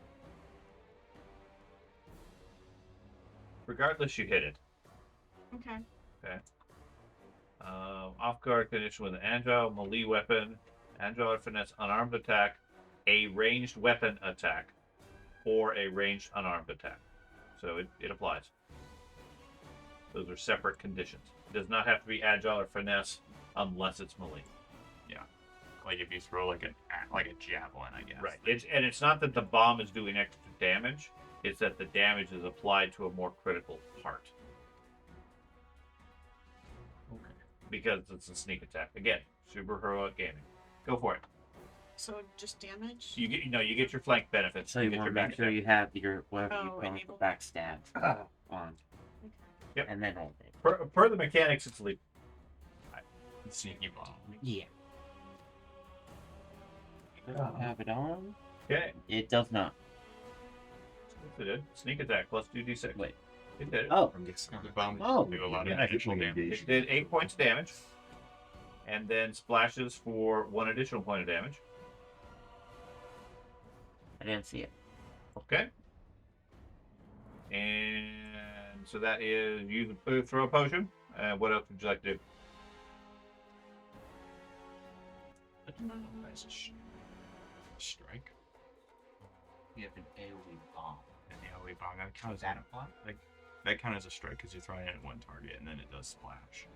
Regardless, you hit it. Okay. Off guard condition with an agile melee weapon, agile or finesse unarmed attack, a ranged weapon attack, or a ranged unarmed attack. So it applies. Those are separate conditions. It does not have to be agile or finesse unless it's melee. Like if you throw like a javelin, I guess. Right. It's not that the bomb is doing extra damage. It's that the damage is applied to a more critical part. Okay. Because it's a sneak attack. Again, super heroic gaming. Go for it. So just damage? You get your flank benefits. So you get want your to make back sure attack. you have your whatever you Oh, call it, enable. backstab on. Okay. Yep. And then hold it. Per the mechanics, it's legal. Sneaky bomb. Yeah. Does it have it on? Okay. It does not. Yes, it did. Sneak attack plus 2d6. Wait. It did. Oh, I'm guessing the bomb Oh. do a lot of Yeah, additional damage. It did 8 points of damage. And then splashes for 1 additional point of damage. I didn't see it. Okay. And so that is use a throw a potion. What else would you like to do? That's a Strike. You have an AoE bomb. And the AoE bomb that Does counts that apply? that counts as a strike because you're throwing it at one target and then it does splash.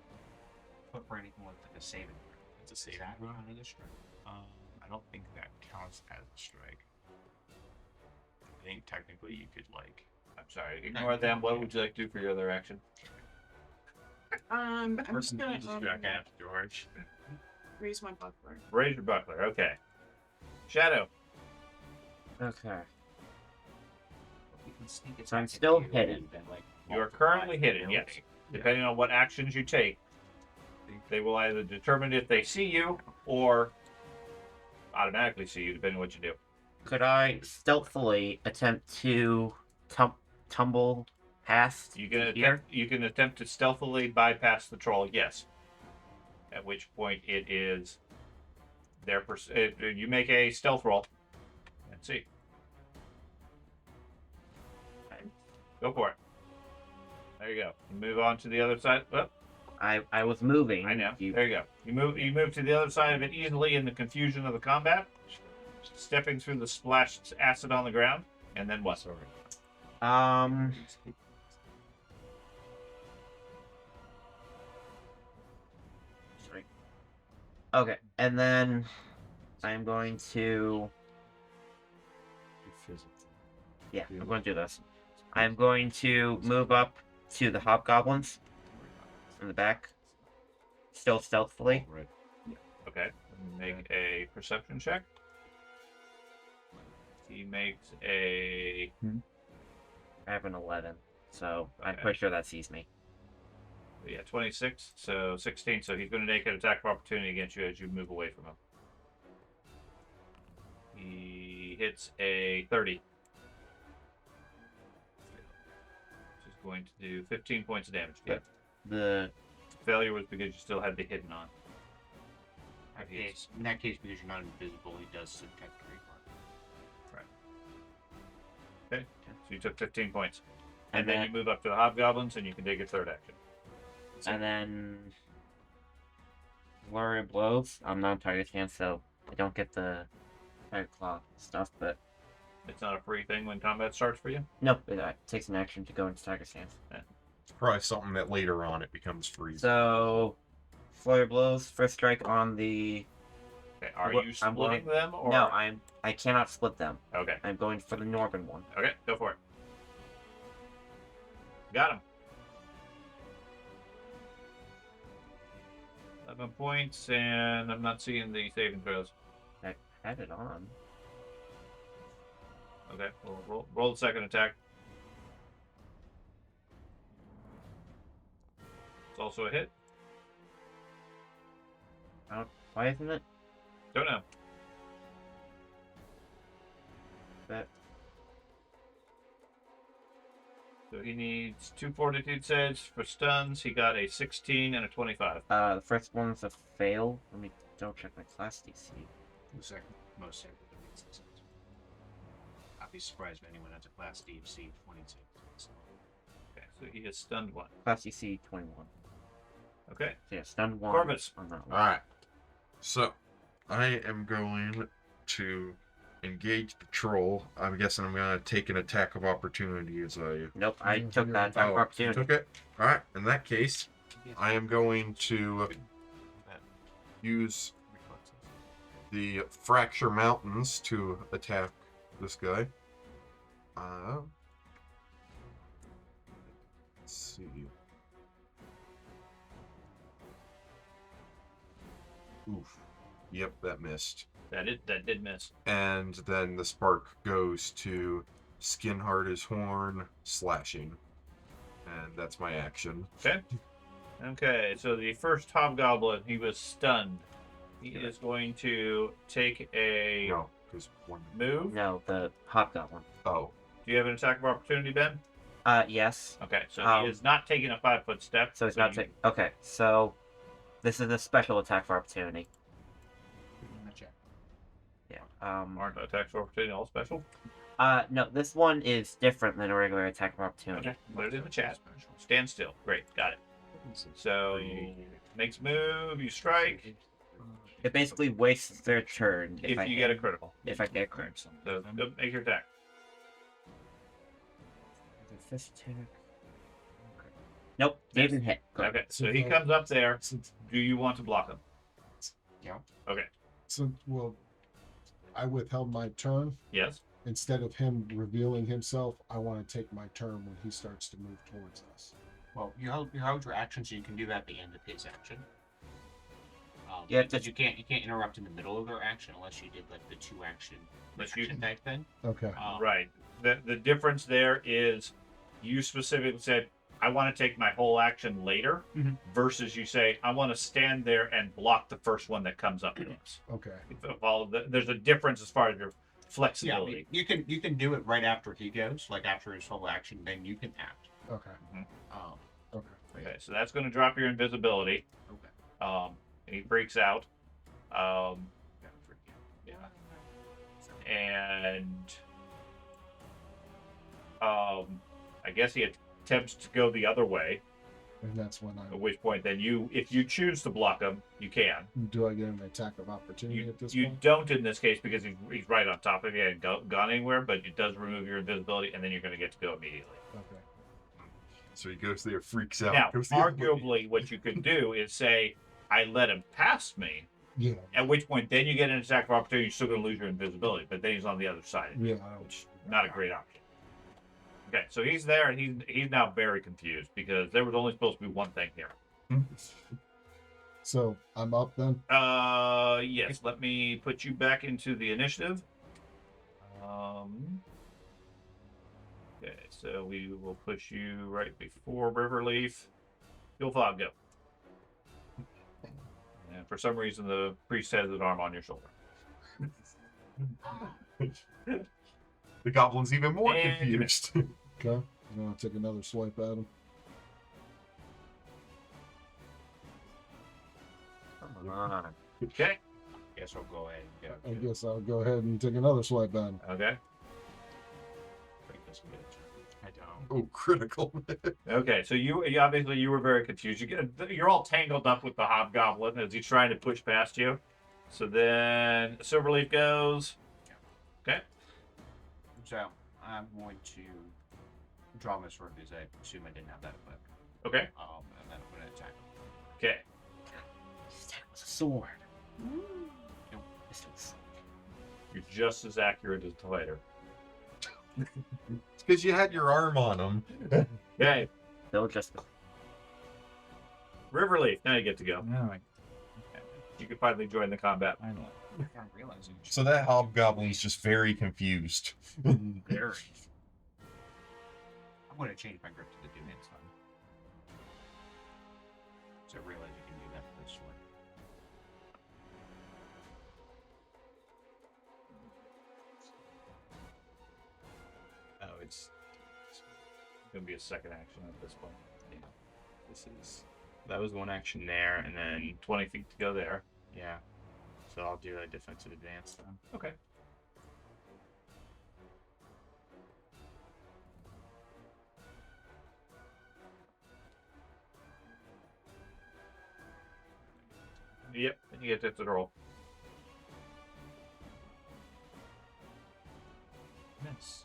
But for anything with like a saving throw. It's a Is saving that throw. counted as a strike? I don't think that counts as a strike. I think technically you could like. I'm sorry. Ignore them. What would you like to do for your other action? I'm just gonna Jack after George. raise my buckler. Raise your buckler. Okay. Shadow. Okay. You can sneak attack So I'm if still you hidden. leave and, like, You are multiply currently the hidden, yes. ability. Depending on what actions you take, they will either determine if they see you or automatically see you, depending on what you do. Could I stealthily attempt to tumble past You can here? attempt to stealthily bypass the troll, yes. At which point it is their you make a stealth roll. Let's see. Go for it. There you go. You move on to the other side. Oh, I was moving. I know. There you go. You move to the other side of it easily in the confusion of the combat, stepping through the splashed acid on the ground, and then what? Sorry. Sorry. Okay, and then I'm going to. Yeah, I'm going to do this. I'm going to move up to the hobgoblins in the back, still stealthily. Right. Okay. Make a perception check. He makes a. I have an 11, so I'm Okay. pretty sure that sees me. Yeah, 26, so 16. So he's going to make an attack of opportunity against you as you move away from him. He hits a 30. Which is going to do 15 points of damage. Yeah. The Failure was because you still had the hidden on. In that case, because you're not invisible, he does subject reflex. Okay, so you took 15 points. And And then then- you move up to the hobgoblins and you can take your third action. and then flurry of blows. I'm not target stance, so I don't get the fire claw stuff. But It's not a free thing when combat starts for you. nope, it takes an action to go into target stance. It's probably something that later on it becomes free. So flurry of blows. First strike on the. Okay, are Well, you I'm splitting them or No, I cannot split them. Okay. I'm going for the northern one. Okay, go for it. Got him. 11 points, and I'm not seeing the saving throws. I had it on. Okay, well, roll the second attack. It's also a hit. Why isn't it? Don't know. That So he needs 2 fortitude saves for stuns. He got a 16 and a 25. the first one's a fail. Let me double check my class DC. The second most second makes sense. I'd be surprised if anyone has a class DFC 22. Okay, so he is stunned 1. Class DC 21. Okay, So yeah, stun 1 Corvus. on that one. Alright. So, I am going to engage the troll. I'm guessing I'm going to take an attack of opportunity as I... Nope, I Yeah, took you're- that attack of you opportunity. took it? Alright, in that case, I am going to use the Fracture Mountains to attack this guy. Let's see. Oof. Yep, that missed. that did miss. And then the spark goes to Skin Hard as Horn, slashing. And that's my action. Okay. Okay, so the first hobgoblin, he was stunned. He is going to take a No, because one. move. No, the hobgoblin. Oh, Do you have an attack of opportunity, Ben? Yes. Okay, so Um, he is not taking a 5-foot step. So it's not you- taking. Okay, so this is a special attack for opportunity. Yeah. Aren't attacks of opportunity all special? No, this one is different than a regular attack for opportunity. Okay, put it in the chat. Stand still. Great, got it. So makes move, you strike. It basically wastes their turn If I you get a critical. If I get a crit. So go make your attack. Fist attack. Okay. Nope, didn't hit. Good. Okay, so he comes up there. Do you want to block him? Yeah. Okay. So, well, I withheld my turn. Yes. Instead of him revealing himself, I want to take my turn when he starts to move towards us. Well, you held your action, so you can do that at the end of his action. Yeah, because you can't interrupt in the middle of their action unless you did like the 2 action Unless you- action type thing. Okay. Right. The difference there is you specifically said, I want to take my whole action later, versus you say, I want to stand there and block the first one that comes up to us. Okay. There's a difference as far as your Yeah, I flexibility. mean, you can do it right after he goes, like after his whole action, then you can act. Okay. Um, Okay, so that's going to drop your invisibility. okay. And he freaks out. Yeah, forget. Yeah. And I guess he attempts to go the other way. And that's when At which point, then if you choose to block him, you can. do I get an attack of opportunity at this You point? don't in this case because he's right on top of you and gone anywhere, but it does remove your invisibility, and then you're going to get to go immediately. Okay. So he goes there, freaks out. Now, goes the other way. arguably, what you could do is say, I let him past me, Yeah. at which point then you get an attack of opportunity, you're still going to lose your invisibility, but then he's on the other side. Yeah. Which not a great option. Okay, so he's there, and he's now very confused because there was only supposed to be one thing here. So I'm up then. Yes. Let me put you back into the initiative. Okay, so we will push you right before Riverleaf. You'll fog go. And for some reason, the priest has his arm on your shoulder. The goblin's even more And- confused. Okay. I'm gonna take another swipe at him. Come on. Okay. Guess I'll go ahead and go. I guess I'll go ahead and take another swipe at him. Okay. Frank doesn't get a turn. I don't. Oh, critical. Okay. So you obviously you were very confused. You're all tangled up with the hobgoblin as he's trying to push past you. So then Silverleaf goes. Okay. So I'm going to draw my sword because I assume I didn't have that equipped. Okay. And then I'm going to attack him. Okay. That was a sword. Nope. This was... You're just as accurate as the fighter. It's because you had your arm on him. Okay. They'll just... Riverleaf. Now you get to go. No, You can finally join the combat. I know. I'm realizing. So that hobgoblin's just very confused. Very. I'm going to change my grip to the do next time. So I realize you can do that with this sword. Oh, it's Gonna be a second action at this point. that was one action there, and then 20 feet to go there. yeah. So I'll do a defensive advance then. Okay. Yep, and you get to roll. Yes.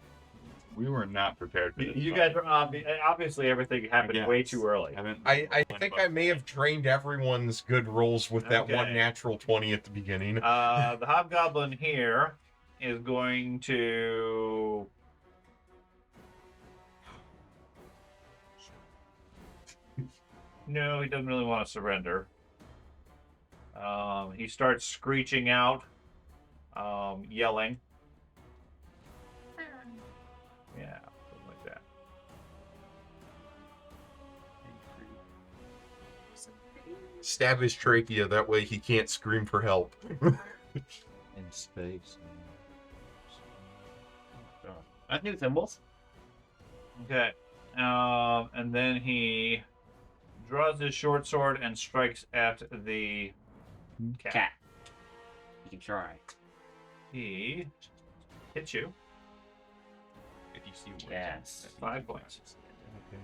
We were not prepared for this. You fight. guys are obviously everything happened Yeah. way too early. I think I may have trained everyone's good rolls with that one Okay. natural 20 at the beginning. The hobgoblin here is going to. No, he doesn't really want to surrender. He starts screeching out, yelling. Yeah, something like that. Stab his trachea, that way he can't scream for help. In space. That's new symbols. Okay. And then he draws his short sword and strikes at the cat. Cat. You can try. He hits you. If you see what Yes. 5 points. Okay.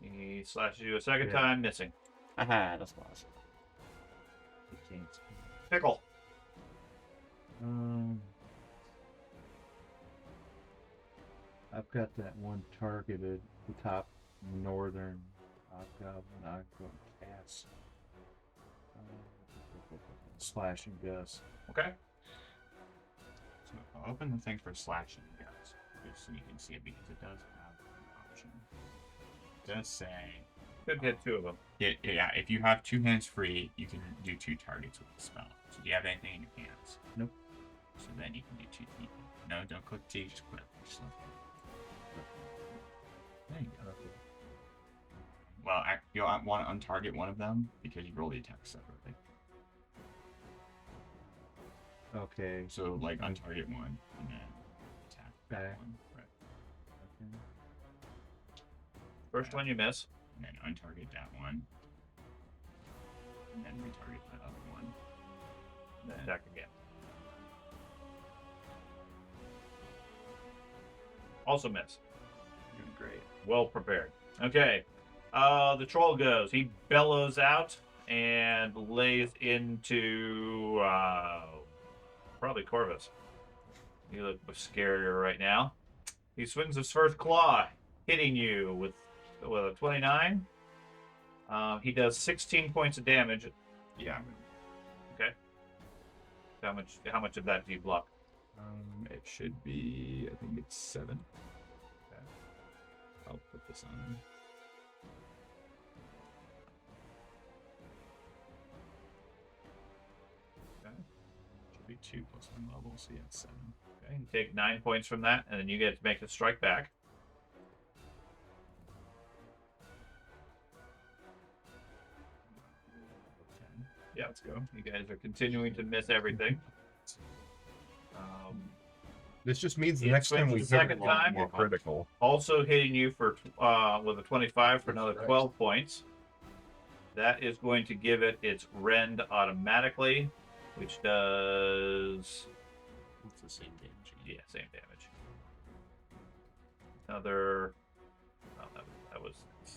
He slashes you a second Yeah. time, missing. Haha, that's awesome. You can't see. Pickle. I've got that one targeted, the top northern hobgoblin. I've got cast. Slashing gust. Okay. So I'll open the thing for slashing guns, just so you can see it because it does have an option. It does say, Could hit 2 of them. yeah, if you have 2 hands free, you can do 2 targets with the spell. So do you have anything in your hands? Nope. So then you can do 2 people. No, don't click T. Just quit. Just let- There you go. Well, you'll want to untarget one of them because you roll the attack separately. Okay. So, like, untarget one and then attack that Okay. one. Right. Okay. First one you miss. And then untarget that one. And then retarget that other one. Then attack again. Also miss. Doing great. Well prepared. Okay. The troll goes. He bellows out and lays into probably Corvus. You look scarier right now. He swings his first claw, hitting you with a 29. He does 16 points of damage. Yeah. Okay. How much of that do you block? It should be, I think it's 7. Okay. I'll put this on. Okay. Should be 2 plus 1 level, so yeah, it's 7. Okay. You take 9 points from that, and then you get to make the strike back. Yeah, let's go. You guys are continuing to miss everything. This just means the It next time swings we the hit second it, time. more critical. Also hitting you for with a 25 for another 12 points. That is going to give it its rend automatically, which does It's the same damage. yeah, same damage. Another. Oh, that was.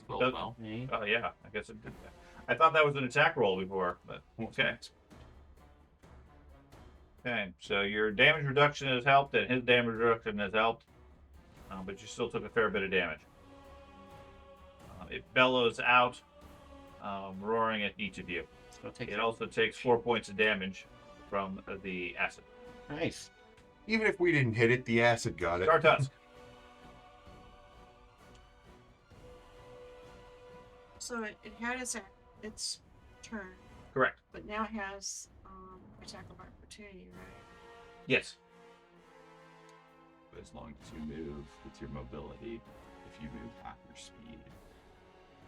Rolled well. Me. Oh yeah, I guess it did that. I thought that was an attack roll before, but okay. Okay, so your damage reduction has helped, and his damage reduction has helped, but you still took a fair bit of damage. It bellows out, roaring at each of you. So take It also takes 4 points of damage from the acid. Nice. Even if we didn't hit it, the acid got it. Startusk. So it had its turn, Correct. but now it has attack of opportunity, right? Yes. But as long as you move with your mobility, if you move half your speed,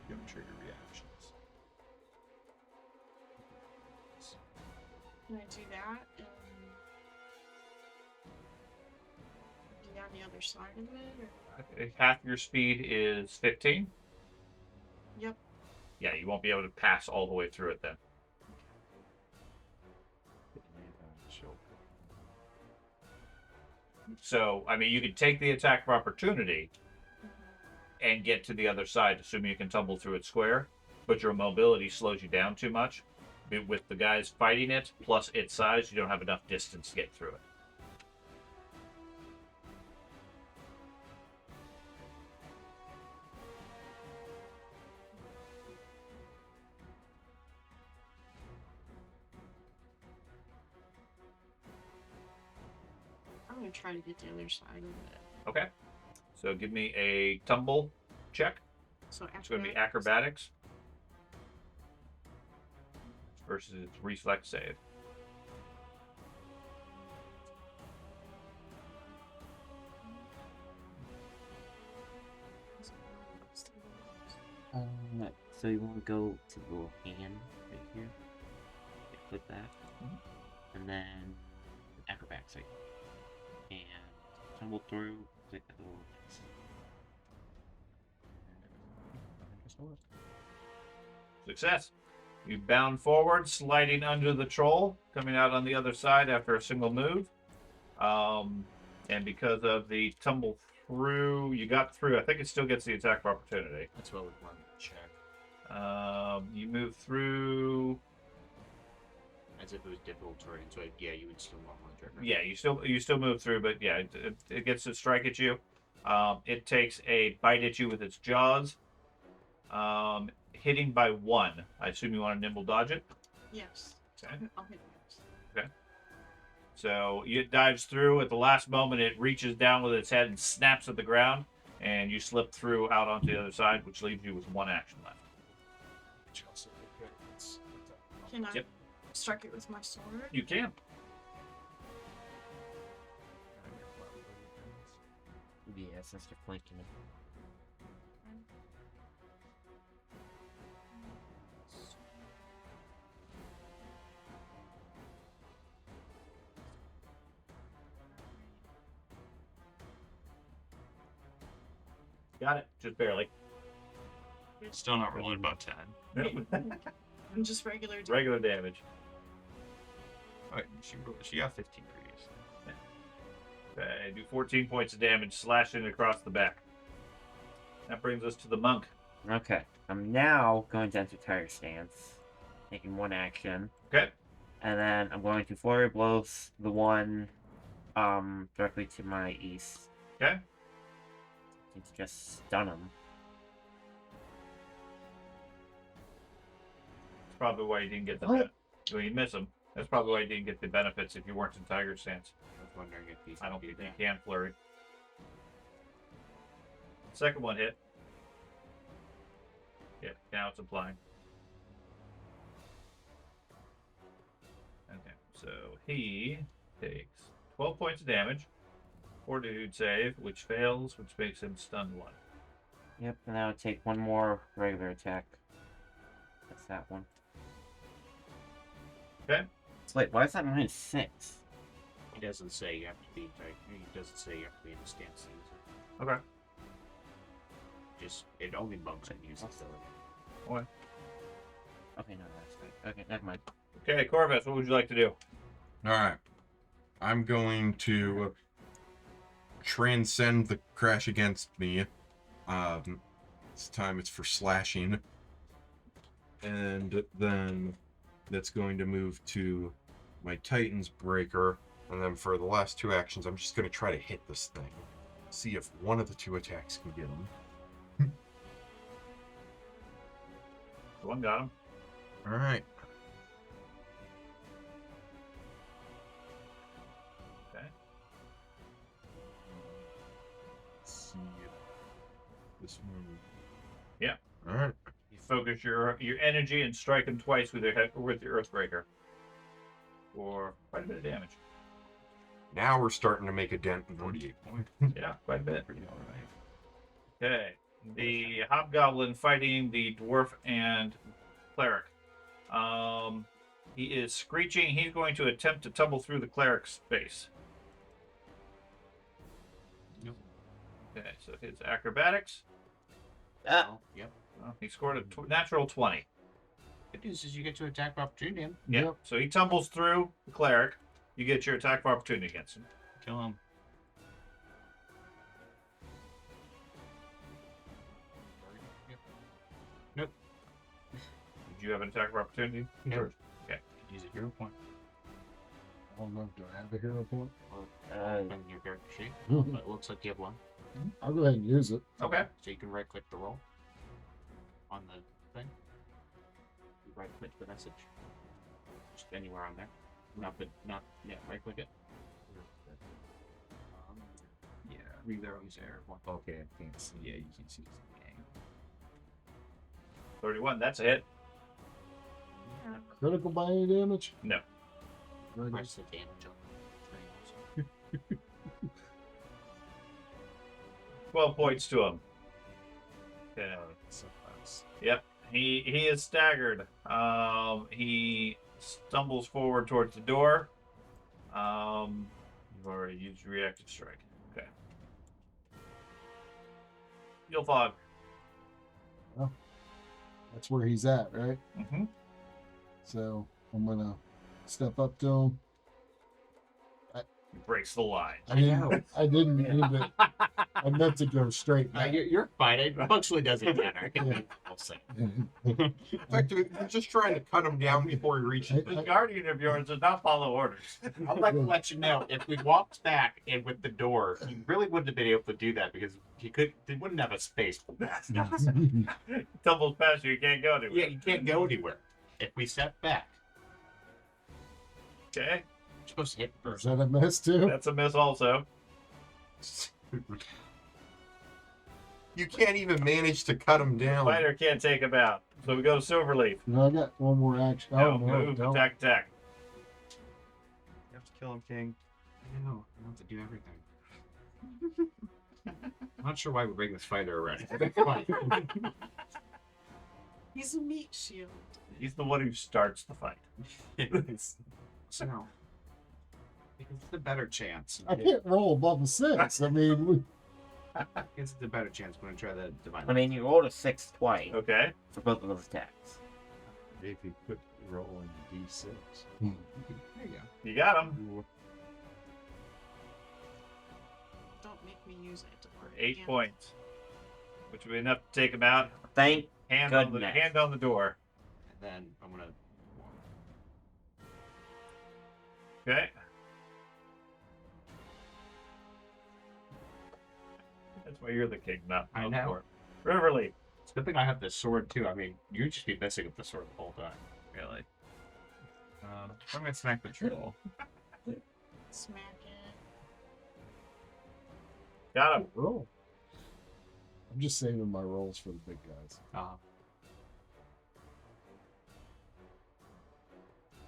you don't trigger reactions. Can I do that and be on the other side of it? Or? Half your speed is 15. Yep. Yeah, you won't be able to pass all the way through it then. So, I mean, you could take the attack of opportunity and get to the other side, assuming you can tumble through it square, but your mobility slows you down too much. With the guys fighting it, plus its size, you don't have enough distance to get through it. I'm gonna try to get the other side of it. Okay. So give me a tumble check. So It's going to be acrobatics versus its reflex save. So you want to go to the little hand right here. Yeah, click that. And then acrobatics, like, and tumble through. Click that little. Success. You bound forward, sliding under the troll, coming out on the other side after a single move. And because of the tumble through, you got through. I think it still gets the attack of opportunity. That's what we want to check. You move through. As if it was difficult terrain, so yeah, you would still want one trigger. Yeah, you still move through, but yeah, it gets to strike at you. It takes a bite at you with its jaws. Hitting by 1. I assume you want to nimble dodge it. Yes. Okay. I'll hit it. So it dives through. At the last moment, it reaches down with its head and snaps at the ground, and you slip through out onto the other side, which leaves you with 1 action left. Which also it's Can I Yep. strike it with my sword? You can. since you're flanking him. Got it. Just barely. Still not rolling above 10. And just regular. Regular damage. Alright, she got 15 previously. Okay, do 14 points of damage, slashing across the back. That brings us to the monk. Okay, I'm now going to enter Tiger Stance, taking one action. Okay. And then I'm going to Flurry of Blows the one directly to my east. Okay. To just stun him. That's probably why you didn't get the What? when you miss him. That's probably why you didn't get the benefits if you weren't in Tiger Stance. I was wondering if he's I don't do think you that. can flurry. Second one hit. Yep, now it's applying. Okay, so he takes 12 points of damage. Fortitude save, which fails, which makes him stunned one. Yep, and I would take one more regular attack. That's that one. Okay. So wait, why is that -6? He doesn't say you have to be. He doesn't say you have to be in a stance to use it. Okay. Just it only bumps and uses ability. Okay, no, that's right. Okay, never mind. Okay, Corvus, what would you like to do? All right. I'm going to transcend the crash against me. This time it's for slashing. And then that's going to move to my Titan's Breaker. And then for the last two actions, I'm just going to try to hit this thing. See if one of the two attacks can get him. The one got him. All right. Okay. Let's see. This one. Yeah. All right. You focus your energy and strike him twice with your Earthbreaker. For quite a bit of damage. Now we're starting to make a dent in 48 points. Yeah, quite a bit. Pretty alright. Okay. The hobgoblin fighting the dwarf and cleric. He is screeching. He's going to attempt to tumble through the cleric's space. Yep. Okay, so his acrobatics. Oh, yep. Well, he scored a natural 20. Good news is you get to attack of opportunity him. Yeah. Yep. So he tumbles through the cleric. You get your attack of opportunity against him. Kill him. Nope. Did you have an attack of opportunity? Nope. Okay. Use a hero point. I don't know. Do I have a hero point? On your character sheet. Mhm. But it looks like you have one. I'll go ahead and use it. Okay. So you can right click the roll on the thing. You right click the message. Just anywhere on there. Right click it. Yeah. Read there. Okay, I can't see. Yeah, you can see the gang. 31. That's a hit. Critical by any damage? No. Regular. Press the damage on the screen 12 points to him. Okay. So close. Yep. He is staggered. He stumbles forward towards the door. You've already used your reactive strike. Okay. You'll fog. That's where he's at, right? Mm-hmm. So I'm gonna step up to him. He breaks the line. I didn't mean to. I meant to go straight back. You're fine. It functionally doesn't matter. I'll say. In fact, we're just trying to cut him down before he reaches This guardian of yours does not follow orders. I'd like to let you know if we walked back and with the door, he really wouldn't have been able to do that because he wouldn't have a space. Tumbles past you, you can't go anywhere. Yeah, you can't go anywhere. If we step back, Okay. you're supposed to hit Is first. that a miss too? That's a miss also. You can't even manage to cut him down. Fighter can't take him out. So we go to Silverleaf. No, I got one more action. No, Oh no, move, don't. attack. You have to kill him, King. I know. I have to do everything. I'm not sure why we're bringing this fighter around. He's a meat shield. He's the one who starts the fight. So no. It's the better chance. I can't roll above a 6. I mean, It's the better chance. I'm gonna try the divine. I mean, you rolled a 6 twice Okay. for both of those attacks. If you put rolling D6. There you go. You got him. Don't make me use it. For 8 points. Which would be enough to take him out. Thank Hand on goodness. the door. And then I'm gonna. Okay. That's why you're the king, not I the know. door. Riverleaf. It's a good thing I have this sword too. I mean, you'd just be messing with the sword the whole time. Really? I'm gonna smack the troll. Smack it. Got him. roll. I'm just saving my rolls for the big guys.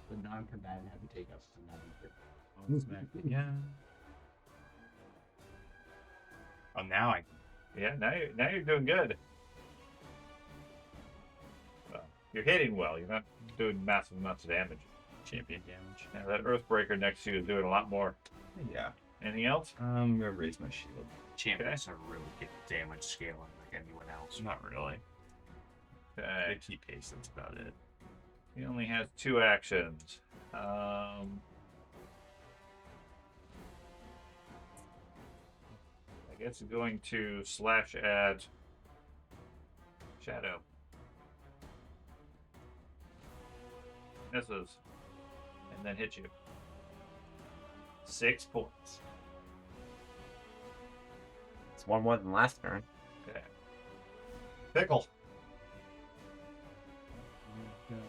The non-combatant have to take up the Smack it, yeah. Oh, now I. Yeah, now you're doing good. Well, you're hitting well. You're not doing massive amounts of damage. Champion damage. Yeah, that Earthbreaker next to you is doing a lot more. Yeah. Anything else? I'm gonna raise my shield. Champions are really good damage scaling like anyone else. Not really. They Okay. keep pace. That's about it. He only has 2 actions. I guess he's going to slash at Shadow. Misses. And then hit you. 6 points. It's one more than last turn. Okay. Pickle. We've got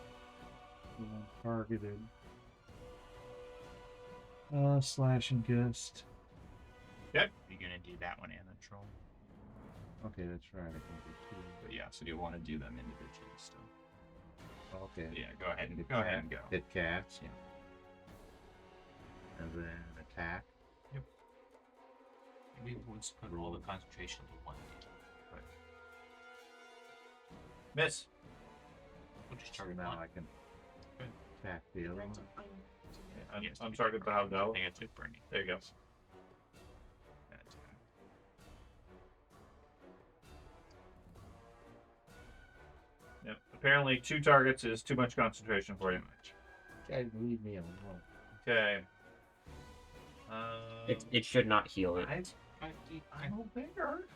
the one targeted. Slash and gust. You're gonna do that one and the troll. Okay, that's right. I can do But yeah, so you want to do them individually still. 2. Okay. Yeah, go ahead and go. Hit cats. Yeah. And then attack. Maybe we'll just put all the concentration to 1. Miss. We'll just So target now 1. I can attack the other one. I'm targeted by how no. I think it's burning. There you go. Yep. Apparently, 2 targets is too much concentration for you. Guys, leave me alone. Okay. It should not heal it. I'm bigger.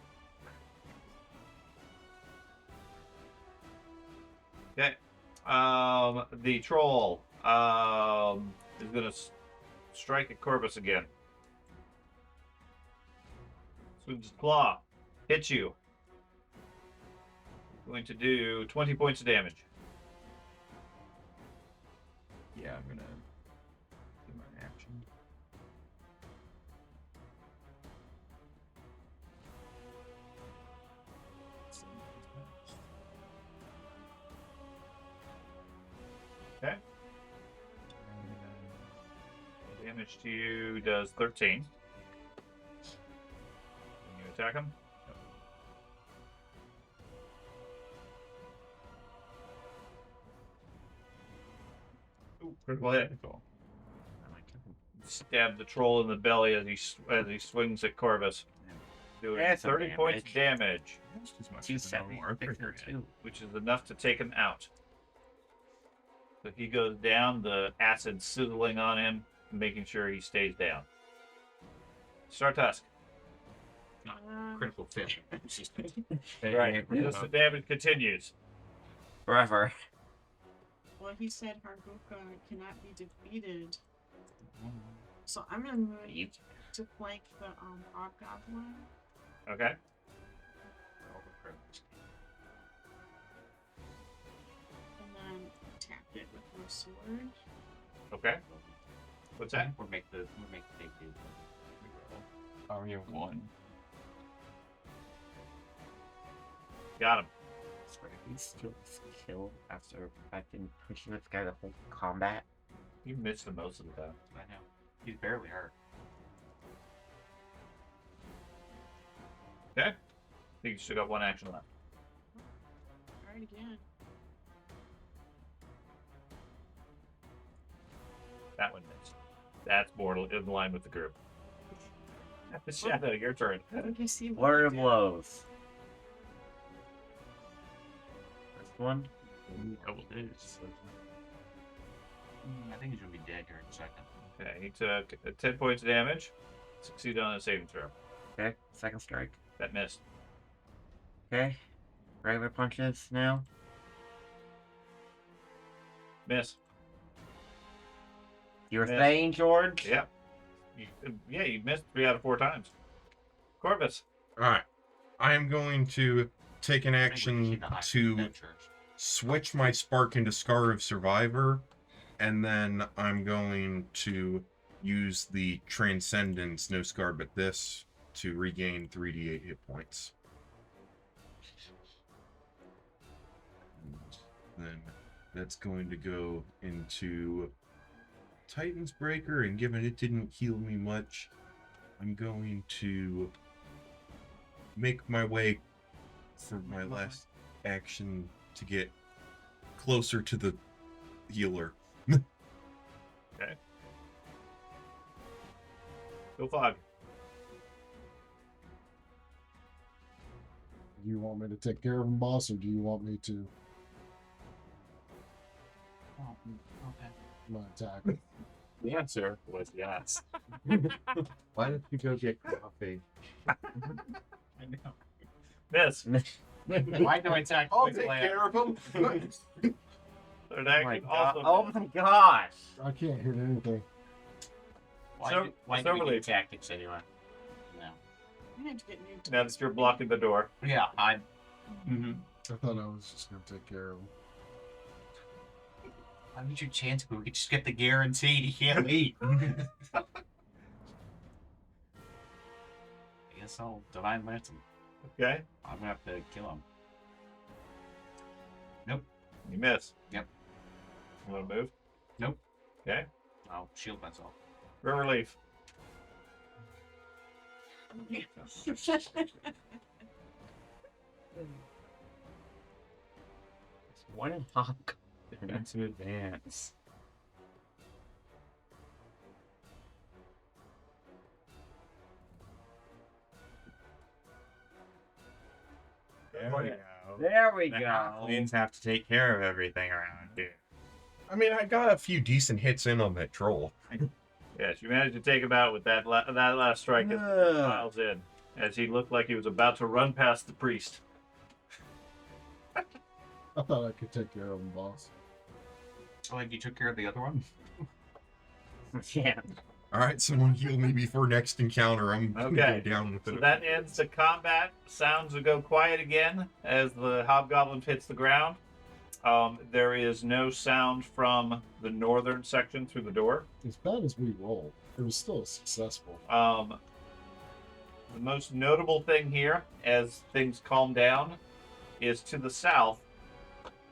Okay. The troll is gonna strike at Corvus again. Swings his claw, hits you. Going to do 20 points of damage. Yeah, I'm gonna do my action. Okay. Damage to you does 13. Can you attack him? Ooh, critical hit. Stab the troll in the belly as he swings at Corvus. Doing That's some 30 points of damage, Just as much Two as the seven normal six Earthbreaker or hit. 2. which is enough to take him out. So he goes down, the acid sizzling on him, making sure he stays down. Startusk. Critical fit. Right. Resistant damage continues. Forever. Well, he said Harguka cannot be defeated. So I'm gonna move You- to flank the hobgoblin. Okay. And then tap it with my sword. Okay. What's that? Or make the big dude. Oh, you have 1. Got him. Swear, he still kill after I've been pushing this guy the whole combat. You missed him most of the time. I know. He's barely hurt. Okay. I think you still got one action left. Try it again. That one missed. That's more in line with the group. Shadow, your turn. Okay, see what Flurry I of do. blows. First one. Double digits. I think he's gonna be dead here in a second. Okay, he took 10 points of damage. Succeeded on a saving throw. Okay, second strike. That missed. Okay, regular punches now. Miss. You were Miss. saying, George? Yep. You missed 3 out of 4 times. Corvus. Alright. I am going to take an I think we're action just in the to adventures. switch my spark into Scar of Survivor, and then I'm going to use the Transcendence, no scar but this, to regain 3d8 hit points. And then that's going to go into Titan's Breaker, and given it didn't heal me much, I'm going to make my way for my last action to get closer to the healer. Okay. Go Fog. Do you want me to take care of him, boss, or do you want me to Oh, okay. my attack? The answer was yes. Why don't you go get coffee? I know. Miss. Why do I attack? I'll with take land? care of him. Third Oh my action god. also Oh missed. my gosh. I can't hit anything. Why do we do tactics anyway? No. I have to get new Now that you're blocking the door. Yeah, I. Mm-hmm. I thought I was just gonna take care of him. Why would you chance we could just get the guarantee he can't eat? I guess I'll divine lance him. Okay. I'm gonna have to kill him. You miss. Yep. You want to move? Nope. Okay. I'll shield myself. River Leaf. It's one hawk. Defensive advance. There we go. There we The go. halflings have to take care of everything around here. I mean, I got a few decent hits in on that troll. Yes, you managed to take him out with that last strike as he Ugh. piles in, as he looked like he was about to run past the priest. I thought I could take care of him, boss. Oh, like you took care of the other one? Yeah. Alright, someone heal me before next encounter. I'm gonna Okay. go down with So it. that ends the combat. Sounds will go quiet again as the hobgoblin hits the ground. There is no sound from the northern section through the door. As bad as we rolled, it was still successful. The most notable thing here, as things calm down, is to the south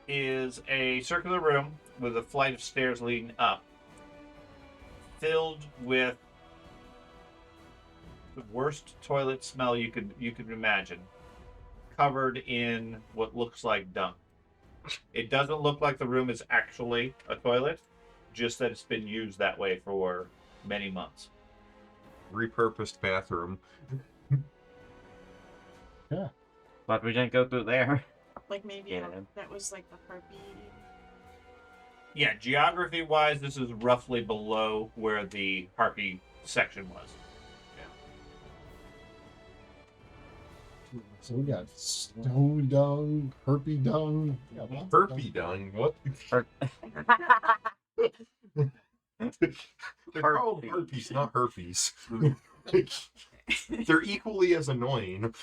is a circular room with a flight of stairs leading up, filled with the worst toilet smell you could imagine, covered in what looks like dung. It doesn't look like the room is actually a toilet, just that it's been used that way for many months. Repurposed bathroom. But we didn't go through there. Like maybe Yeah. that was like the harpy. Yeah, geography-wise, this is roughly below where the harpy section was. So we got stone dung, herpy dung. We got lots of Herpy dung. What? They're called herpes, not herpes. They're equally as annoying.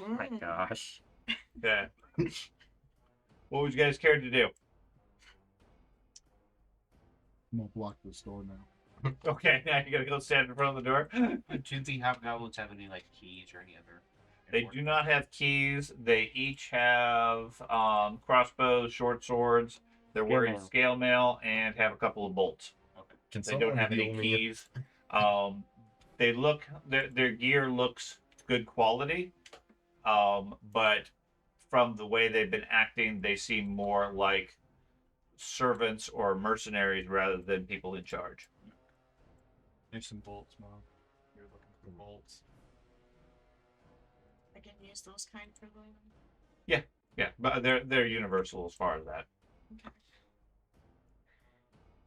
Oh my gosh. Okay. What would you guys care to do? I'm gonna block this door now. Okay, now you gotta go stand in front of the door. Do the hobgoblins have any like keys or any other? They do not have keys. They each have crossbows, short swords. They're wearing mail. scale mail and have a couple of bolts. Can They don't have any heal me? keys. they look their gear looks good quality, but from the way they've been acting, they seem more like servants or mercenaries rather than people in charge. There's some bolts, Mom. You're looking for bolts. I can use those kind for the. Yeah, but they're universal as far as that. Okay.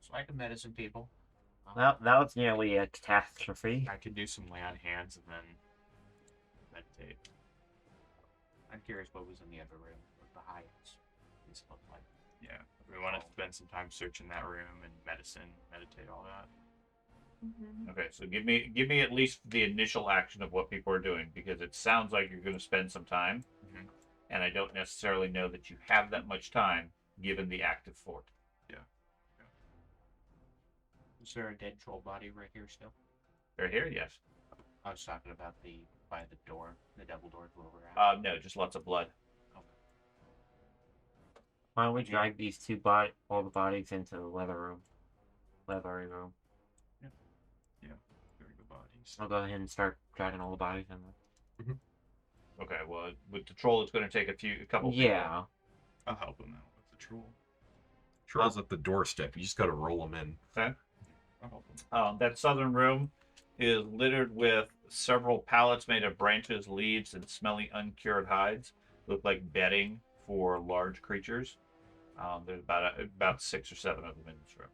So I can medicine people. Well, that was nearly a catastrophe. I could do some lay on hands and then meditate. I'm curious what was in the other room with the hides. These look like. Yeah. We want to spend some time searching that room and meditate, all that. Mm-hmm. Okay, so give me at least the initial action of what people are doing, because it sounds like you're going to spend some time, Mhm. and I don't necessarily know that you have that much time given the active fort. Is there a dead troll body right here still? They're here, yes. I was talking about by the door, the double doors where we're at. No, just lots of blood. Why don't we drag these all the bodies into the leathery room? Very good bodies. I'll go ahead and start dragging all the bodies in there. Okay, well, with the troll, it's going to take a couple. Yeah. I'll help him out with the troll. Troll's at the doorstep. You just got to roll them in. Okay. I'll help him. That southern room is littered with several pallets made of branches, leaves, and smelly uncured hides. Look like bedding for large creatures. There's about 6 or 7 of them in this room.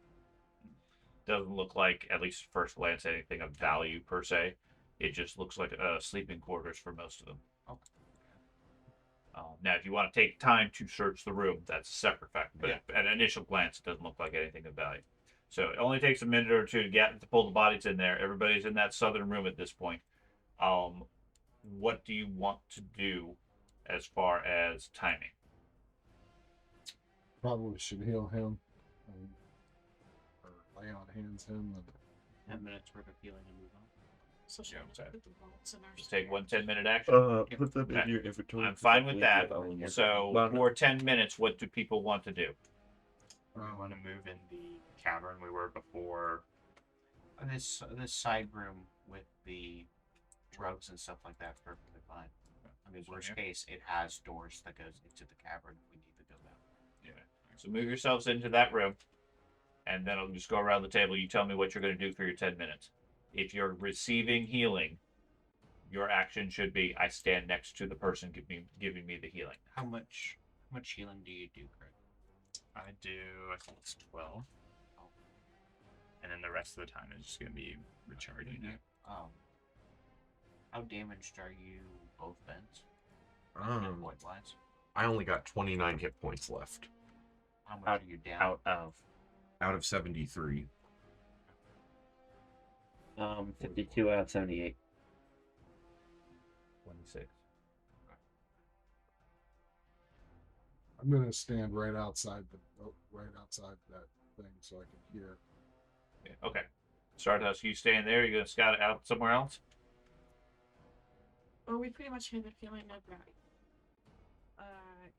Doesn't look like, at least at first glance, anything of value per se. It just looks like sleeping quarters for most of them. Okay. Now, if you want to take time to search the room, that's a separate factor. But at initial glance, it doesn't look like anything of value. So it only takes a minute or two to pull the bodies in there. Everybody's in that southern room at this point. What do you want to do as far as timing? Probably should heal him. Or lay on hands him. 10 minutes worth of healing and move on. So should Yeah, we just okay. put the bolts in our. Just take one 10-minute action. Put them Okay. in your inventory. I'm fine with that. So, So for 10 minutes, what do people want to do? We want to move in the cavern we were before. This side room with the drugs and stuff like that is perfectly fine. I mean, So worst here? case, it has doors that goes into the cavern if we need to go down. Yeah. So move yourselves into that room, and then I'll just go around the table. You tell me what you're going to do for your 10 minutes. If you're receiving healing, your action should be, I stand next to the person giving me the healing. How much healing do you do, Craig? I think it's 12. And then the rest of the time is just going to be recharging it. How damaged are you both bends? Um, Point wise? I only got 29 hit points left How much are you down? out of 73. 52 out of 78. 26. I'm gonna stand right outside that thing so I can hear. Yeah, okay. Stardust, you staying there? You going to scout it out somewhere else? Well, we pretty much had the feeling that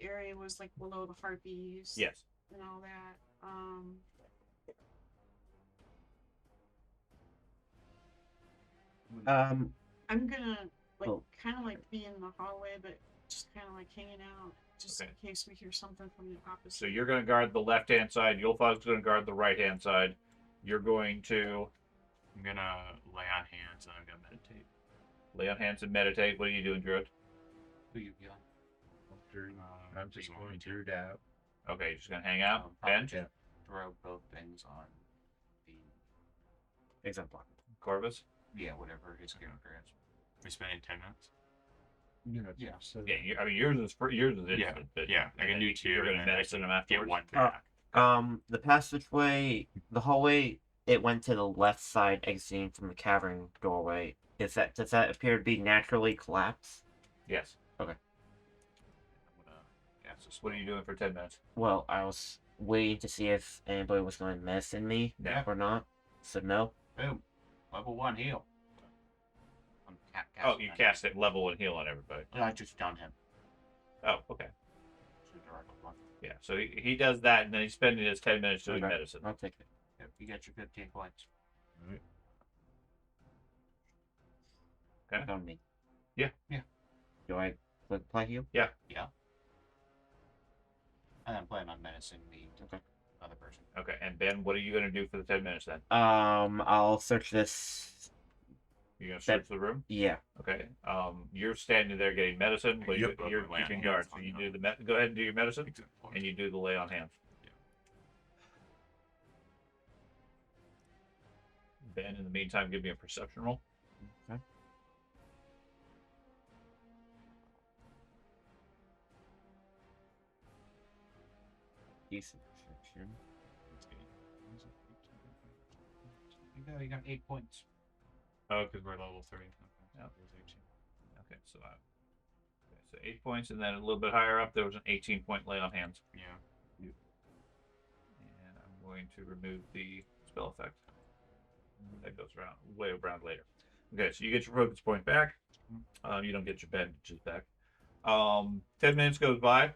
area was like below the harpies. Yes. And all that. I'm gonna kind of like be in the hallway, but just kind of like hanging out, just Okay. in case we hear something from the opposite. So you're going to guard the left-hand side. Yulfog's going to guard the right-hand side. You're going to I'm going to lay on hands and I'm going to meditate. lay on hands and meditate. What are you doing, Druid? Who you healing? I'm just you want me going to? through out. Okay, you're just going to hang out. Probably Ben? just throw both things on the Exemplar. Corvus? whatever his character is. We spending 10 minutes? Yeah. So Yeah, yours is instant. Yeah, but yeah, I and can then do 2. You're going to and then I medicine them can afterwards. Get 1 back. The passageway, the hallway, it went to the left side, exiting from the cavern doorway. Does that appear to be naturally collapsed? Yes. I'm gonna cast a What are you doing for 10 minutes? Well, I was waiting to see if anybody was going to medicine me Yeah. or not. So no. Boom. Level 1 heal. I'm Oh, you cast it level and heal on everybody. I just done him. Oh, okay. So direct one. Yeah, so he does that, and then he's spending his 10 minutes doing Okay. medicine. I'll take it. Yep, you get your 15 points. Okay. It's on me. Yeah. Yeah. Do I click play heal? And then plan on menacing the other person. Okay. And Ben, what are you going to do for the 10 minutes then? I'll search this. You're going to search the room? Yeah. Okay. You're standing there getting medicine, but Yep. you're Lay on keeping hands guard. So on you them. do go ahead and do your medicine, Exactly. and you do the lay on hands. Yeah. Ben, in the meantime, give me a perception roll. Okay. Decent perception. You got 8 points. Oh, because we're level 3. Okay. Yeah. Okay, so 8 points, and then a little bit higher up, there was an 18-point lay on hands. Yeah. And I'm going to remove the spell effect. That goes around way around later. Okay, so you get your focus point back. You don't get your bandages back. 10 minutes goes by.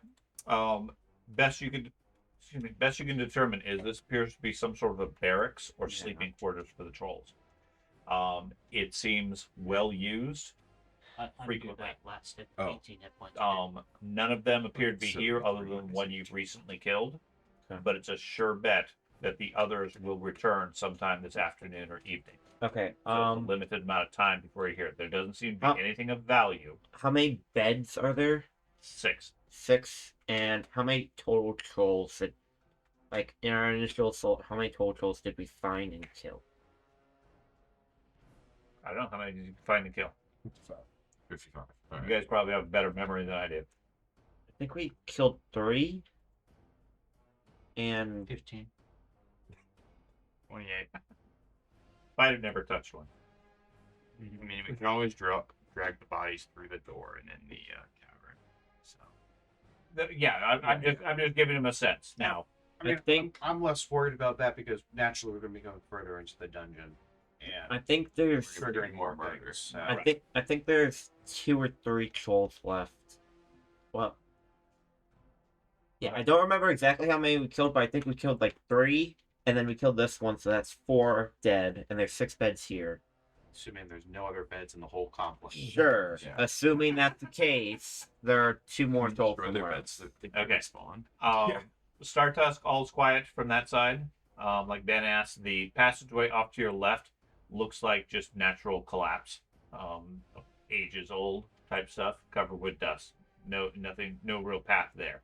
Best you can determine is this appears to be some sort of a barracks or sleeping quarters for the trolls. It seems well used. Frequently. That lasted Oh. 18 hit points. None of them appear to be So here the other three than minus one you've 18. recently killed. Okay. But it's a sure bet that the others will return sometime this afternoon or evening. Okay. So it's a limited amount of time before you hear it. There doesn't seem to be How- anything of value. How many beds are there? 6. 6. And how many total trolls did, like, in our initial assault, how many total trolls did we find and kill? I don't know how many did you find and kill. 55. You guys probably have a better memory than I did. I think we killed 3. And 15. 28. I'd have never touched one. I mean, we can always drag the bodies through the door and in the cavern. So. Yeah, I'm just giving him a sense. Now, I mean, I think- I'm less worried about that because naturally we're going to be going further into the dungeon. And I think there's triggering more Right. murders. I think there's 2 or 3 trolls left. Well, yeah, I don't remember exactly how many we killed, but I think we killed like 3, and then we killed this one, so that's 4 dead, and there's 6 beds here. Assuming there's no other beds in the whole complex. Sure. Yeah. Assuming that's the case, there are 2 more trolls Destroy their somewhere beds. else. They Okay. respawn. Startusk, all's quiet from that side. Like Ben asked, the passageway off to your left looks like just natural collapse. Ages old type stuff, covered with dust. No real path there.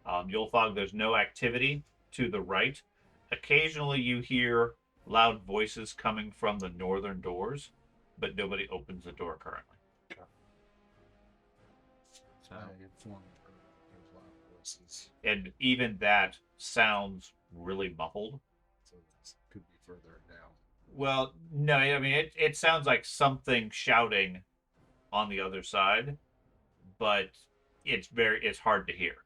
Yulfog, there's no activity to the right. Occasionally you hear loud voices coming from the northern doors, but nobody opens the door currently. So, I informed her that there's loud voices, And even that sounds really muffled. so this could be further down. Well, no, I mean it sounds like something shouting on the other side, but it's hard to hear.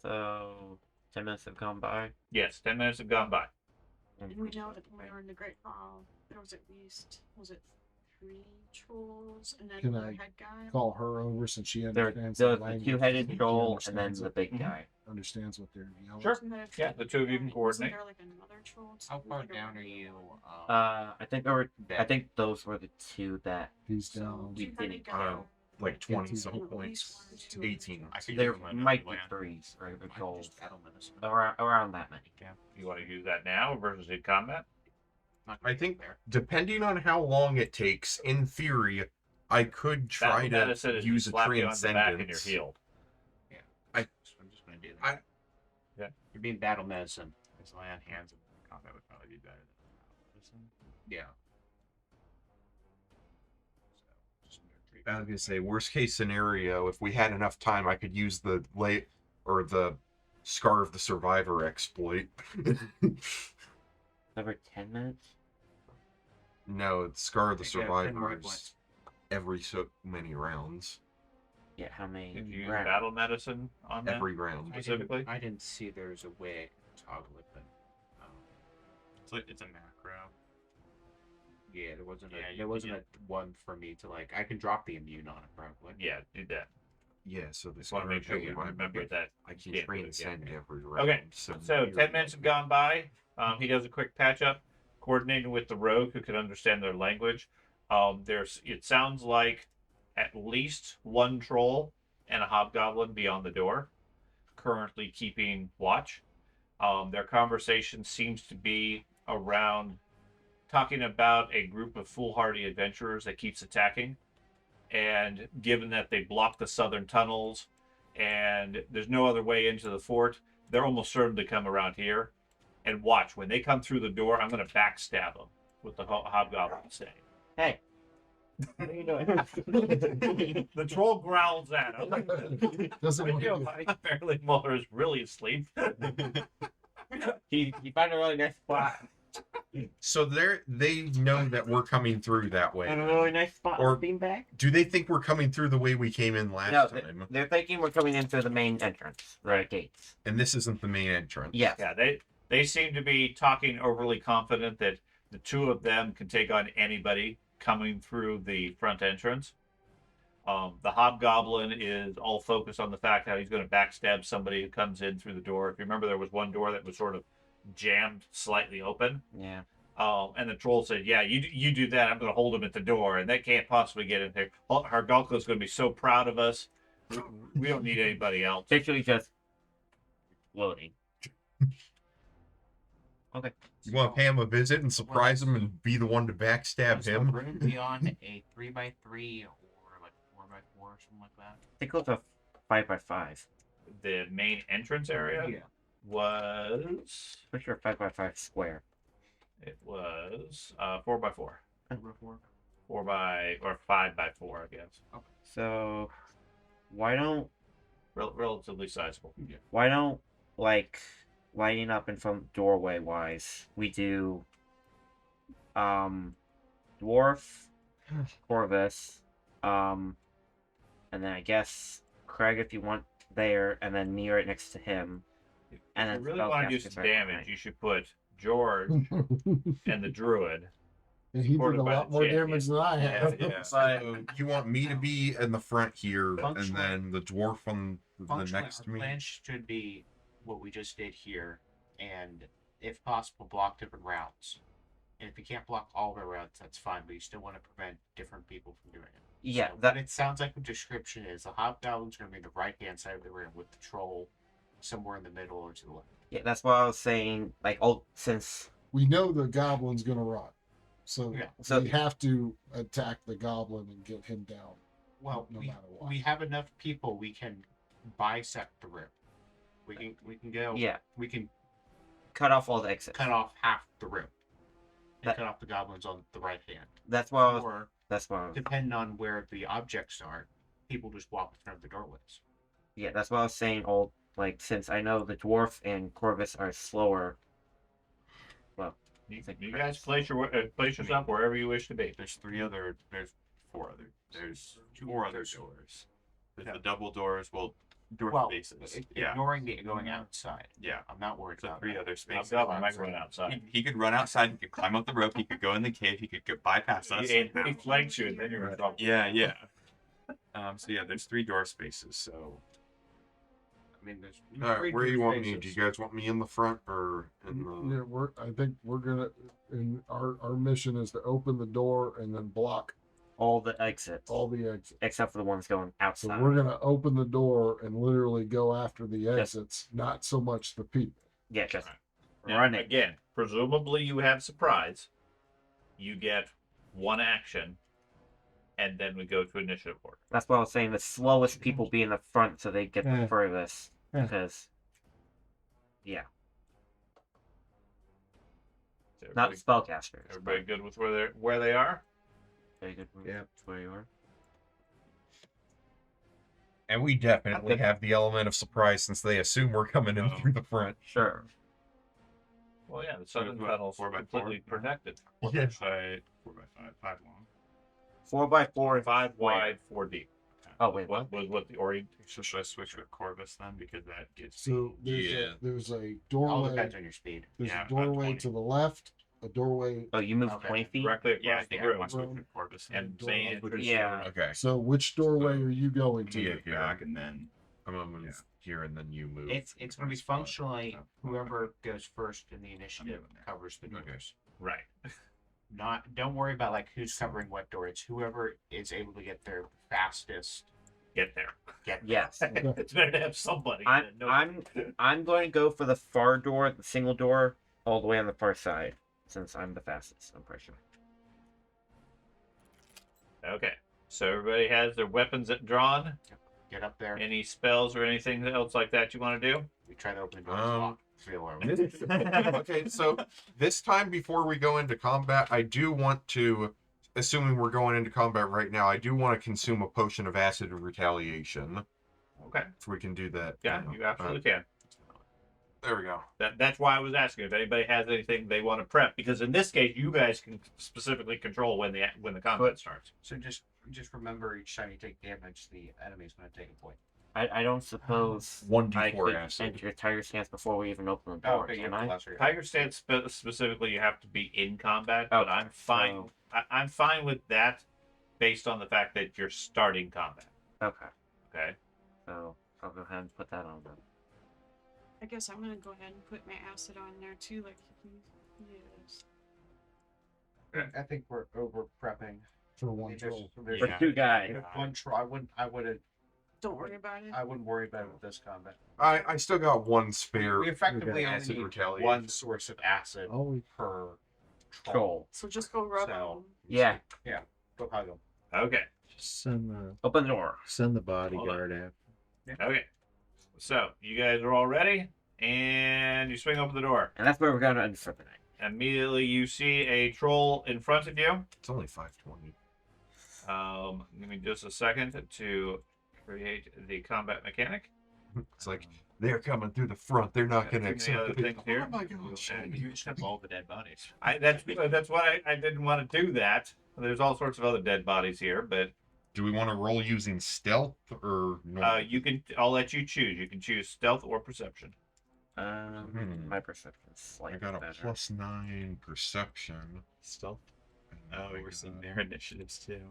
so 10 minutes have gone by. Yes, 10 minutes have gone by. And we know that when we were in the Great Hall, there was at least, was it 3 trolls and then Can the I head guy? Call her over since she There, understands the language. 2-headed She troll and then understands the it, big guy. understands what they're yelling. Sure. Wasn't there a Yeah, troll the two of you can guy? Wasn't coordinate. there like another troll too? How far Like a down are regular- you? I think there were. I dead? think those were the 2 that He's So, down. we two-headed didn't guy, kill. Like 20 and some at least points. one or two 18. other I could there use my might be land. 3 regular I can trolls. just battle menace. Around that many. You want to use that now versus in combat? Not I think there. depending on how long it takes, in theory, I could try Battle to medicine is use you a slap you on the back and you're transcendence. healed. So I'm just going to do that. Yeah. You're being battle medicine. Because lay on hands in combat would probably be better than medicine. Yeah. So, just gonna I was gonna say, worst case scenario, if we had enough time, I could use the the Scar of the Survivor exploit. Over 10 minutes. No, it's Scar of the You get 10 more Survivor points. is every so many rounds. Yeah, how many? Did you use rounds? battle medicine on that? Every round. Specifically? I didn't see there's a way I could toggle it, but It's a macro. yeah, there wasn't Yeah, a you there could wasn't get- a one for me to like. I can drop the immune on it probably. Yeah, do that. Yeah, so the Just want to make sure you Scar of the remember that. I can can't do it transcend again. every round. Okay, so 10 minutes have gone by. He does a quick patch up, coordinating with the rogue who can understand their language. It sounds like at least one troll and a hobgoblin beyond the door, currently keeping watch. Their conversation seems to be around talking about a group of foolhardy adventurers that keeps attacking. And given that they block the southern tunnels and there's no other way into the fort, they're almost certain to come around here. And watch, when they come through the door, I'm going to backstab them with the hobgoblin saying, Hey, what are you doing? the troll growls at him. Doesn't want to- Apparently Muller is really asleep. he found a really nice spot. So they know that we're coming through that way. And a really nice spot Or- on the beanbag. Do they think we're coming through the way we came in last No, time? they're thinking we're coming in through the main entrance, right gates. And this isn't the main entrance. Yes. Yeah, they seem to be talking overly confident that the two of them can take on anybody coming through the front entrance. The hobgoblin is all focused on the fact that he's going to backstab somebody who comes in through the door. If you remember, there was one door that was sort of jammed slightly open. Yeah. And the troll said, "Yeah, you do that. I'm going to hold him at the door, and they can't possibly get in there. Hargulka is going to be so proud of us. We don't need anybody else." Literally just loading. Okay. You want to pay him a visit and surprise him and be the one to backstab Is the him? room beyond a 3x3 or like 4x4 or something like that? I think it was a 5x5. The main entrance area was Pretty sure 5x5 square. it was 4x4, 4x4. 5x4, I guess. So why don't Relatively sizable. like lighting up in front doorway wise we do dwarf, Corvus, and then I guess Craig if you want there, and then me right next to him. And If then you really want to do spellcasters some right damage, behind. you should put George and the druid. And he did a Supported by lot the more champion. damage than I have. Yeah. So you want me to be in the front here, and Functionally- then the dwarf on the Functionally, next to our me? plan should be what we just did here, and if possible, block different routes. And if you can't block all the routes, that's fine, but you still want to prevent different people from doing it. Yeah, So that what it sounds like the description is the hobgoblin's going to be the right hand side of the room with the troll somewhere in the middle or to the left. yeah, that's what I was saying. Like, since We know the goblin's gonna run, so Yeah. So- we have to attack the goblin and get him down. Well, No we, matter what. we have enough people. We can bisect the room. We can go. yeah, We can cut off all the exits. cut off half the room. And That- cut off the goblins on the right hand. That's what I was. Or That's what I was. depending on where the objects are, people just walk in front of the doorways. Yeah, that's what I was saying. Like since I know the dwarf and Corvus are slower. Well, You guys place yourself wherever you wish to be. There's four other. There's four other doors. There's the double doors. Well, door Well, spaces. Yeah. ignoring it going outside. Yeah. I'm not worried So about three that. other spaces. Hobgoblin might run outside. He could run outside. He could climb up the rope. He could go in the cave. He could go bypass us. He flanks you, and then you're in trouble. Yeah. So yeah, there's three door spaces. So I mean, there's All right, three where do you door want me? Do you spaces. guys want me in the front or in the? Yeah, I think we're gonna. And our mission is to open the door and then block all the exits all the exits. except for the ones going So outside. we're gonna open the door and literally go after the Yes. exits, not so much the people. Yeah, just Now, run it. again. Presumably, you have surprise. You get one action, and then we go to initiative order. That's what I was saying. The slowest people be in the front so they get the Yeah. furthest. Yeah. Because, yeah, Is not the everybody, spellcasters. everybody good with where they are? Very good. Yeah. That's where you are. And we definitely Okay. have the element of surprise since they assume we're coming in Oh. through the front. Sure. Well, yeah, the southern what, tunnel's 4x4? completely protected. 4x5, 4x5, 5 long. 4x4 5 square. wide, 4 deep. Oh wait, what? Was what the orientation? So should I switch with Corvus then because that gets So there's Yeah. there's a All doorway. depends on your speed. There's Yeah, a about doorway 20. to the left, a doorway. Oh, you moved Okay. 20 feet. Directly across yeah, I the think I room. want to switch with Corvus And doorway. man, Yeah. Okay. So which doorway are you going to? Yeah, move back and then I'm gonna move here and then you move. It's going to be Spot. functionally Oh, whoever goes first in the initiative moving there. covers the Okay. doors. right. don't worry about like who's covering what door. It's whoever is able to get there fastest. Get there. Yes. It's better to have somebody. I'm going to go for the far door, the single door, all the way on the far side, since I'm the fastest. I'm pretty sure. Okay. So everybody has their weapons drawn. Get up there. Any spells or anything else like that you want to do? We try to open the door. It's locked. Okay, so this time before we go into combat, I do want to, assuming we're going into combat right now, I do want to consume a potion of acid of retaliation. Okay. If we can do that. Yeah, you absolutely can. There we go. That's why I was asking if anybody has anything they want to prep, because in this case, you guys can specifically control when the combat starts. So just remember, each time you take damage, the enemy is going to take a point. I don't suppose 1d4 I could acid. enter Tiger Stance before we even open the door, Okay, can I? Tiger stance specifically, you have to be in combat, but I'm fine. so- I'm fine with that, based on the fact that you're starting combat. Okay, Okay. so I'll go ahead and put that on then. I guess I'm gonna go ahead and put my acid on there too, like he is. I think we're over prepping. For one troll. For two guys. One try. I wouldn't Don't worry about it. worry about it with this combat. I still got one spare. We effectively only acid need retaliation. one source of acid Always. per Troll. So just go rub So- on. Yeah, Go hug him. Okay. Just send open the door. the bodyguard after. Okay. So you guys are all ready, and you swing open the door. And that's where we're going to end for the night. Immediately, you see a troll in front of you. It's only 5:20. Give me just a second to create the combat mechanic. It's like they're coming through the front. They're not going to Too many other accept it. things here. Oh my gosh! You just have all the dead bodies. That's why I didn't want to do that. There's all sorts of other dead bodies here, but Do we want to roll using stealth or no? you can. I'll let you choose. You can choose stealth or perception. My perception's slightly I got a better. +9 perception. Stealth. and Oh, I we're seeing got- their initiatives too.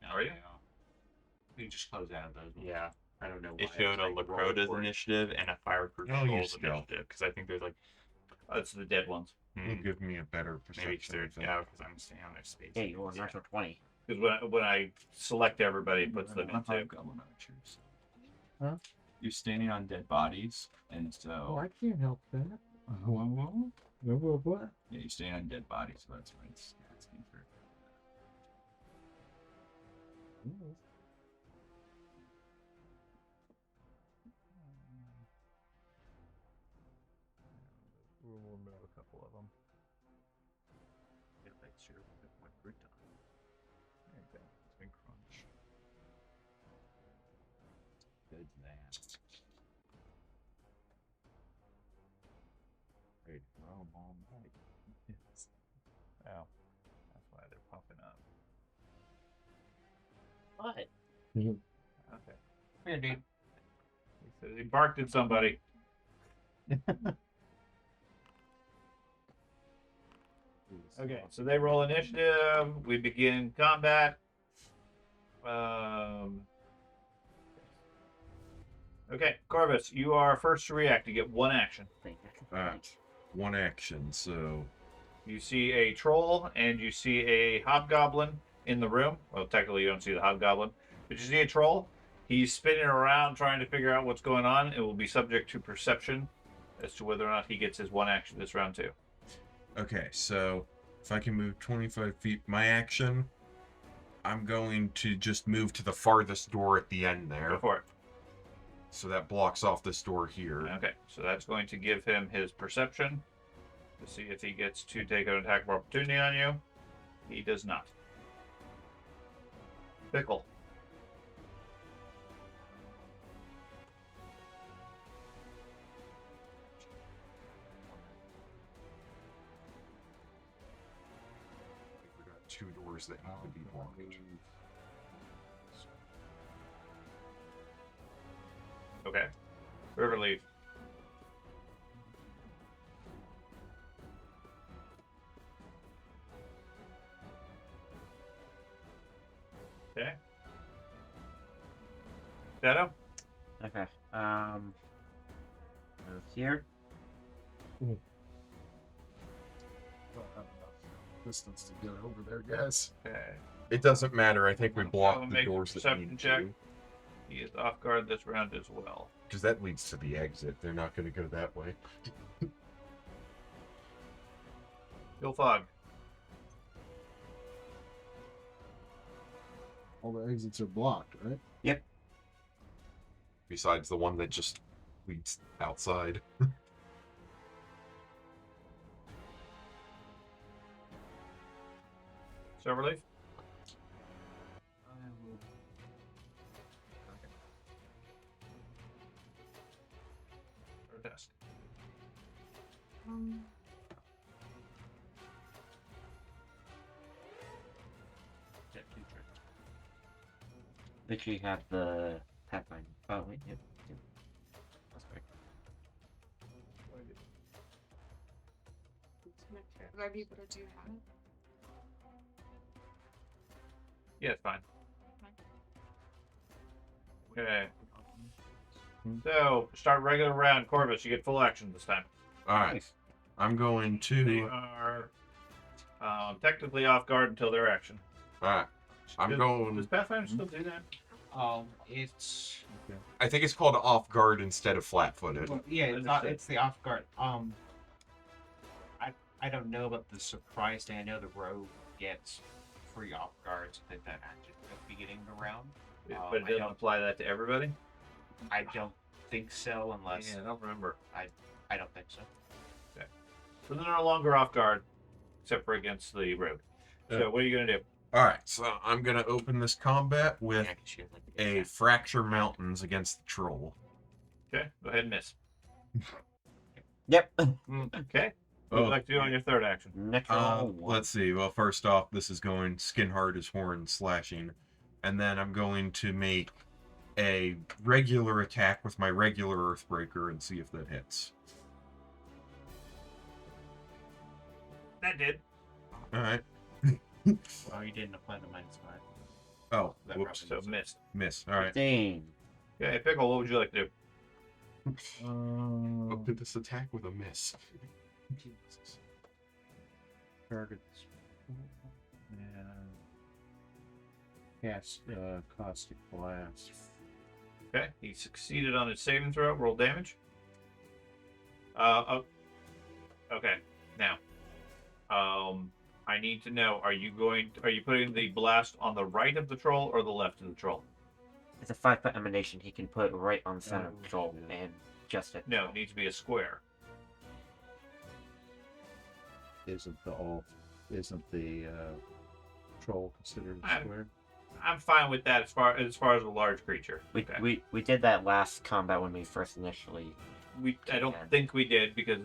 Are you? We just close out of those. ones. Yeah. I don't know. It why. showed a It's like Lakrota's roll for it. initiative and a Fire Crew I'll use Troll's stealth. initiative because I think there's like That's the dead ones. It'll give me a better maybe perception. they're I think. yeah because I'm staying on their space. Hey, you rolled a Yeah. natural 20. Because when I select everybody, it puts them into. Hobgoblin archers. Huh? You're standing on dead bodies, and so Oh, I can't help that. What? yeah, you're standing on dead bodies, so that's why it's asking for. We'll know a couple of them. Yeah, that's true. What we're done. There you go. It's been crunched. Good man. Wait, roll all night. Yes. Wow. That's why they're popping up. What? Okay. Here, dude. He says he barked at somebody. Okay, so they roll initiative. We begin combat. Okay, Corvus, you are first to react. You get one action. One action, so You see a troll and you see a hobgoblin in the room. Well, technically, you don't see the hobgoblin, but you see a troll. He's spinning around trying to figure out what's going on. It will be subject to perception as to whether or not he gets his one action this round, too. okay. So if I can move 25 feet, my action, I'm going to just move to the farthest door at the end there. Go for it. So that blocks off this door here. Okay, so that's going to give him his perception to see if he gets to take an attack of opportunity on you. He does not. Pickle. We got two doors that have to be blocked. Okay. River leaf. Okay. Shadow? Okay. Move here. Don't have enough. distance to get over there, guys. Okay. It doesn't matter. I think we I'll blocked the make a doors that perception need check. to. He is off guard this round as well. Because that leads to the exit. They're not going to go that way. Bill Fog. All the exits are blocked, right? Besides the one that just leads outside. Silverleaf. Or desk. Get two turns. Literally have the Pathfinder. Oh wait, yep. That's right. Would I be able to do that? Yeah, it's fine. Okay. So, start regular round. Corvus, you get full action this time. Alright. Nice. I'm going They to... are technically off guard until their action. Alright. I'm going... Does Pathfinder still do that? It's I think it's called off guard instead of flat-footed. well, yeah, Understood. it's the off guard. I don't know about the surprise thing. I know the rogue gets free off guards at that action at the beginning of the round. But it I doesn't don't- apply that to everybody? I don't think so, unless Yeah, I don't remember. I don't think so. So they're no longer off guard, except for against the rogue. So what are you going to do? Alright, so I'm going to open this combat with Yeah, 'cause she has, like, the a attack. Fracture Mountains against the Troll. Okay, go ahead and miss. Yep. Okay. What would you like to do on your third action? Natural one. Let's see. Well, first off, this is going skin hard as horn slashing. And then I'm going to make a regular attack with my regular Earthbreaker and see if that hits. That did. Alright. Oh, you didn't apply the -5. Oh, That whoops. So missed. Miss. Alright. 15. Okay, Pickle, what would you like to do? Open this attack with a miss. Targets. And cast caustic blast. Okay, he succeeded on his saving throw. Roll damage. Okay. Now, I need to know: are you putting the blast on the right of the troll or the left of the troll? It's a 5-foot emanation he can put right on the center of the troll and just at the No, troll. it needs to be a square. Isn't the troll considered a I'm- square? I'm fine with that as far as a large creature. We, Okay. we did that last combat when we first initially. I don't can. think we did because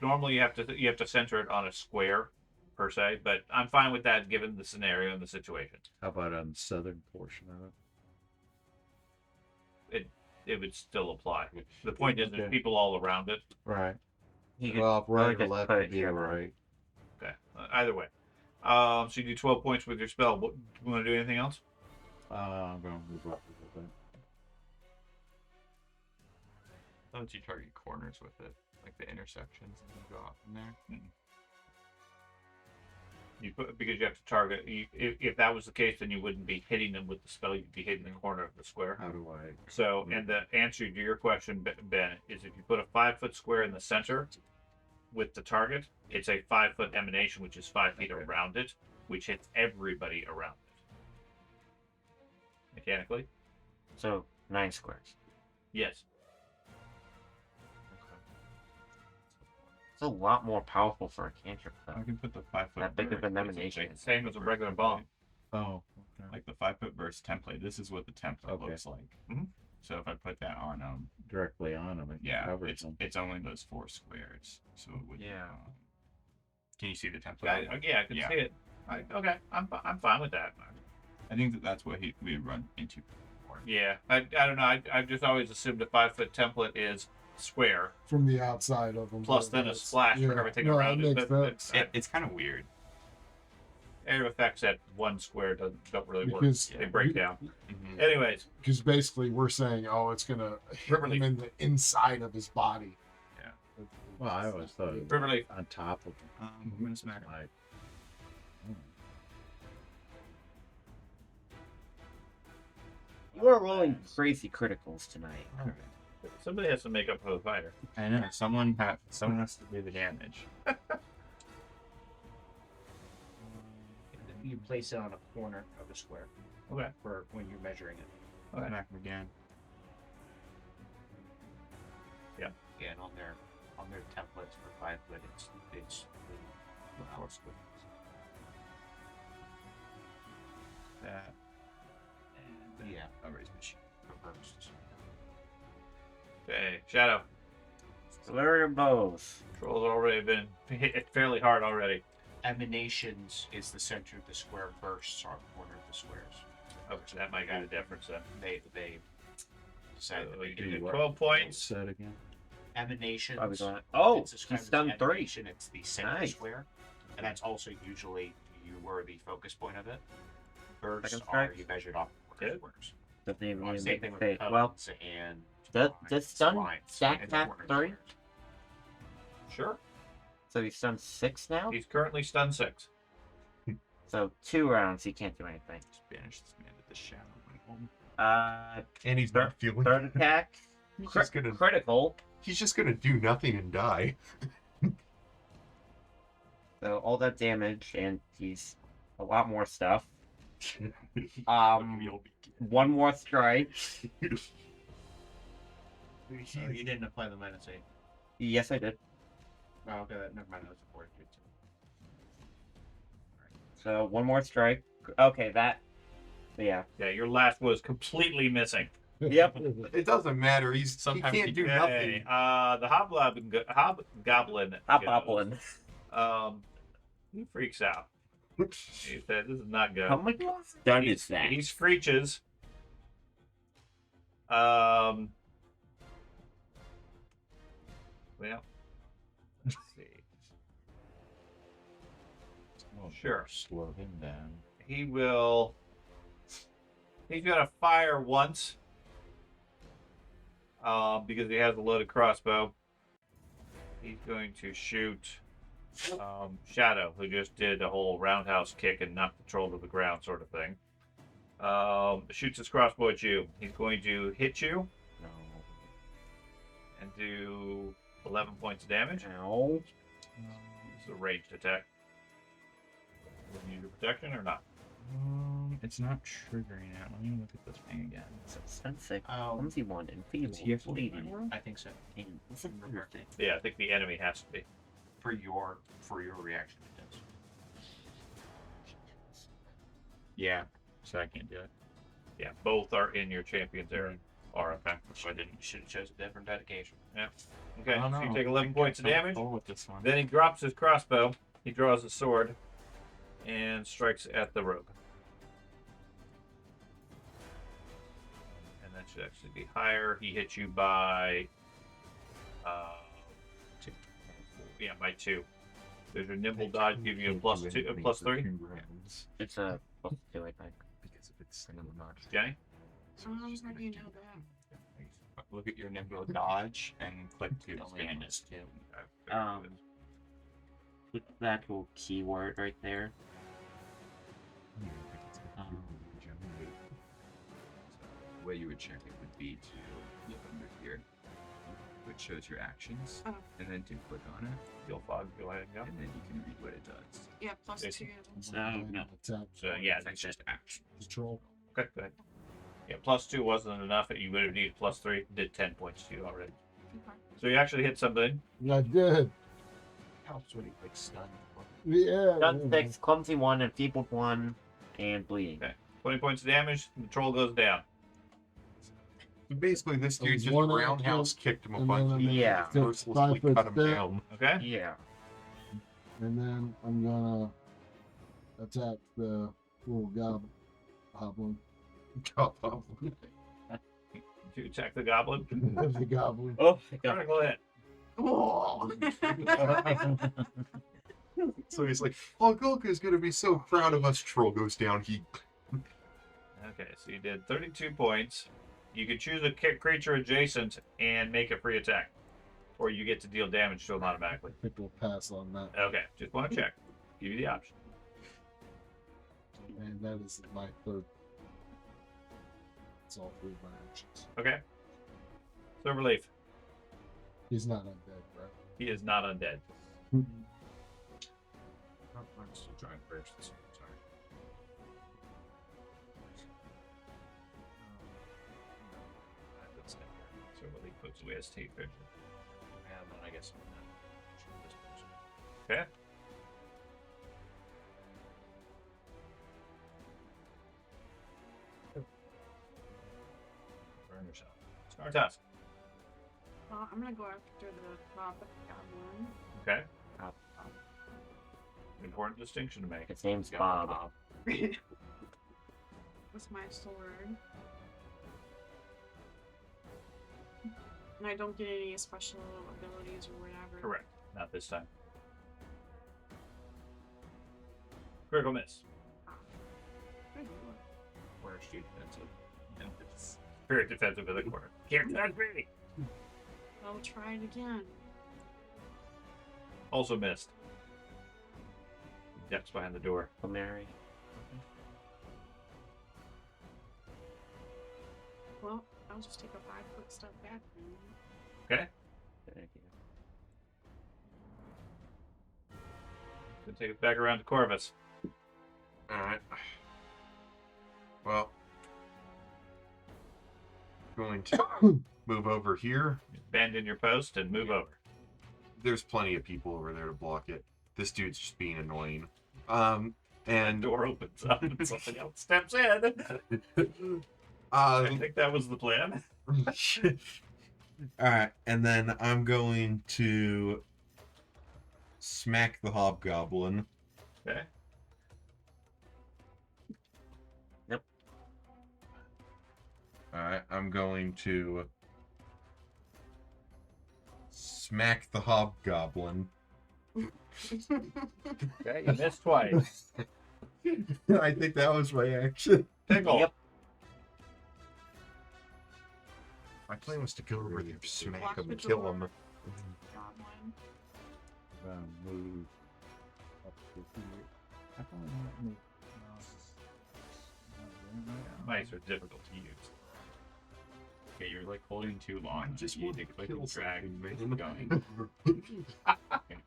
normally you have to center it on a square per se, but I'm fine with that given the scenario and the situation. How about on the southern portion of it? It would still apply. The point is, there's Okay. people all around it. Right. He could Well, if right or just left put would it be here. right. Okay. Either way. So you do 12 points with your spell. Do you want to do anything else? I'm going to move up a little bit. Don't you target corners with it, like the intersections, and you go off from there? Because you have to target. If that was the case, then you wouldn't be hitting them with the spell. You'd be hitting the corner of the square. How do I? So, and the answer to your question, Ben, is if you put a 5-foot square in the center with the target, it's a 5-foot emanation, which is 5 feet Okay. around it, which hits everybody around it. Mechanically, So 9 squares. yes. It's a lot more powerful for a cantrip though. I can put the 5-foot. That big of an burst, emanation. it's Same as a regular bomb. Oh, okay. Like the 5-foot burst template. This is what the template Okay. looks like. Mhm. So if I put that on Directly on them, it yeah, covers them. it's only those 4 squares. So it would. Yeah. Can you see the template? Yeah, I can Yeah. see it. Okay, I'm fine with that. I think that's what we run into before. Yeah, I don't know. I've just always assumed a 5-foot template is square From the outside of them. plus then a splash for everything no, around that it. makes But sense. It's kind of weird. area of effects at one square don't really work. Because They break down. Mhm. Anyways, because basically we're saying, oh, it's gonna hit Riverleaf. him in the inside of his body. Yeah. Well, I always thought it was Riverleaf. on top of them. I'm gonna smack him. Like, We're rolling crazy criticals tonight. Alright. Somebody has to make up for the fighter. I know. Someone has to do the damage. You place it on a corner of the square Okay. for when you're measuring it. Okay. Back again. Yeah, and on their templates for 5 foot, it's the house width. That. And then Yeah. I'll raise my shield. Reversed. Okay, Shadow. Flurry of bows. Troll's already been hit fairly hard already. Emanations is the center of the square. Bursts are the corner of the squares. Okay, so that might be the difference then. They decided So that we they do do 12 points. Said again. emanations. Are we going? Oh, it's he's described as done 3. emanation, it's the center Nice. square, and that's also usually you were the focus point of it. Bursts Second are strike. you measured off corner Good. squares. Doesn't even really Same make thing a with fate. cones Well, and does lines, stun lines, stack and back corner 3? squares. Sure. So he's done 6 now. He's currently stunned 6. So 2 rounds he can't do anything. Just banish this man to the shadow realm. And he's Third- not feeling. Third attack. He's just gonna. Critical. He's just gonna do nothing and die. So all that damage, and he's a lot more stuff. You'll be One more strike. You didn't apply the minus 8. Yes, I did. Oh, okay, never mind. That was a 4. So one more strike. Okay, that. Yeah. Yeah, your last was completely missing. Yep. It doesn't matter. He Sometimes can't you do Okay, nothing. the hobgoblin. Hobgoblin. He freaks out. He said, "This is not good." How much stun He- is that? He screeches. Well, let's see. Sure. Slow him down. He will. He's gonna fire once. Because he has a loaded crossbow. He's going to shoot Shadow, who just did a whole roundhouse kick and knocked the troll to the ground, sort of thing. Shoots his crossbow at you. He's going to hit you No. and do 11 points of damage. Ow. It's a ranged attack. Would you need your protection or not? It's not triggering it. Let me look at this thing again. So stun 6. Um, Clumsy 1 and feeble. he have to do Bleeding. I think so. And what's the other thing? Yeah, I think the enemy has to be. For your reaction, it does. Yeah. So I can't do it. Yeah, both are in your champion's area. Or okay. So I didn't. You should have chosen a different dedication. Okay, I don't so you know. take I 11 think points of I'm damage. comfortable with this one. Then he drops his crossbow. He draws his sword and strikes at the rogue. And that should actually be higher. He hits you by 2. yeah, by 2. There's your nimble dodge, give you a plus 2, a plus 3. It's a plus 2, I think. Because if it's not. Jenny, How do you know that? Look at your nimble dodge and click to expand it. Click the actual keyword right there. The way you would check it would be to look under here, which shows your actions, Oh. and then to click on it, you'll fog, go ahead and go. and then you can read what it does. Yeah, plus Jason. 2. No. Attack So yeah, That's just action. control. okay, go ahead. Yeah, plus 2 wasn't enough. You would have needed plus 3. Did 10 points to you already. Okay. So you actually hit something. I did. Helps when you click stun. Yeah. Stun 6, clumsy 1, enfeebled 1, and bleeding. Okay. 20 points of damage. The troll goes down. Basically, this dude just One roundhouse kicked him a and bunch. then I'm gonna Yeah. take Mercilessly 5 cut him foot step, down. Okay. Yeah. and then I'm gonna attack the little goblin. To attack the goblin. The goblin. Oh, my God. Critical hit. Oh. So he's like, "Oh, Golka's gonna be so proud of us." Troll goes down. He Okay, so you did 32 points. You can choose a creature adjacent and make a free attack. Or you get to deal damage to them automatically. I think we'll pass on that. Okay, just want to check. Give you the option. And that is my third. It's all 3 of my actions. Okay. So relief. He's not undead, right? He is not undead. I'm still trying first. Sorry. So relief puts away his teeth. And then I guess I'm not sure this person. Okay. Burn yourself. Start task. Well, I'm gonna go after the Hobbit Goblin. Okay. Bob. Important distinction to make. His name's Got Bob. With my sword. And I don't get any special abilities or whatever. Correct. Not this time. Critical miss. Good lord. Where's she defensive? It's very defensive in the corner. Can't touch me. I'll try it again. Also missed. Depths behind the door. Mary. Well, I'll just take a 5-foot step back then. Okay. Good idea. Gonna take it back around to Corvus. Alright. Well, going to move over here. Bend in your post and move over. There's plenty of people over there to block it. This dude's just being annoying. And And door opens up and something else steps in. I think that was the plan. Alright, and then I'm going to smack the hobgoblin. Okay. Yep. Alright, I'm going to smack the hobgoblin. Okay, you missed twice. I think that was my action. Pickle. Yep. My plan was to go over there, smack Block him, the and kill door. him. Goblin. Move up to here. I thought it might move. Mice are difficult to use. Okay, you're like holding too long. I just you want need to to click kill and drag something, and man. keep going.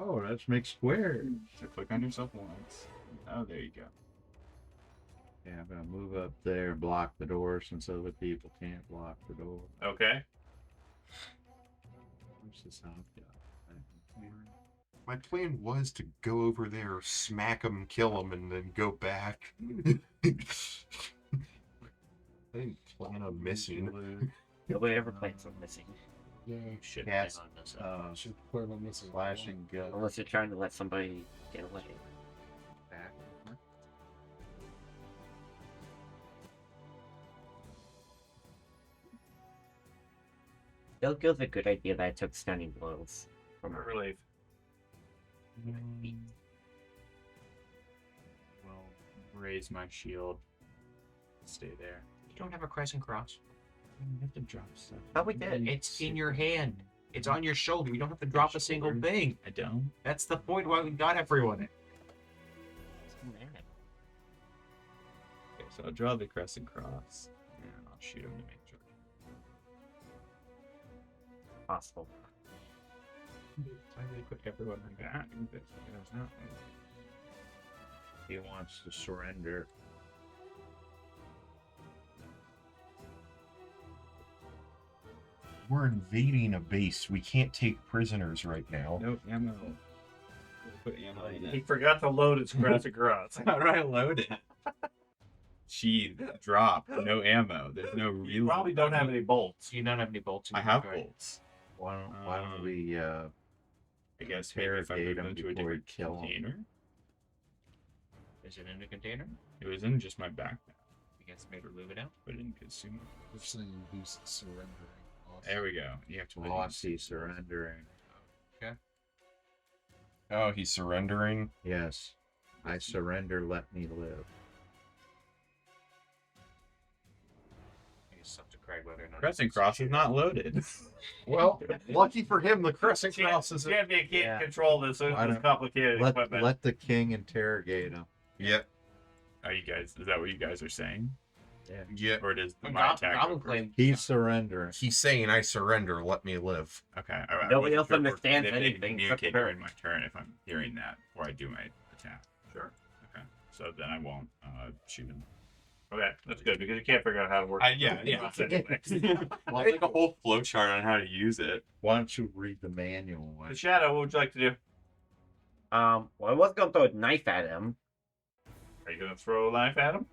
Oh, let's make squares. So click on yourself once. Oh, there you go. Yeah, I'm gonna move up there and block the door since other people can't block the door. Okay. Where's this hobgoblin? My plan was to go over there, smack him, kill him, and then go back. I didn't plan on missing. Nobody ever plans on missing. Yeah, Should Cast, plan on this. should plan on missing. Flashing gun. Unless you're trying to let somebody get away. Back. Still feels a good idea that I took stunning blows from her. Relief. Well, raise my shield. Stay there. You don't have a crescent cross. You have to drop stuff. Oh, we did. It's in your hand. It's on your shoulder. You don't have to drop a single Shoulder. thing. I don't. That's the point why we got everyone it. Okay, so I'll draw the crescent cross. And I'll shoot him to make sure. Possible. I really put everyone like that. He wants to surrender. We're invading a base. We can't take prisoners right now. No ammo. Put ammo in He it. forgot to load his crescent cross. How do I load it? Sheath, drop, no ammo. There's no real. You probably don't have any bolts. You don't have any bolts in I your have inventory. bolts. Why don't we I guess maybe if I interrogate move them him to a before we different kill him? container. Is it in a container? It was in just my backpack, You guys maybe move it out. but it didn't consume it. They're saying he's surrendering. There we go. You have to Lossy surrendering? Oh, he's surrendering? Yes. I surrender, let me live. It's up to Craig whether or not. Crescent cross is not loaded. Well, lucky for him, the crescent cross is... Champion can't Yeah. control this, so I it's don't- complicated equipment. Let the king interrogate him. Yep. Are you guys? Is that what you guys are saying? Yeah, Or does When my attack Goblin go claim He's surrendering. he's saying I surrender. Let me live. first? Okay. Nobody wasn't else sure if understands they anything except communicate her. during my turn if I'm hearing that before I do my attack. Sure. Okay. So then I won't shoot him. Okay, that's good because you can't figure out how to work. Yeah. Anyway. Well, it's like a whole flowchart on how to use it. Why don't you read the manual? The Shadow, what would you like to do? Well, I was gonna throw a knife at him. Are you going to throw a knife at him?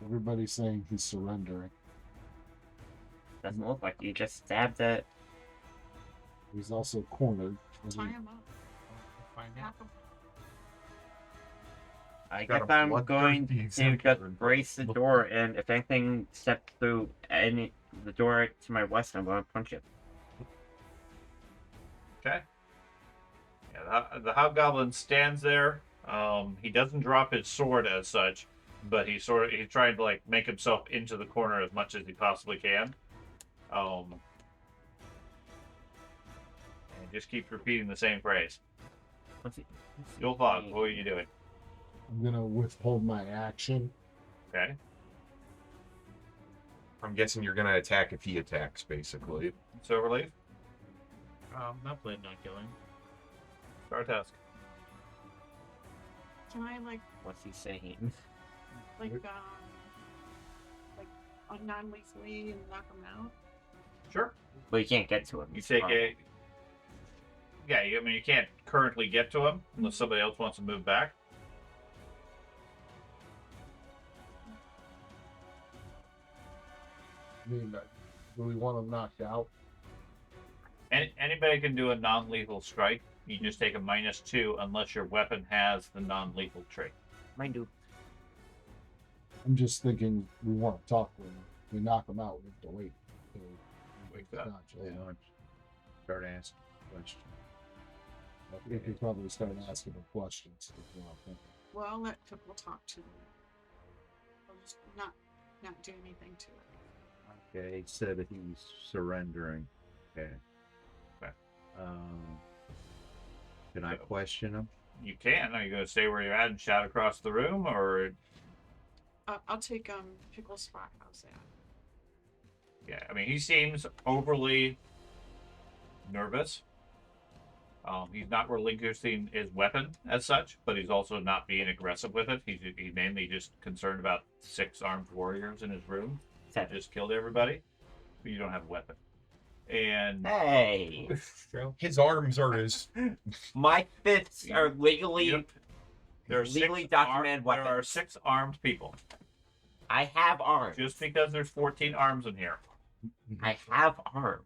Everybody's saying he's surrendering. Doesn't look like you just stabbed it. He's also cornered. Tie him up. Find out. Hack him. I Got guess a I'm blood going thirsty to exemplar. just brace the door, and if anything steps through the door to my west, I'm going to punch it. Okay. Yeah, the Hobgoblin stands there. He doesn't drop his sword as such, but he's trying to like make himself into the corner as much as he possibly can. And just keeps repeating the same phrase. You'll fog. What are you doing? I'm gonna withhold my action. Okay. I'm guessing you're gonna attack if he attacks, basically. Silverleaf. Not playing, not killing. Start task. Can I like What's he saying? like non-lethally and knock him out? Sure. Well, you can't get to him. You take a. Yeah, I mean you can't currently get to him unless somebody else wants to move back. I mean, do we want him knocked out? Anybody can do a non-lethal strike. You just take a -2 unless your weapon has the non-lethal trait. Mine do. I'm just thinking we want to talk with him. If we knock him out, we have to wait. till Wake he's up. conscious. Yeah. Start asking questions. We could probably start asking him questions. Is what I'm thinking. Well, I'll let people talk to him. I'll just not do anything to it. Okay, he said that he's surrendering. Okay. Okay. Can I question him? You can. Are you going to stay where you're at and shout across the room, or I'll take Pickle's spot. How's that? yeah? I mean, he seems overly nervous. He's not relinquishing his weapon as such, but he's also not being aggressive with it. He's mainly just concerned about 6 armed warriors in his room that just killed everybody. But you don't have a weapon. And Hey! His arms are his. My fists are legally Yep. There are legally 6 documented There are weapons. 6 armed people. I have arms. Just because there's 14 arms in here. I have arms.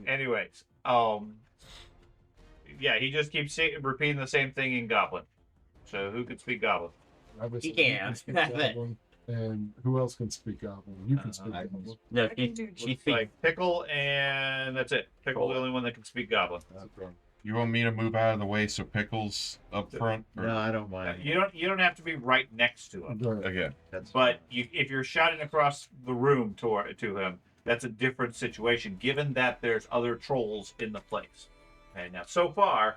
Anyways, yeah, he just keeps repeating the same thing in Goblin. So who can speak Goblin? Obviously, He you can. speak That's it. Goblin, and who else can speak Goblin? You can speak I can Goblin. No, I can do she Looks speaks. like Pickle, and that's it. Pickle's the Cool. only one that can speak Goblin. Okay. You want me to move out of the way so Pickles up front? Or... No, I don't mind. You don't have to be right next to him, Right. Okay. That's but if you're shouting across the room to him, that's a different situation. Given that there's other trolls in the place. Okay, now so far,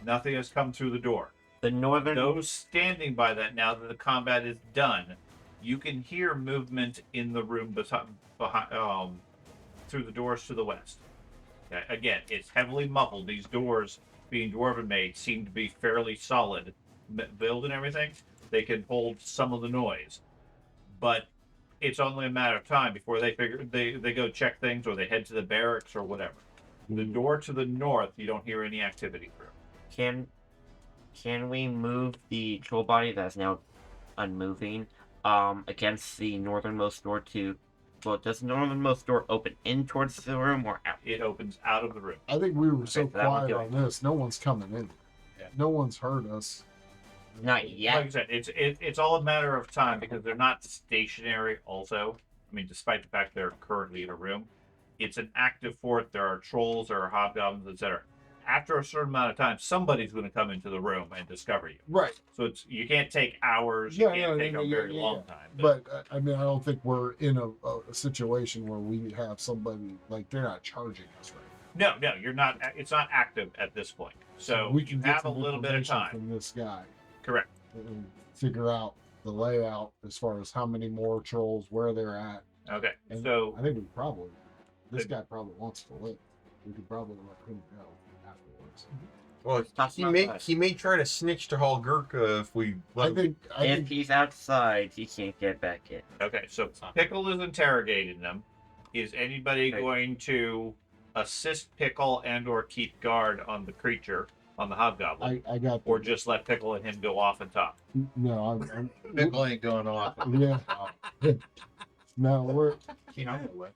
nothing has come through the door. The northern. Those standing by that now that the combat is done, you can hear movement in the room behind, through the doors to the west. Okay, again, it's heavily muffled. These doors, being dwarven made, seem to be fairly solid build and everything. They can hold some of the noise, but it's only a matter of time before they go check things or they head to the barracks or whatever. The door to the north, you don't hear any activity through. Can we move the troll body that's now unmoving against the northernmost door to? Well, does the northernmost door open in towards the room or out? It opens out of the room. I think we were so Okay, that would quiet do on this. No one's coming in. Yeah. No one's heard us. Not Like I yet. said, it's all a matter of time because they're not stationary. Also, I mean, despite the fact they're currently in a room, it's an active fort. There are trolls, there are hobgoblins, etc. After a certain amount of time, somebody's going to come into the room and discover you. Right. So you can't take hours. Yeah, you can't yeah, take yeah, a very yeah, long yeah. time. But I mean, I don't think we're in a situation where we have somebody like they're not charging us right no, you're not. It's not active at this point. So we you can get have a some little bit of information time. from this guy Correct. and figure out the layout as far as how many more trolls, where they're at. Okay, And so I think this guy probably wants to live. We could probably let him go afterwards. Well, Talk about that. he may try to snitch to Holgurka if we let him. I If think he's outside, he can't get back in. okay, so Pickle is interrogating them. Is anybody Okay. going to assist Pickle and/or keep guard on the creature, on the hobgoblin, I got or just let Pickle and him go off and talk? no. I'm Pickle ain't going off. yeah. No, we're You know, what?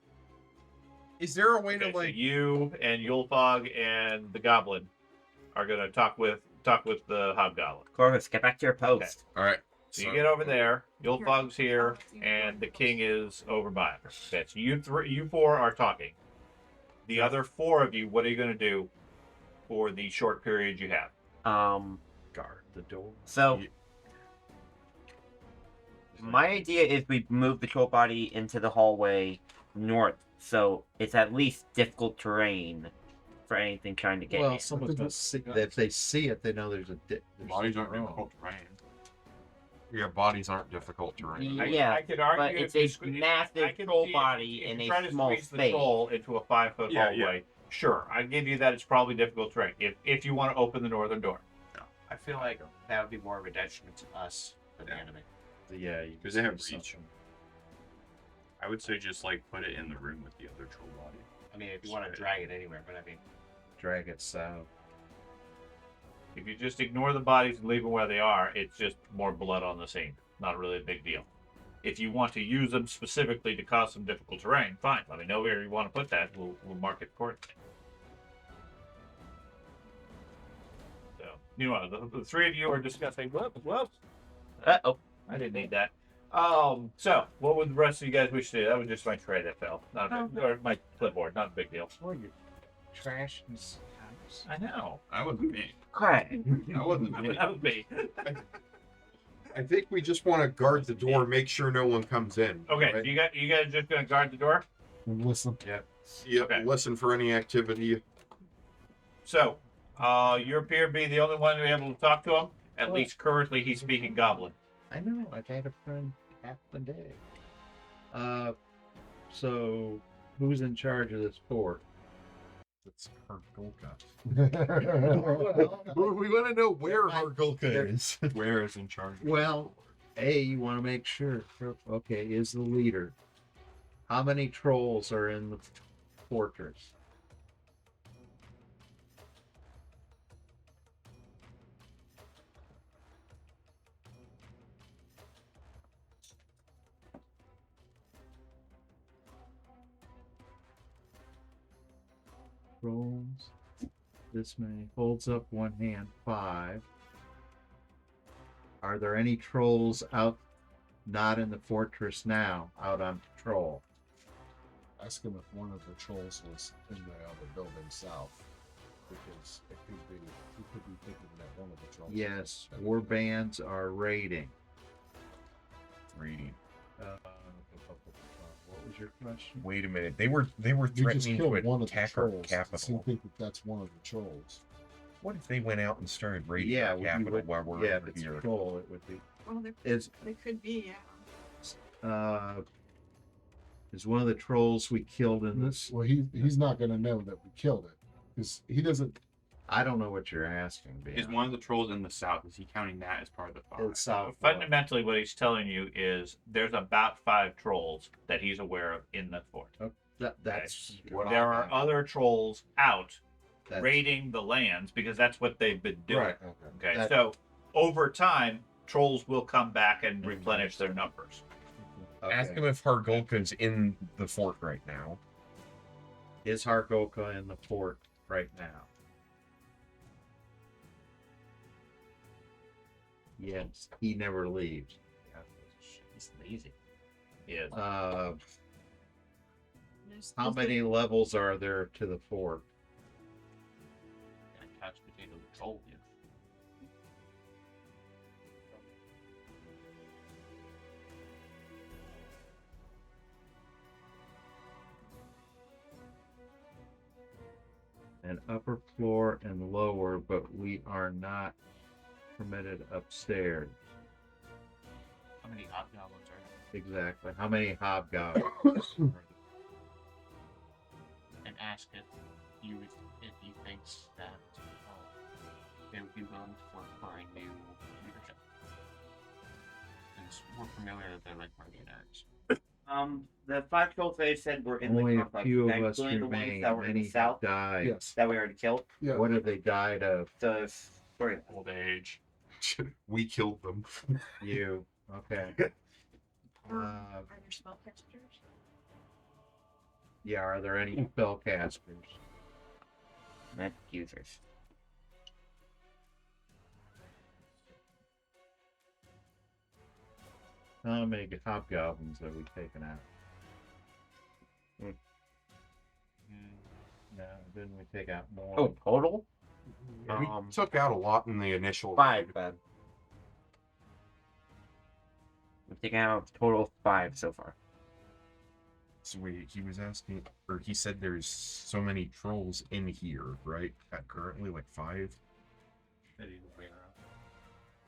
Is there a way Okay, to so like? you and Yulfog and the goblin are gonna talk with the hobgoblin. Corvus, get back to your post. All right. So you get over there. Yulfog's here, and the king is over by him. Okay, so you four are talking. The other four of you, what are you gonna do for the short period you have? Guard the door. So Yeah. my idea is we move the troll body into the hallway north, so it's at least difficult terrain for anything trying to get Well, in. someone's gonna see. If they see it, they know there's a. Bodies aren't wrong. difficult terrain. Yeah, bodies aren't difficult terrain. Yeah, I could argue but if it's you a sque- massive I can troll see body if in you a try to small squeeze the space. troll into a 5-foot Yeah, hallway. Sure, I give you that. It's probably difficult terrain if you want to open the northern door. I feel like that would be more of a detriment to us than the enemy. Yeah, Because they have reach. I would say just like put it in the room with the other troll body. I mean, if you want to drag it anywhere, but I mean, drag it south. If you just ignore the bodies and leave them where they are, it's just more blood on the scene. Not really a big deal. If you want to use them specifically to cause some difficult terrain, fine. Let me know where you want to put that. We'll mark it accordingly. So, meanwhile, the three of you are discussing. Whoops. Uh-oh. I didn't need that. So what would the rest of you guys wish to do? That was just my tray that fell, not a big, or my clipboard, not a big deal. well, you trash in this house. I know. That wasn't me. Craig. That wasn't me. That was me. I think we just want to guard the door, make sure no one comes in. Okay, right? you guys just gonna guard the door. and listen. Yeah, Okay. listen for any activity. So, you appear to be the only one to be able to talk to him. At least currently, he's speaking Goblin. I know. I've had a friend half the day. So who's in charge of this fort? It's Hargulka. Well, We want to know where There might- Hargulka there- is. Where is in charge? Well, you want to make sure. Okay, is the leader. How many trolls are in the fortress? Trolls. This many. Holds up one hand. 5. Are there any trolls out, not in the fortress now, out on patrol? ask him if one of the trolls was in the other building south, because it could be he could be thinking that one of the trolls. Yes, war bands are raiding. Reading. What was your question? Wait a minute. They were You just threatening killed to one of the attack our trolls. Does he capital. think that that's one of the trolls? What if they went out and started raiding Yeah, our you capital would- while we're yeah, over if it's here? a troll, it would be. Well, Is they could be, yeah. is one of the trolls we killed in this? Well, he's not going to know that we killed it because he doesn't. I don't know what you're asking, Is Ben. one of the trolls in the south? Is he counting that as part of the 5? It's south. Fundamentally, what he's telling you is there's about 5 trolls that he's aware of in the fort. That's What There are other trolls out that's- raiding the lands because that's what they've been doing. Right. Okay, That- so over time, trolls will come back and replenish their numbers. Ask okay. him if Hargulka's in the fort right now. Is Hargulka in the fort right now? Yes, he never leaves. He's lazy. Yes. How many levels are there to the fort? And couch potato troll you. An upper floor and lower, but we are not permitted upstairs. How many hobgoblins are there? Exactly. How many hobgoblins? And ask if he thinks that they would be willing to work for a new leadership. Since we're familiar that they're like mercenaries. The 5 trolls they said were in Only the a complex, few of us including the ones remain. that were in the Many south have died. Yes. that we already killed. Yeah. What have they died of? The story. Old age. We killed them. You. Okay. Are there spellcasters? Yeah, are there any spellcasters? Magic users. How many hobgoblins have we taken out? No, didn't we take out more? Oh, total? We took out a lot in the initial 5, raid. Ben. We've taken out a total of 5 so far. So he was asking, or he said there's so many trolls in here, right? Currently, like 5.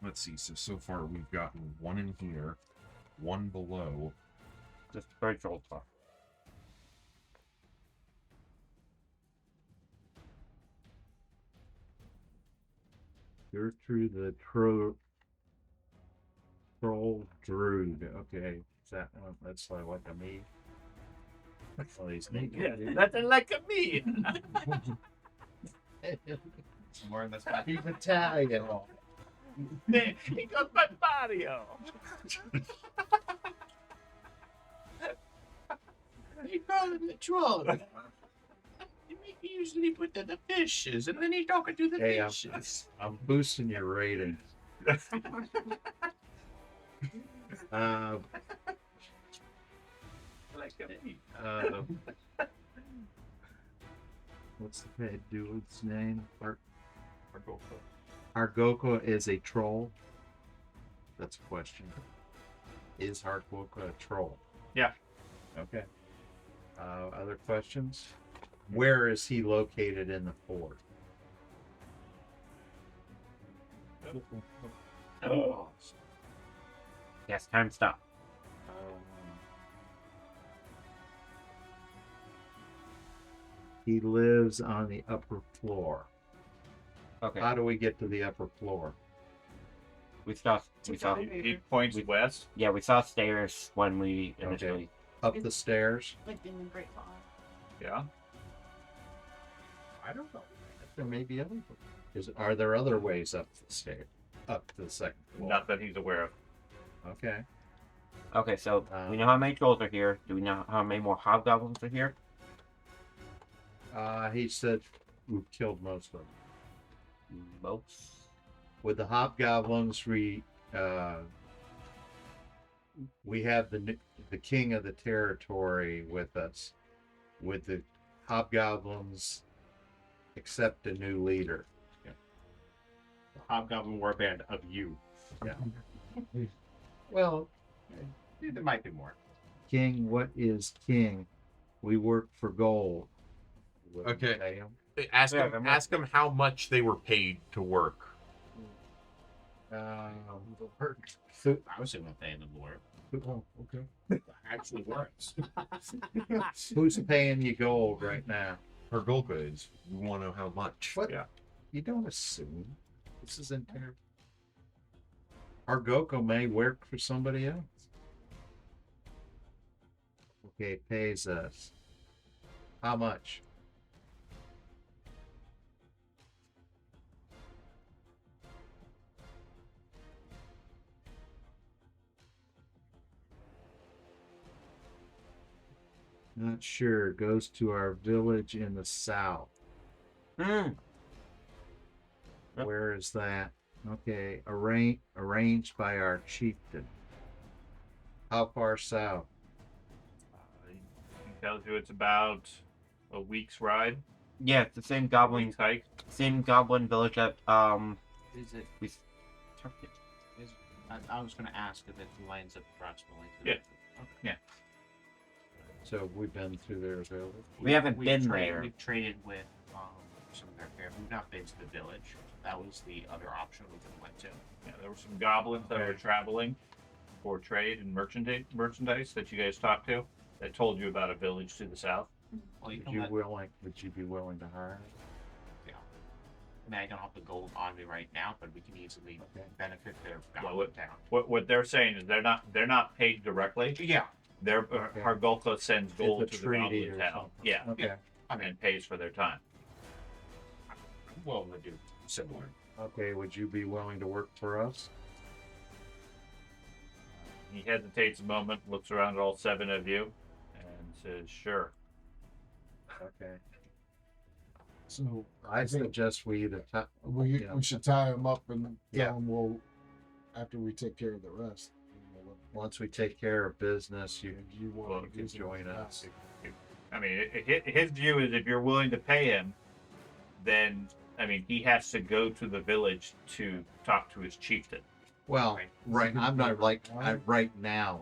Let's see. So far we've gotten 1 in here, 1 below. Just 3 trolls far. Gertrude the troll druid. Okay, is that one? That's like a me. Well, he's naked. Nothing like a me. More in this He's Italian. He got my Mario. They call him the troll. He usually put the fishes, and then he's talking to the Hey, fishes. I'm boosting your rating. Like a me. What's the head dude's name? Hargoko is a troll. That's a question. Is Hargoko a troll? Yeah. Okay. Other questions? Where is he located in the fort? Oh. Yes, time to stop. He lives on the upper floor. Okay. How do we get to the upper floor? We saw. He points west. Yeah, we saw stairs when we initially. Up the stairs? Like in the Great Hall. Yeah. I don't know. There may be other. Are there other ways up the stairs? Up to the second floor? Not that he's aware of. Okay. Okay, so we know how many trolls are here. Do we know how many more hobgoblins are here? He said we've killed most of them. Most. With the hobgoblins, we have the king of the territory with us. With the hobgoblins, accept a new leader. The Hobgoblin Warband of you. Yeah. Well, There might be more. king, what is king? We work for gold. Wouldn't Okay. pay 'em. Ask Yeah, him. I'm Ask him how much they were paid to work. I was in the band of Lord. Oh, okay. Actually works. Who's paying you gold right now? Hargolka is. We want to know how much. What? Yeah. You don't assume. This is inter. Hargoko may work for somebody else. Okay, pays us. How much? Not sure. Goes to our village in the south. Yep. Where is that? Okay, arranged by our chieftain. How far south? He tells you it's about a week's ride. Yeah, it's the same A goblin. week's hike. Same goblin village that Is it? we took it. I was going to ask if it lines up approximately. To Yeah. Okay. Yeah. So we've been through there village. We haven't We've been traded- there. We've traded with some of their fair. We've not been to the village. That was the other option we could have went to. Yeah, there were some goblins that were traveling. for trade and merchandise that you guys talked to that told you about a village to the south. Well, you Would you be willing to hire? I mean, I don't have the gold on me right now, but we can easily benefit their Well, goblin town. What they're saying is they're not paid directly. Yeah. Their Hargolka sends gold It's a to the treaty goblin or town. something. Yeah, Okay. I mean, and pays for their time. I'm willing to do similar. Okay. Would you be willing to work for us? He hesitates a moment, looks around at all 7 of you, and says, "Sure." Okay. So I suggest we either we should tie him up and Yeah. tell him we'll after we take care of the rest. once we take care of business, you Well, want you can join us. I mean, his view is if you're willing to pay him, then I mean he has to go to the village to talk to his chieftain. Well, right. I'm not like Right. right now.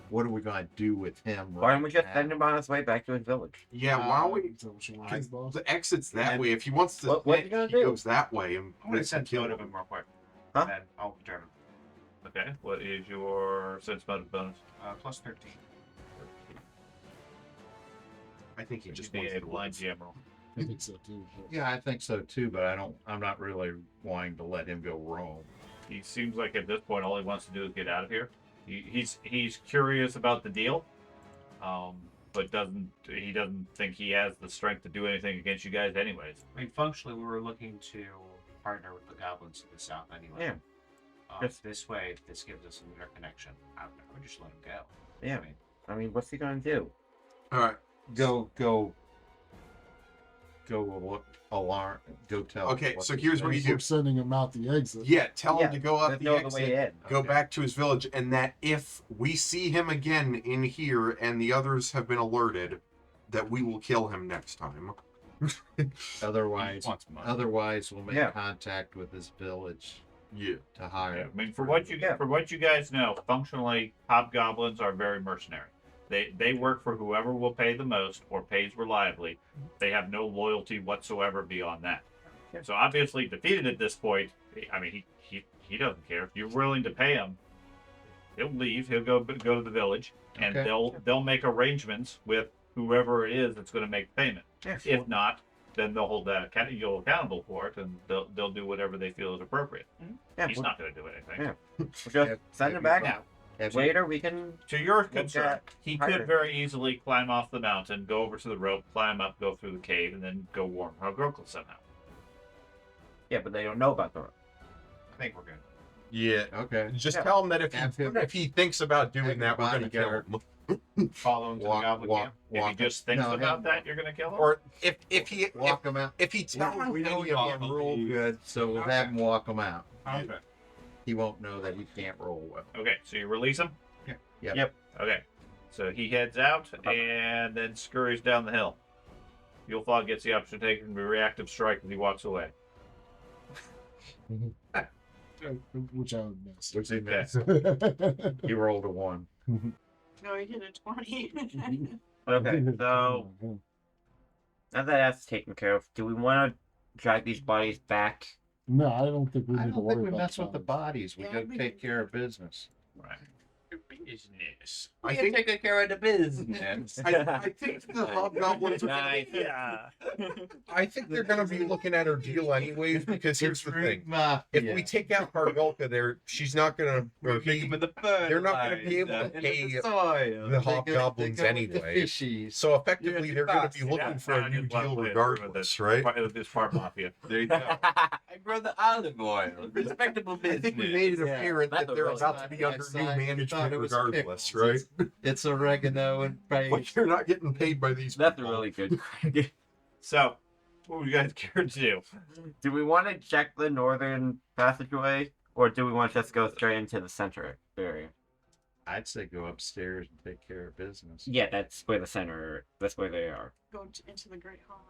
What are we gonna do with him? Why don't we just right send now? him on his way back to his village? Yeah, why don't we? So what you want, Because boss? the exit's that And- way. If he wants to, What hit, you gonna he do? goes that way and I'm going to lets him send kill note of him. him real quick. Huh? And then I'll determine. Okay, what is your sense motive bonus? Plus 13. I think he Just just be wants a to blind GM roll. I think so too. but- Yeah, I think so too. But I'm not really wanting to let him go roam. He seems like at this point all he wants to do is get out of here. He's curious about the deal, but he doesn't think he has the strength to do anything against you guys anyways. I mean, functionally, we were looking to partner with the goblins to the south anyway. Yeah. Just- This way, this gives us an interconnection. I would just let him go. Yeah. I mean, what's he gonna do? All right. Go alarm. Go tell. Okay, what so the- here's what you We're do. sending him out the exit. Yeah, tell Yeah, him to go up There's the no other exit, way in. go Okay. back to his village, and that if we see him again in here and the others have been alerted, that we will kill him next time. Otherwise, He wants money. we'll make Yeah. contact with his village Yeah. to hire. Yeah, I mean, for what you guys know, functionally, hobgoblins are very mercenary. They work for whoever will pay the most or pays reliably. They have no loyalty whatsoever beyond that. Yeah. So obviously, defeated at this point, I mean, he doesn't care. If you're willing to pay him, he'll leave. He'll go to the village, and Okay. they'll make arrangements with whoever it is that's going to make payment. Yeah. If not, then they'll hold that you accountable for it, and they'll do whatever they feel is appropriate. Yeah. He's not going to do anything. Yeah. We'll just send him back. Now, Have you- Later, we can. to your Look concern, at he Hyder. could very easily climb off the mountain, go over to the rope, climb up, go through the cave, and then go warn Hargrokl somehow. Yeah, but they don't know about the. I think we're good. Yeah. Okay. Just Yeah. tell him that Have him- if he thinks about doing that, we're going to kill bodyguard. him. Follow him to the goblin camp. If he just thinks no, about him- that, you're going to kill him. Or if he Walk him out. if he tells Yeah, we know any you of can them- roll good, so we'll have him walk him out. Okay. He won't know that he can't roll well. Okay, so you release him? Yeah. Yep. Yep. Okay. So he heads out and then scurries down the hill. Yulfog gets the option to take a reactive strike as he walks away. Which I would miss. Which he Okay. missed. He rolled a 1. No, he hit a 20. Okay, so now that that's taken care of, do we want to drag these bodies back? No, I don't think we I need to don't worry think we about mess with the bodies. We Yeah, go we take can- care of business. Right. Business. I think taking care of the business. I think the hobgoblins are. Nice. Yeah. I think they're going to be looking at her deal anyways because here's the thing: if we take out Hargolka, there, she's not going to. They're not going to be able to pay the hobgoblins anyway. So effectively, they're going to be looking for a new deal regardless, right? This part mafia. There you go. I grow the olive oil. Respectable I business. think we made it Yeah, apparent that's that a they're real about to be sign. under I new thought management it was regardless, pickles. right? It's oregano and Like paste. you're not getting paid by these That's people. really good. So, what would you guys care to do? Do we want to check the northern passageway, or do we want to just go straight into the center area? I'd say go upstairs and take care of business. Yeah, that's where the center. That's where they are. Go into the Great Hall.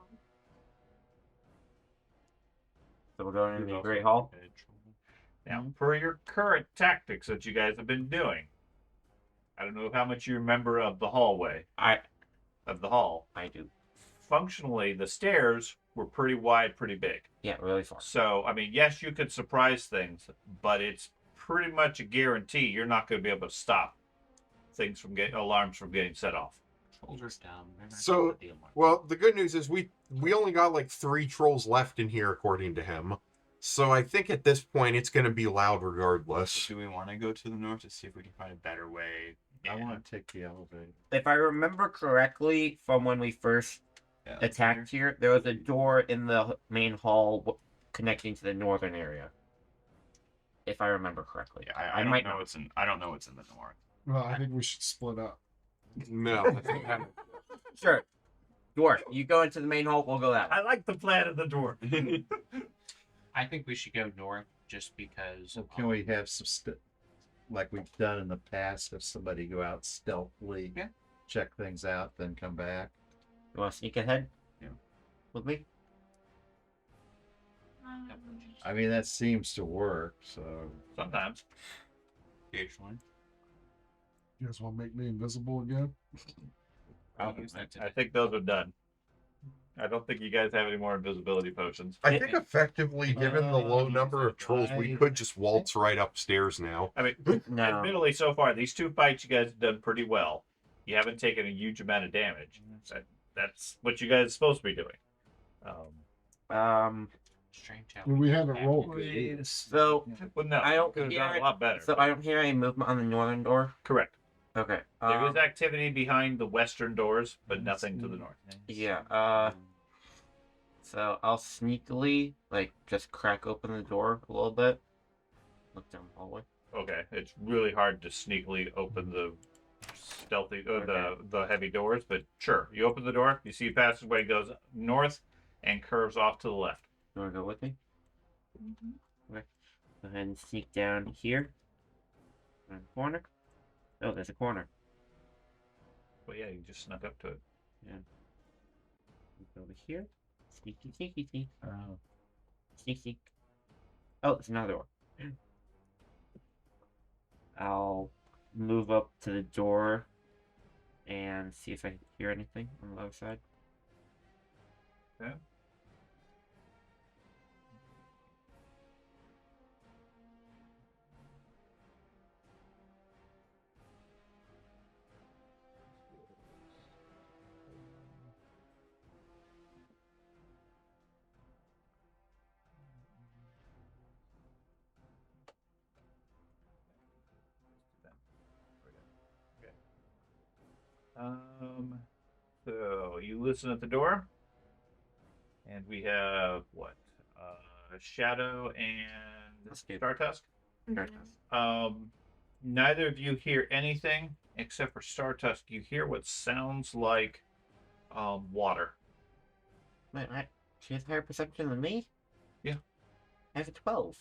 So we're going into the Great Hall. Now, for your current tactics that you guys have been doing, I don't know how much you remember of the hallway, of the hall. I do. Functionally, the stairs were pretty wide, pretty big. Yeah, really far. So, I mean, yes, you could surprise things, but it's pretty much a guarantee you're not going to be able to stop things from getting alarms from getting set off. Trolls are dumb. They're not So, gonna deal with it. well, the good news is we only got like 3 trolls left in here, according to him. So I think at this point it's going to be loud regardless. Do we want to go to the north to see if we can find a better way? I want to take the elevator. If I remember correctly from when we first Yeah, attacked here, there was a door in the main hall connecting to the northern area. If I remember correctly. Yeah, I don't might know not. what's in. I don't know what's in the north. Well, I think we should split up. No. Sure. Dwarf, you go into the main hall, we'll go that way. I like the plan of the door. I think we should go north just because. So can we have some like we've done in the past? Have somebody go out stealthily, Yeah. check things out, then come back? You want to sneak ahead? Yeah. With me? I mean, that seems to work. So Sometimes. Occasionally. You guys want to make me invisible again? I think those are done. I don't think you guys have any more invisibility potions. I think effectively, given the low number of trolls, we could just waltz right upstairs now. I mean, No. admittedly, so far, these 2 fights you guys have done pretty well. You haven't taken a huge amount of damage. That's what you guys are supposed to be doing. Strange how Well, we haven't rolled. So Well, no, I don't could have hear done a it. lot better. So I don't hear any movement on the northern door. Correct. Okay. There is activity behind the western doors, but nothing to the north. Yeah. So I'll sneakily just crack open the door a little bit. Look down the hallway. Okay, it's really hard to sneakily open the stealthy, the heavy doors, but sure, you open the door. You see a passageway goes north and curves off to the left. You wanna go with me? Okay. Go ahead and sneak down here. Around the corner. Oh, there's a corner. Well, yeah, you just snuck up to it. Over here. Sneaky, sneaky, sneak. Oh. Sneak, sneak. Oh, it's another one. I'll move up to the door and see if I hear anything on the other side. Okay. So you listen at the door, and we have what? Shadow and Let's do Startusk. Mhm. Neither of you hear anything except for Startusk. You hear what sounds like water. Wait, she has higher perception than me? Yeah. I have a 12.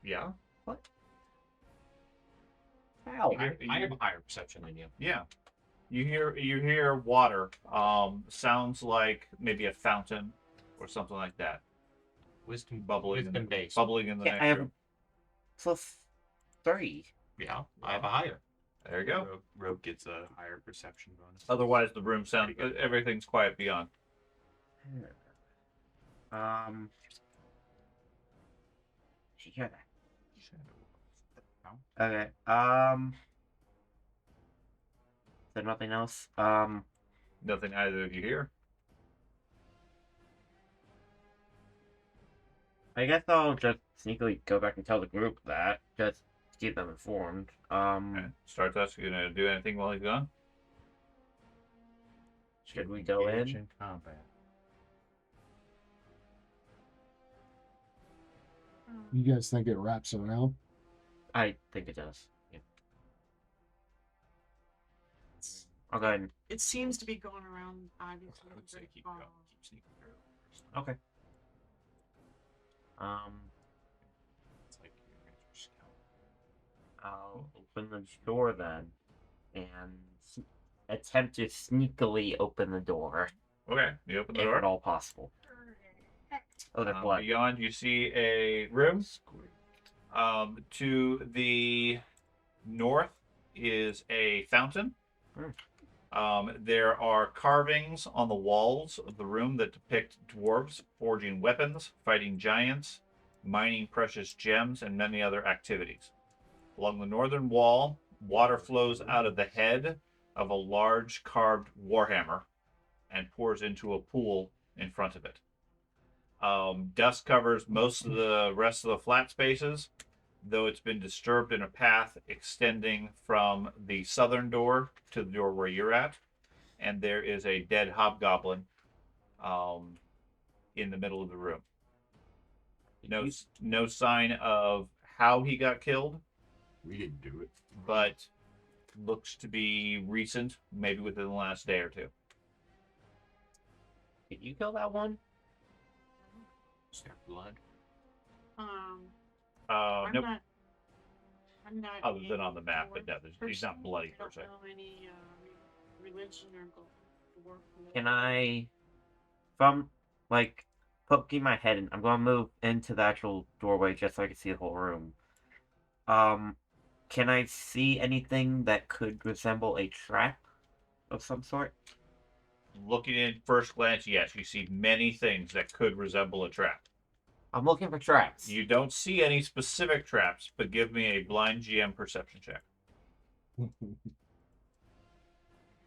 Yeah. What? How? I have a higher perception than you. Yeah. You hear water. Sounds like maybe a fountain or something like that. Wisdom Bubbling wisdom based. bubbling in the Yeah, next I have room. +3. Yeah, I have a higher. There you go. Rogue gets a higher perception bonus. Otherwise, the room sounds everything's quiet beyond. She hear that? No? Okay. Is there nothing else? Nothing either of you hear. I guess I'll just sneakily go back and tell the group that, just to keep them informed. Okay. Startusk, you gonna do anything while he's gone? Should we go Engage in? combat. You guys think it wraps around? I think it does. Yeah. I'll go ahead and... It seems to be going around, obviously. I would say keep but, going, keep sneaking through. Okay. It's like you guys are scout. I'll open the door then, and attempt to sneakily open the door, Okay, you open the if door. at all possible. Oh, there's blood. Beyond, you see a room. To the north is a fountain. There are carvings on the walls of the room that depict dwarves forging weapons, fighting giants, mining precious gems, and many other activities. Along the northern wall, water flows out of the head of a large carved warhammer and pours into a pool in front of it. Dust covers most of the rest of the flat spaces, though it's been disturbed in a path extending from the southern door to the door where you're at, and there is a dead hobgoblin in the middle of the room. No sign of how he got killed, We didn't do it. but looks to be recent, maybe within the last day or two. Did you kill that one? Is there blood? Nope. I'm not. Other than on the a map, but dwarf no, he's not person. bloody I per se. don't know any religion or dwarf. Can I, from like poking my head in, I'm gonna move into the actual doorway just so I can see the whole room. Can I see anything that could resemble a trap of some sort? Looking in first glance, yes, you see many things that could resemble a trap. I'm looking for traps. You don't see any specific traps, but give me a blind GM perception check.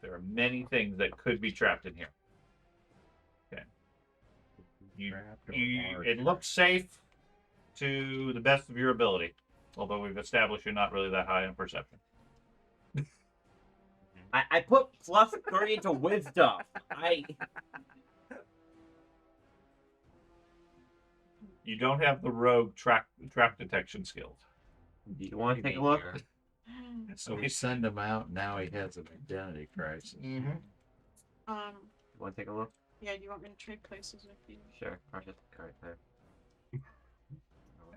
There are many things that could be trapped in here. Okay. It looks safe to the best of your ability, although we've established you're not really that high in perception. I put +3 into wisdom. You don't have the rogue trap detection skills. Do you want to take a look? So we send him out, and now he has an identity crisis. Mm-hmm. You want to take a look? Yeah. Do you want me to trade places with you? Sure. I'll just go right there.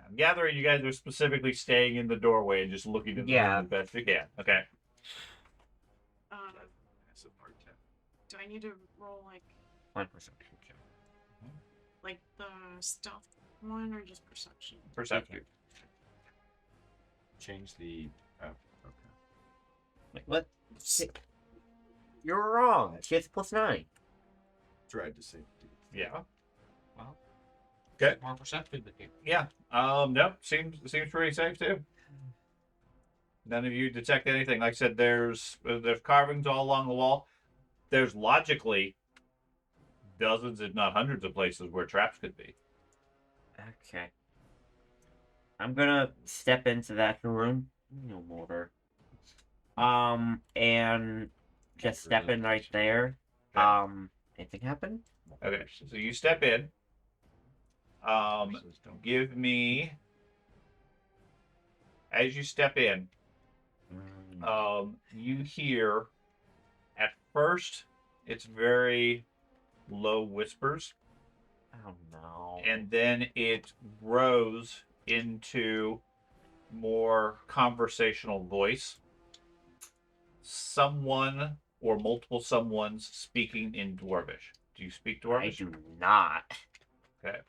I'm gathering you guys are specifically staying in the doorway and just looking at the room the best you can. Okay. That's a part tip. Do I need to roll like 1 perception check. the stealth one or just perception? Perception. Change the. Oh, okay. Wait, what? You're wrong. She has +9. Tried to say. Yeah. Well, Okay. more perceptive than you. Yeah. Nope. Seems pretty safe too. None of you detect anything. Like I said, there's carvings all along the wall. There's logically dozens, if not hundreds, of places where traps could be. Okay. I'm gonna step into that room. No mortar. And just step in right there. Okay. Anything happen? Okay. So you step in. Give me, as you step in, you hear, at first, it's very low whispers, Oh no. and then it grows into more conversational voice. Someone or multiple someones speaking in Dwarvish. Do you speak I Dwarvish? do not. Okay.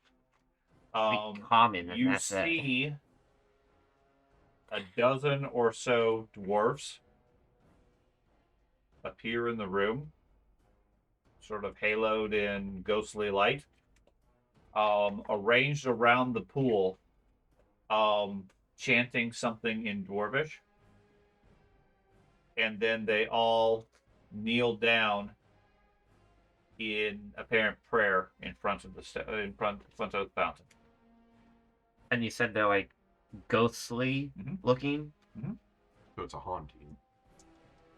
Speak common, and You that's it. see a dozen or so dwarfs appear in the room, sort of haloed in ghostly light, arranged around the pool, chanting something in Dwarvish, and then they all kneel down in apparent prayer in front of the front of the fountain. And you said they're like ghostly Mhm. looking? So it's a haunting.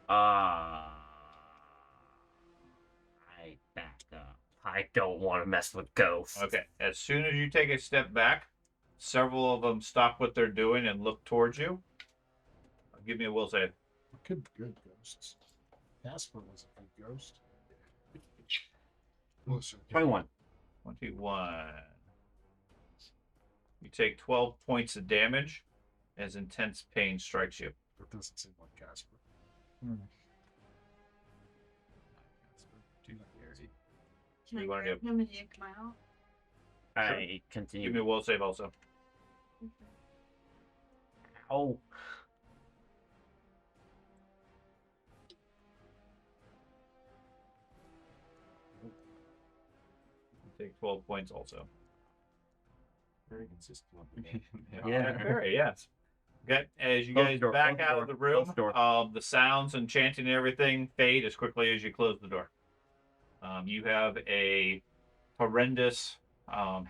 I back up. I don't want to mess with ghosts. Okay. As soon as you take a step back, several of them stop what they're doing and look towards you. Give me a will save. Could be good ghosts. Casper was a good ghost. Closer. 21. 21. You take 12 points of damage as intense pain strikes you. That doesn't seem like Casper. Too scary. Can I You wanna grab him and yank him out? I Give continue. me a will save also. Oh. You take 12 points also. very consistent with the game. Yeah. Very, yes. Okay, as you Close guys door, back close out door, of the room, close door. the sounds and chanting and everything fade as quickly as you close the door. You have a horrendous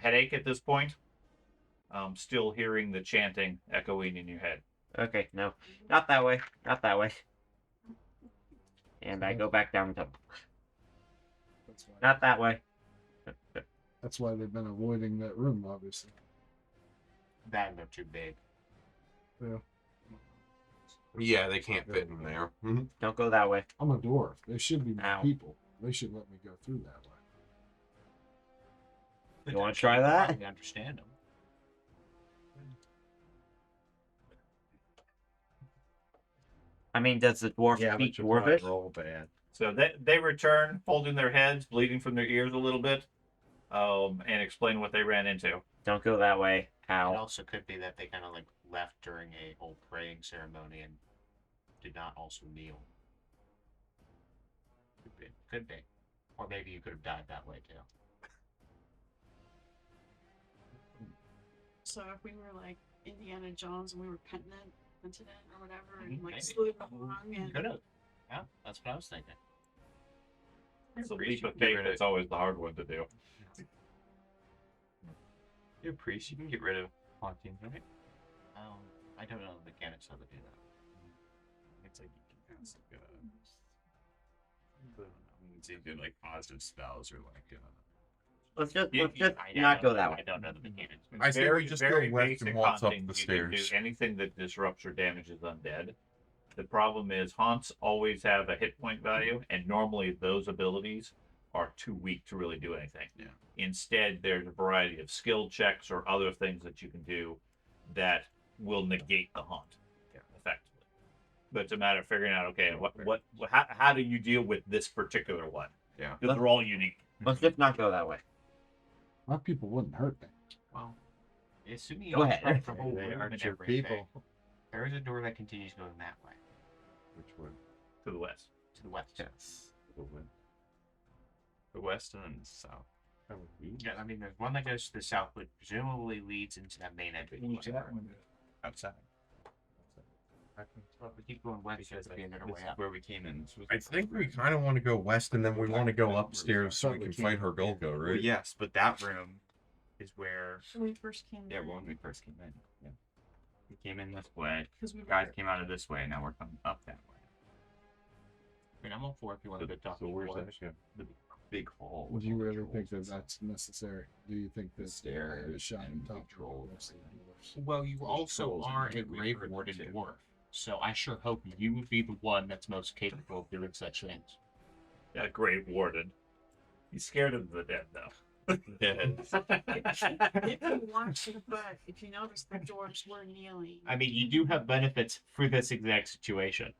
headache at this point. Still hearing the chanting echoing in your head. Okay, no. Not that way. Not that way. And I go back down the tunnel. That's why. Not that way. That's why they've been avoiding that room, obviously. That and they're too big. Yeah. Yeah, they can't fit in there. Mhm. Don't go that way. I'm a dwarf. There should be more Ow. people. They should let me go through that way. You want to try that? I understand them. I mean, does the dwarf Yeah, speak but you probably dwarvish? roll bad. So they return, folding their heads, bleeding from their ears a little bit, and explain what they ran into. Don't go that way. It Ow. also could be that they kind of like left during a whole praying ceremony and did not also kneel. Could be. Could be. Or maybe you could have died that way too. So if we were like Indiana Jones and we were penitent or whatever, and like Maybe. slid along and Could have. Yeah, that's what I was thinking. It's a Priest, leap you of can get faith rid that's always the hard one to do. You're a priest, you can get rid of haunting, right? I don't know the mechanics how to do that. It's like you can cast like it's either like positive spells or like Let's just I not don't go that know- way. I don't know the mechanics. I say we Very, just very go west basic and waltz up haunting, the you can do stairs. anything that disrupts or damages undead. The problem is haunts always have a hit point value, and normally those abilities are too weak to really do anything. Yeah. Instead, there's a variety of skill checks or other things that you can do that will negate the haunt effectively. But it's a matter of figuring out, okay, how do you deal with this particular one? Yeah. Because they're all unique. Let's just not go that way. My people wouldn't hurt me. Well, assuming you Go construct ahead. the whole They room aren't and your everything, people. there is a door that continues going that way Which one? To the west. to the west. yes. The wind. The west and the south. Yeah, I mean, there's one that goes to the south, which presumably leads into that main entrance. Outside. But if we keep going west, there's Because be another this way is out. where we came in. This was I think we kind of want to go west, and then we want to go upstairs so we can fight Hargulka, Well, right? yes, but that room is where when we first came yeah, in, when we first came in. Yeah. We came in this way. because we were Guys came out of this way, now we're coming up that way. I mean, I'm all for if you want to go talk So to where's dwarves. that? The big hall. Would with you all the really think trolls that and that's necessary? Do you think that stairs the shot and and big top trolls most of the dwarves? Well, you also trolls and are a we've heard grave them warden too. dwarf, so I sure hope you would be the one that's most capable of doing such things. Yeah, Grave Warden. He's scared of the dead, though. if you watch it, but if you notice the dwarves were kneeling. I mean, you do have benefits for this exact situation.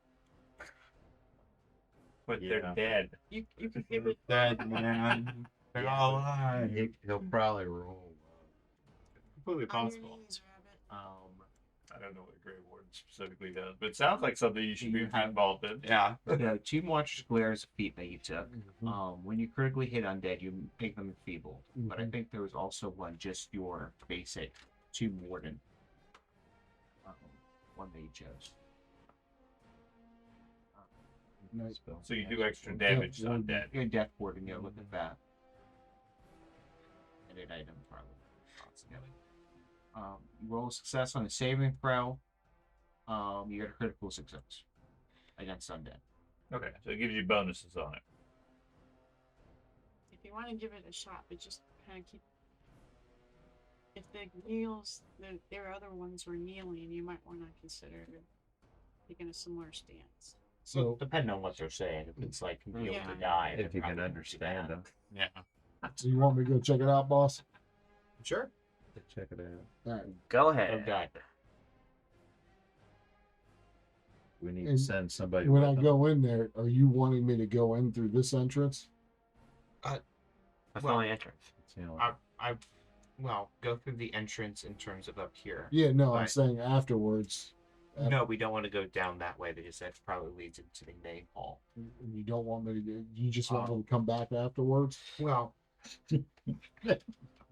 But Yeah. they're dead. You could give it Dead man. They're Yeah, all alive. He'll probably roll. Completely on your possible. knees, rabbit. I don't know what Grave Warden specifically does, but it sounds like something you should be You have- involved in. Yeah. The two monster squares feat that you took. Mhm. When you critically hit undead, you make them enfeebled. But I Mhm. think there was also one just your basic tomb warden. One that you chose. Nice. So you do extra damage to undead. Your death warden, yeah, look at that. Edit item probably. You roll a success on a saving throw. You get a critical success against undead. Okay, so it gives you bonuses on it. If you want to give it a shot, but just kind of keep. If the kneels, their other ones were kneeling, you might want to consider taking a similar stance. So depending on what they're saying, if it's like kneel Yeah. to die, If then you can probably do understand that. them. Yeah. So you want me to go check it out, boss? Sure. Check it out. All right. Go Oh ahead. god. We need And to send somebody. When with I them. go in there, are you wanting me to go in through this entrance? That's the Well, only entrance. It's the only- Well, go through the entrance in terms of up here. Yeah, no, I'm Right. saying afterwards. No, we don't want to go down that way because that probably leads into the main hall. You don't want me to. You just want Oh. me to come back afterwards. Well,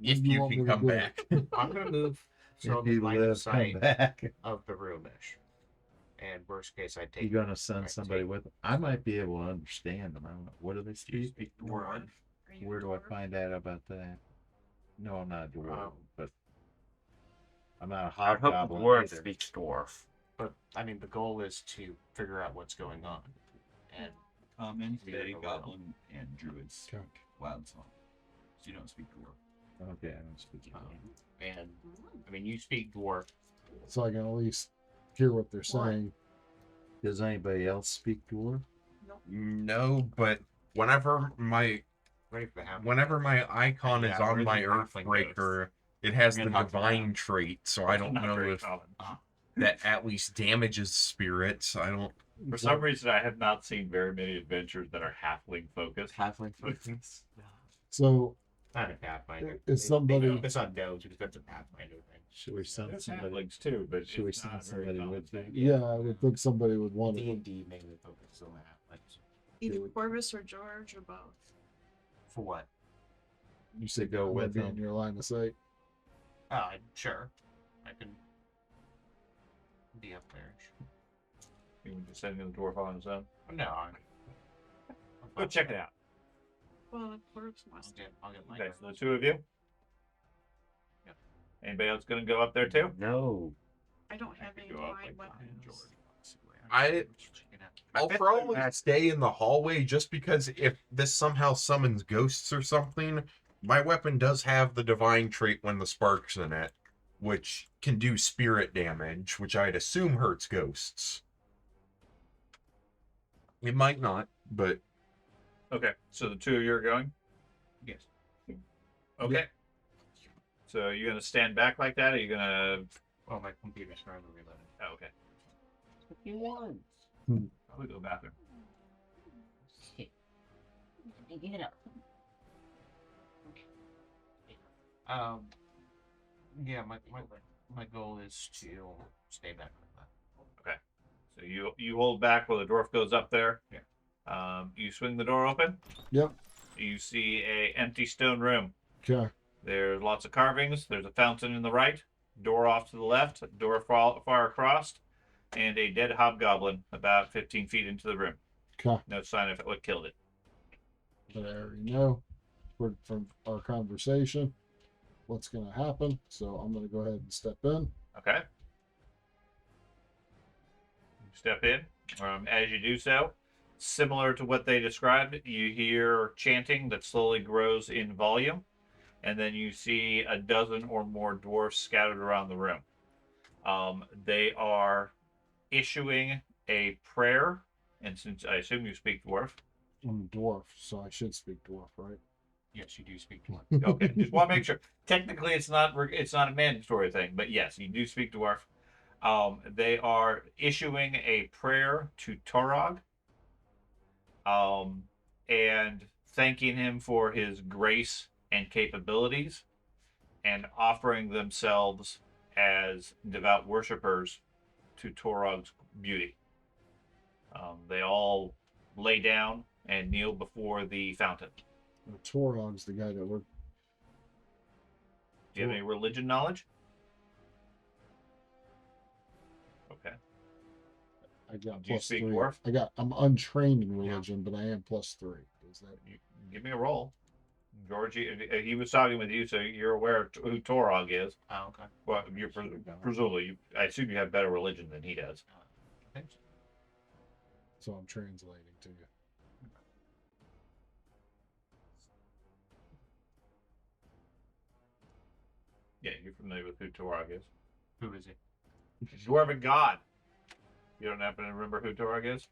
If What do you want can me to come do? back. I'm gonna move so If the you line of live, come sight back. of the roomish. And worst case, I take. You're gonna send right, somebody take- with them. I might be able to understand them. I don't know. What do they Do you speak? speak dwarf? Are you Where a do I dwarf? find out about that? No, I'm not a dwarf, Um, but I'm not a I hope the hobgoblin dwarf either. speaks dwarf. But I mean, the goal is to figure out what's going on, and Common, We fey, never will. goblin, and druid speak wild song. So you don't speak dwarf. Okay, I don't speak um, dwarf. and I mean, you speak dwarf. So I can at least hear what they're saying. Does anybody else speak dwarf? No, but whenever my Ready for the half? icon is Yeah, on we're my the halfling Earthbreaker, it has We're the gonna talk to divine them. trait, so I don't Not know very if common. that at least damages spirits. I don't. For some reason, I have not seen very many adventures that are halfling focused. Halfling focus. So Not a Pathfinder. Is somebody- They focus on nodes because that's a Pathfinder thing. Should we send There's somebody? halflings too, but Should we it's send not very somebody common. with me? yeah, I would think somebody would want D to. and D mainly focuses on the halflings. Either Corvus or George or both. For what? You said go go with with in them. your line of sight. Sure. I can be up there. You can just send the dwarf on his own. No, I'm Go check it out. Well, the Corvus I'll must. get my. Okay, so the two of you. Yep. Anybody else going to go up there too? No. I don't I have could any go up wide like behind weapons. George, possibly. I'll probably stay in the hallway just because if this somehow summons ghosts or something, my weapon does have the divine trait when the spark's in it, which can do spirit damage, which I'd assume hurts ghosts. It might not, but Okay, so the two of you are going? Yes. Okay. So are you going to stand back like that? Or are you going to... Well, my computer's trying to reload it. Oh, okay. You want? I'll go bathroom. Get up. Yeah, my goal is to stay back with that. So you hold back while the dwarf goes up there. Yeah. You swing the door open. Yep. You see a empty stone room. Okay. There's lots of carvings. There's a fountain in the right, door off to the left, door far across, and a dead hobgoblin about 15 feet into the room. Okay. No sign of what killed it. But I already know from our conversation what's going to happen. So I'm going to go ahead and step in. Okay. You step in. As you do so, similar to what they described, you hear chanting that slowly grows in volume, and then you see a dozen or more dwarfs scattered around the room. They are issuing a prayer, and since I assume you speak dwarf, I'm a dwarf, so I should speak dwarf, right? Yes, you do speak dwarf. okay, just want to make sure. Technically, it's not a mandatory thing, but yes, you do speak dwarf. They are issuing a prayer to Torog, and thanking him for his grace and capabilities, and offering themselves as devout worshippers to Torog's beauty. They all lay down and kneel before the fountain. Torog's the guy that we're. Do you have any religion knowledge? Okay. I got Do you plus speak 3. dwarf? I'm untrained in religion, but I am plus 3. Is that You, give me a roll. George, he was talking with you, so you're aware of who Torog is. Oh, okay. Well, you're presumably, I assume you have better religion than he does. I think so. so I'm translating to you. Yeah, you're familiar with who Torog is. Who is he? Dwarven god. You don't happen to remember who Torog is?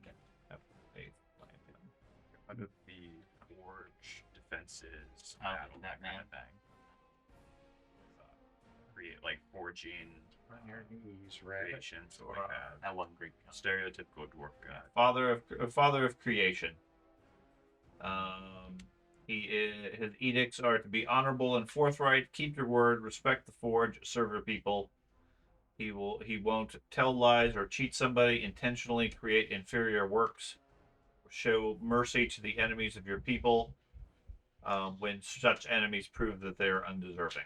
Have faith. One of the forge defenses, Oh, battle, that kind man. of thing. Create like forging On your knees, right? creation, so like that. That one Greek. Stereotypical dwarf god. Father of creation. His edicts are to be honorable and forthright, keep your word, respect the forge, serve your people. He won't tell lies or cheat somebody, intentionally create inferior works, show mercy to the enemies of your people, when such enemies prove that they are undeserving.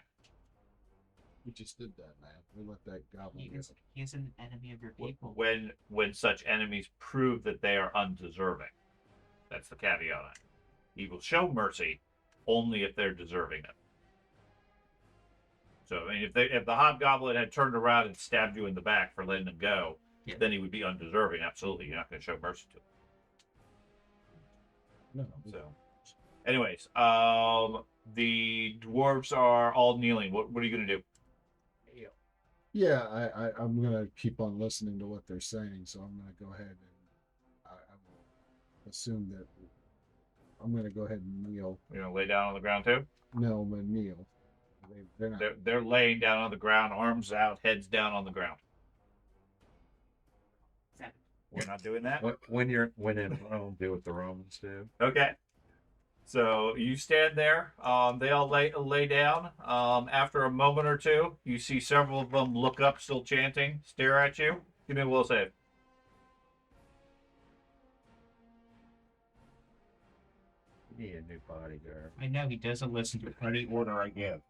We just did that, man. We let that goblin go. He is an enemy of your people. When such enemies prove that they are undeserving. That's the caveat on it. He will show mercy only if they're deserving it. So, I mean, if the hobgoblin had turned around and stabbed you in the back for letting him go, Yeah. then he would be undeserving. Absolutely, you're not going to show mercy to him. No. So, anyways, the dwarves are all kneeling. What are you going to do? Yeah, I'm gonna keep on listening to what they're saying, so I'm gonna go ahead and I will assume that I'm gonna go ahead and kneel. You're going to lay down on the ground too? No, I'm gonna kneel. They're not. They're laying down on the ground, arms out, heads down on the ground. We're not doing that. When in Rome, do what the Romans do. Okay. So you stand there. They all lay down. After a moment or two, you see several of them look up, still chanting, stare at you. Give me a will save. You need a new bodyguard. I know he doesn't listen to any order I give.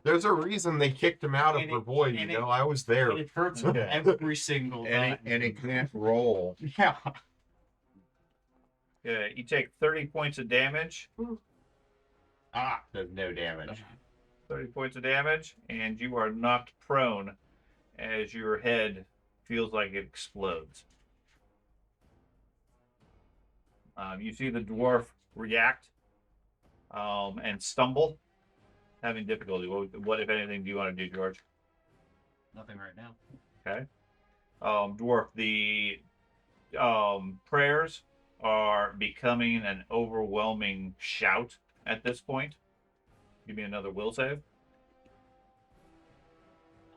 There's a reason they kicked him out of And it- Bravoy, and you know. I was there. It hurts him every single time. And he can't roll. Yeah. Yeah, you take 30 points of damage. There's no damage. 30 points of damage, and you are knocked prone as your head feels like it explodes. You see the dwarf react and stumble, having difficulty. What, if anything, do you want to do, George? Nothing right now. Okay. Dwarf, the prayers are becoming an overwhelming shout at this point. Give me another will save.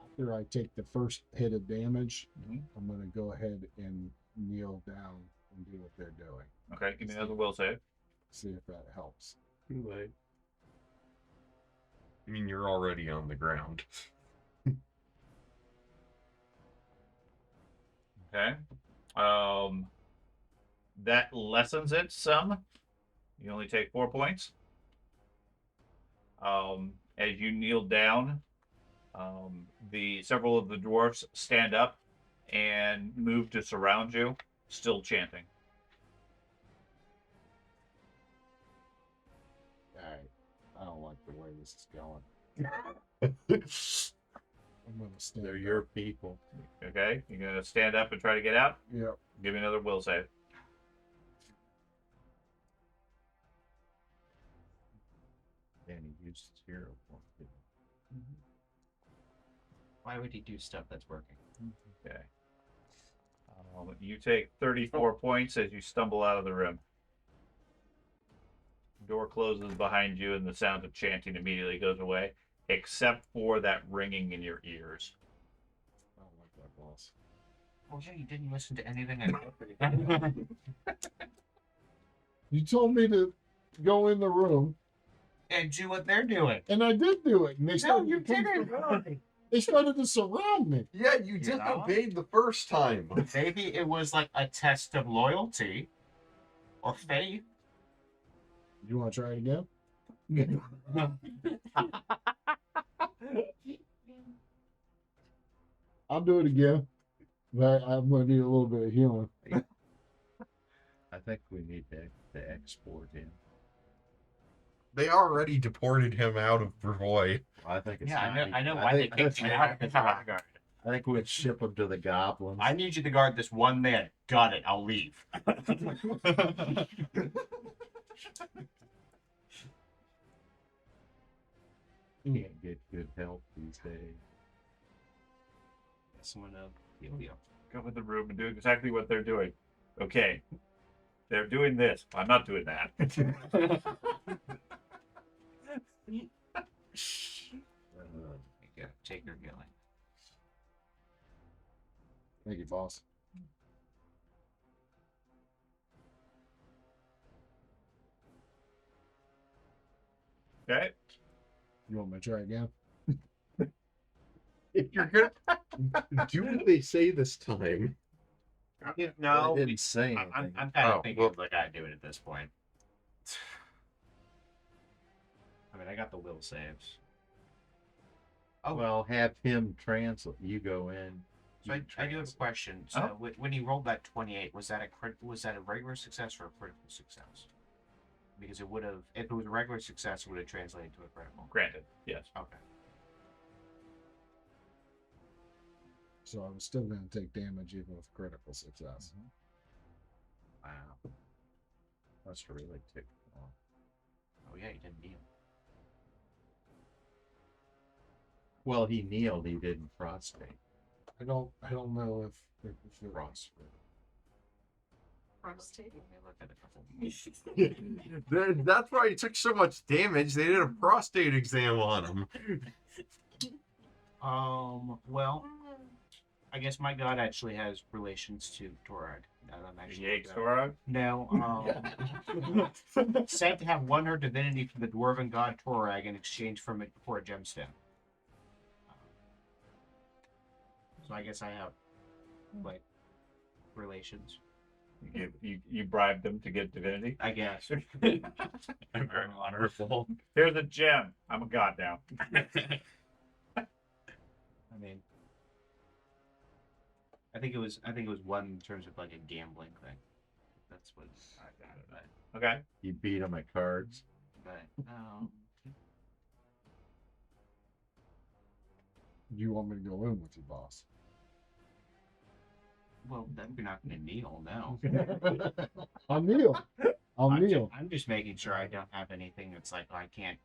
After I take the first hit of damage, Mhm. I'm gonna go ahead and kneel down and do what they're doing. Okay, give me another will save. See if that helps. Too late. I mean, you're already on the ground. Okay. That lessens it some. You only take 4 points. As you kneel down, several of the dwarfs stand up and move to surround you, still chanting. Alright. I don't like the way this is going. I'm gonna stand They're up. your people. Okay, you're gonna stand up and try to get out. Yep. Give me another will save. And he used his hero point. Why would he do stuff that's working? Okay. You take 34 points as you stumble out of the room. Door closes behind you, and the sound of chanting immediately goes away, except for that ringing in your ears. I don't like that boss. Oh yeah, you didn't listen to anything I said. You told me to go in the room, And do what they're doing. and I did do it. And they No, started you to come didn't. surround- They started to surround me. Yeah, you disobeyed the first time. Maybe it was like a test of loyalty or faith. You want to try it again? I'll do it again. But I'm going to need a little bit of healing. I think we need to export him. They already deported him out of Bravoy. I think it's Yeah, time. I know why they kicked me out of this bodyguard. I think we'd ship him to the goblins. I need you to guard this one man. Got it. I'll leave. Can't get good help these days. Someone heal you. Come in the room and do exactly what they're doing. Okay. They're doing this. I'm not doing that. You go. Take your healing. Thank you, boss. Okay. You want me to try again? If you're gonna do what they say this time. No, I didn't say anything. I'm kind of Oh, thinking well- of like I do it at this point. I mean, I got the will saves. Oh, well, have him translate. You go in. So you I do have a translate. question. So when you rolled that 28, was that a regular success or a critical success? Because it would have, if it was a regular success, it would have translated to a critical. Granted, yes. Okay. So I was still going to take damage even with critical success. Wow. Must really tick off. Oh yeah, you didn't kneel. Well, he kneeled. He didn't prostrate. I don't know if it Prostrate. Prostate. Let me look at a couple. That's why he took so much damage. They did a prostate exam on him. Well, I guess my god actually has relations to Torag. Now that I'm actually Yay, looking at it. Torag? No, said to have won her divinity from the dwarven god Torag in exchange for a gemstone. So I guess I have, like, relations. You bribed them to get divinity? I guess. Very honorable. Here's a gem. I'm a god now. I mean, I think it was one in terms of like a gambling thing. That's what I got it at. Okay. You beat him at cards. But you want me to go in with you, boss. well, then we're not going to kneel, no. I'll kneel. I'll kneel. I'm just making sure I don't have anything that's like, oh, I can't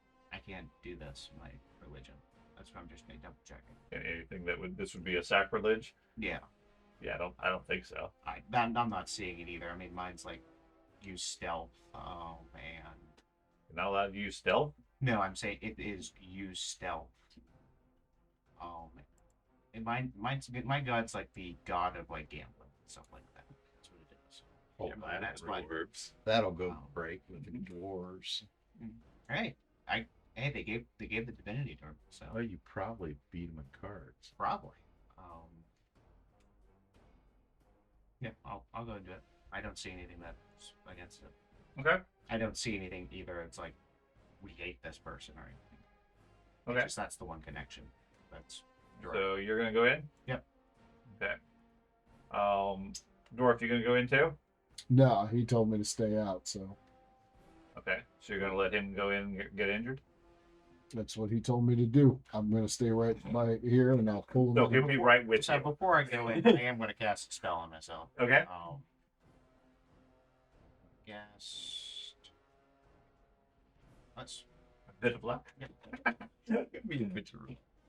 do this. My religion. That's what I'm just double checking. Anything this would be a sacrilege? Yeah, Yeah, I don't think so. I'm not seeing it either. I mean, mine's like use stealth. And You're not allowed to use stealth? no, I'm saying it is use stealth. And my god's like the god of like gambling and stuff like that. That's what it is. Oh, Yeah, that's my. That'll go Oh. break with the dwarves. Hey, they gave the divinity to him, so Oh, you probably beat him at cards. probably. Yeah, I'll go and do it. I don't see anything that's against it. Okay. I don't see anything either. It's like we hate this person or anything. Okay. It's just that's the one connection. That's direct. So you're gonna go in? Yep. Okay. Dwarf, you gonna go in too? No, he told me to stay out, so Okay. So you're gonna let him go in and get injured? that's what he told me to do. I'm going to stay right by here, and I'll pull him. So in. he'll be right with So you. before I go in, I am going to cast a spell on myself. Okay. Yes. That's A bit of luck. it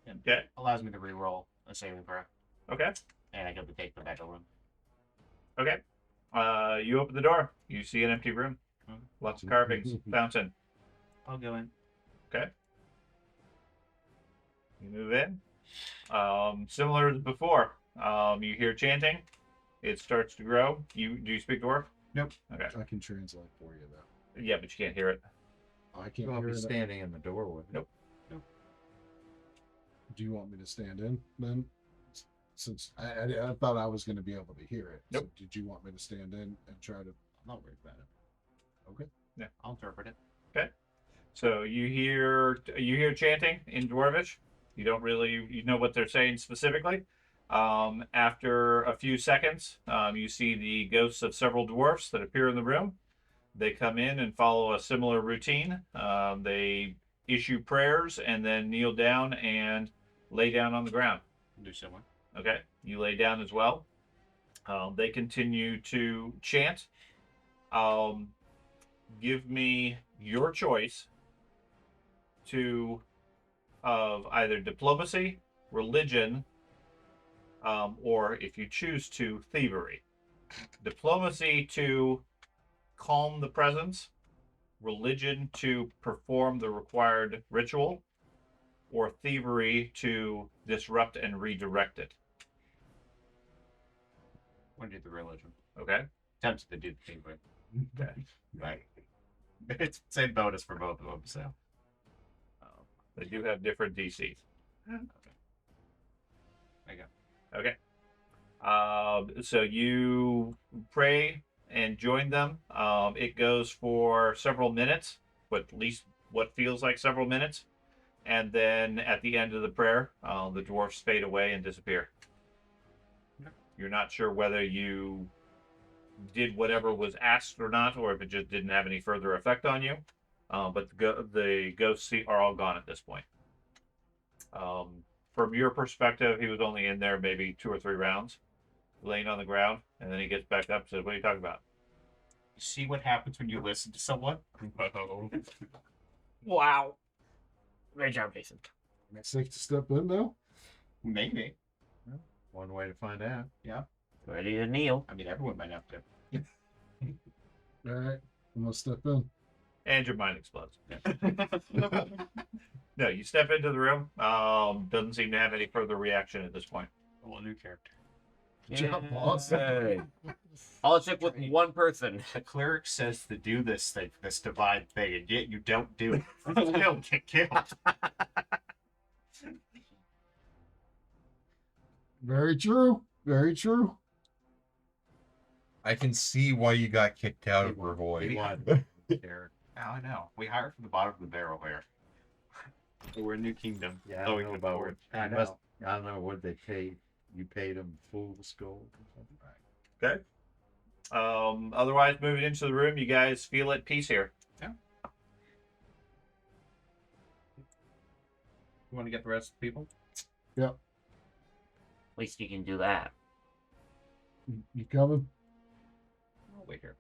Okay. allows me to reroll a saving throw, Okay. and I get to take the back room. Okay. You open the door. You see an empty room. Lots of carvings. Fountain. I'll go in. Okay. You move in. Similar to before. You hear chanting. It starts to grow. Do you speak dwarf? Nope. Okay. I can translate for you, though. Yeah, but you can't hear it. I can't You'll hear be it. standing in the doorway. Nope. Do you want me to stand in then? Since I thought I was going to be able to hear it. Nope. So did you want me to stand in and try to? I'm not worried about it. Okay. Yeah. I'll interpret it. So you hear chanting in Dwarvish. You don't really know what they're saying specifically. After a few seconds, you see the ghosts of several dwarfs that appear in the room. They come in and follow a similar routine. They issue prayers and then kneel down and lay down on the ground. Do similar. Okay, you lay down as well. They continue to chant. Give me your choice of either diplomacy, religion, or if you choose to, thievery. Diplomacy to calm the presence, religion to perform the required ritual, or thievery to disrupt and redirect it. Want to do the religion? Okay? Tempted to do the thing, but Okay. right. It's same bonus for both of them, so. They do have different DCs. There you go. Okay. So you pray and join them. It goes for several minutes, but at least what feels like several minutes. And then at the end of the prayer, the dwarfs fade away and disappear. You're not sure whether you did whatever was asked or not, or if it just didn't have any further effect on you. But the ghosts are all gone at this point. From your perspective, he was only in there maybe 2 or 3 rounds, laying on the ground, and then he gets back up and says, "What are you talking about?" You see what happens when you listen to someone? Whoa. Wow. Great job, Jason. Am I safe to step in now? Maybe. One way to find out. Ready to kneel. I mean, everyone might have to. All right, I'm gonna step in. And your mind explodes. No, you step into the room. Doesn't seem to have any further reaction at this point. Oh, a new character. Good job, boss. Yay. All it took with one person. The cleric says to do this thing, this divine thing, and yet you don't do it. You still get killed. Very true. Very true. I can see why you got kicked out of He Revoy. wanted character. Now I know. We hired from the bottom of the barrel here. We're a new kingdom. Yeah, I going don't know to about forward. what. I don't know what they paid. You paid them fool's gold or something. Okay. Otherwise, moving into the room, you guys feel at peace here. You want to get the rest of the people? At least you can do that. You coming? I'll wait here.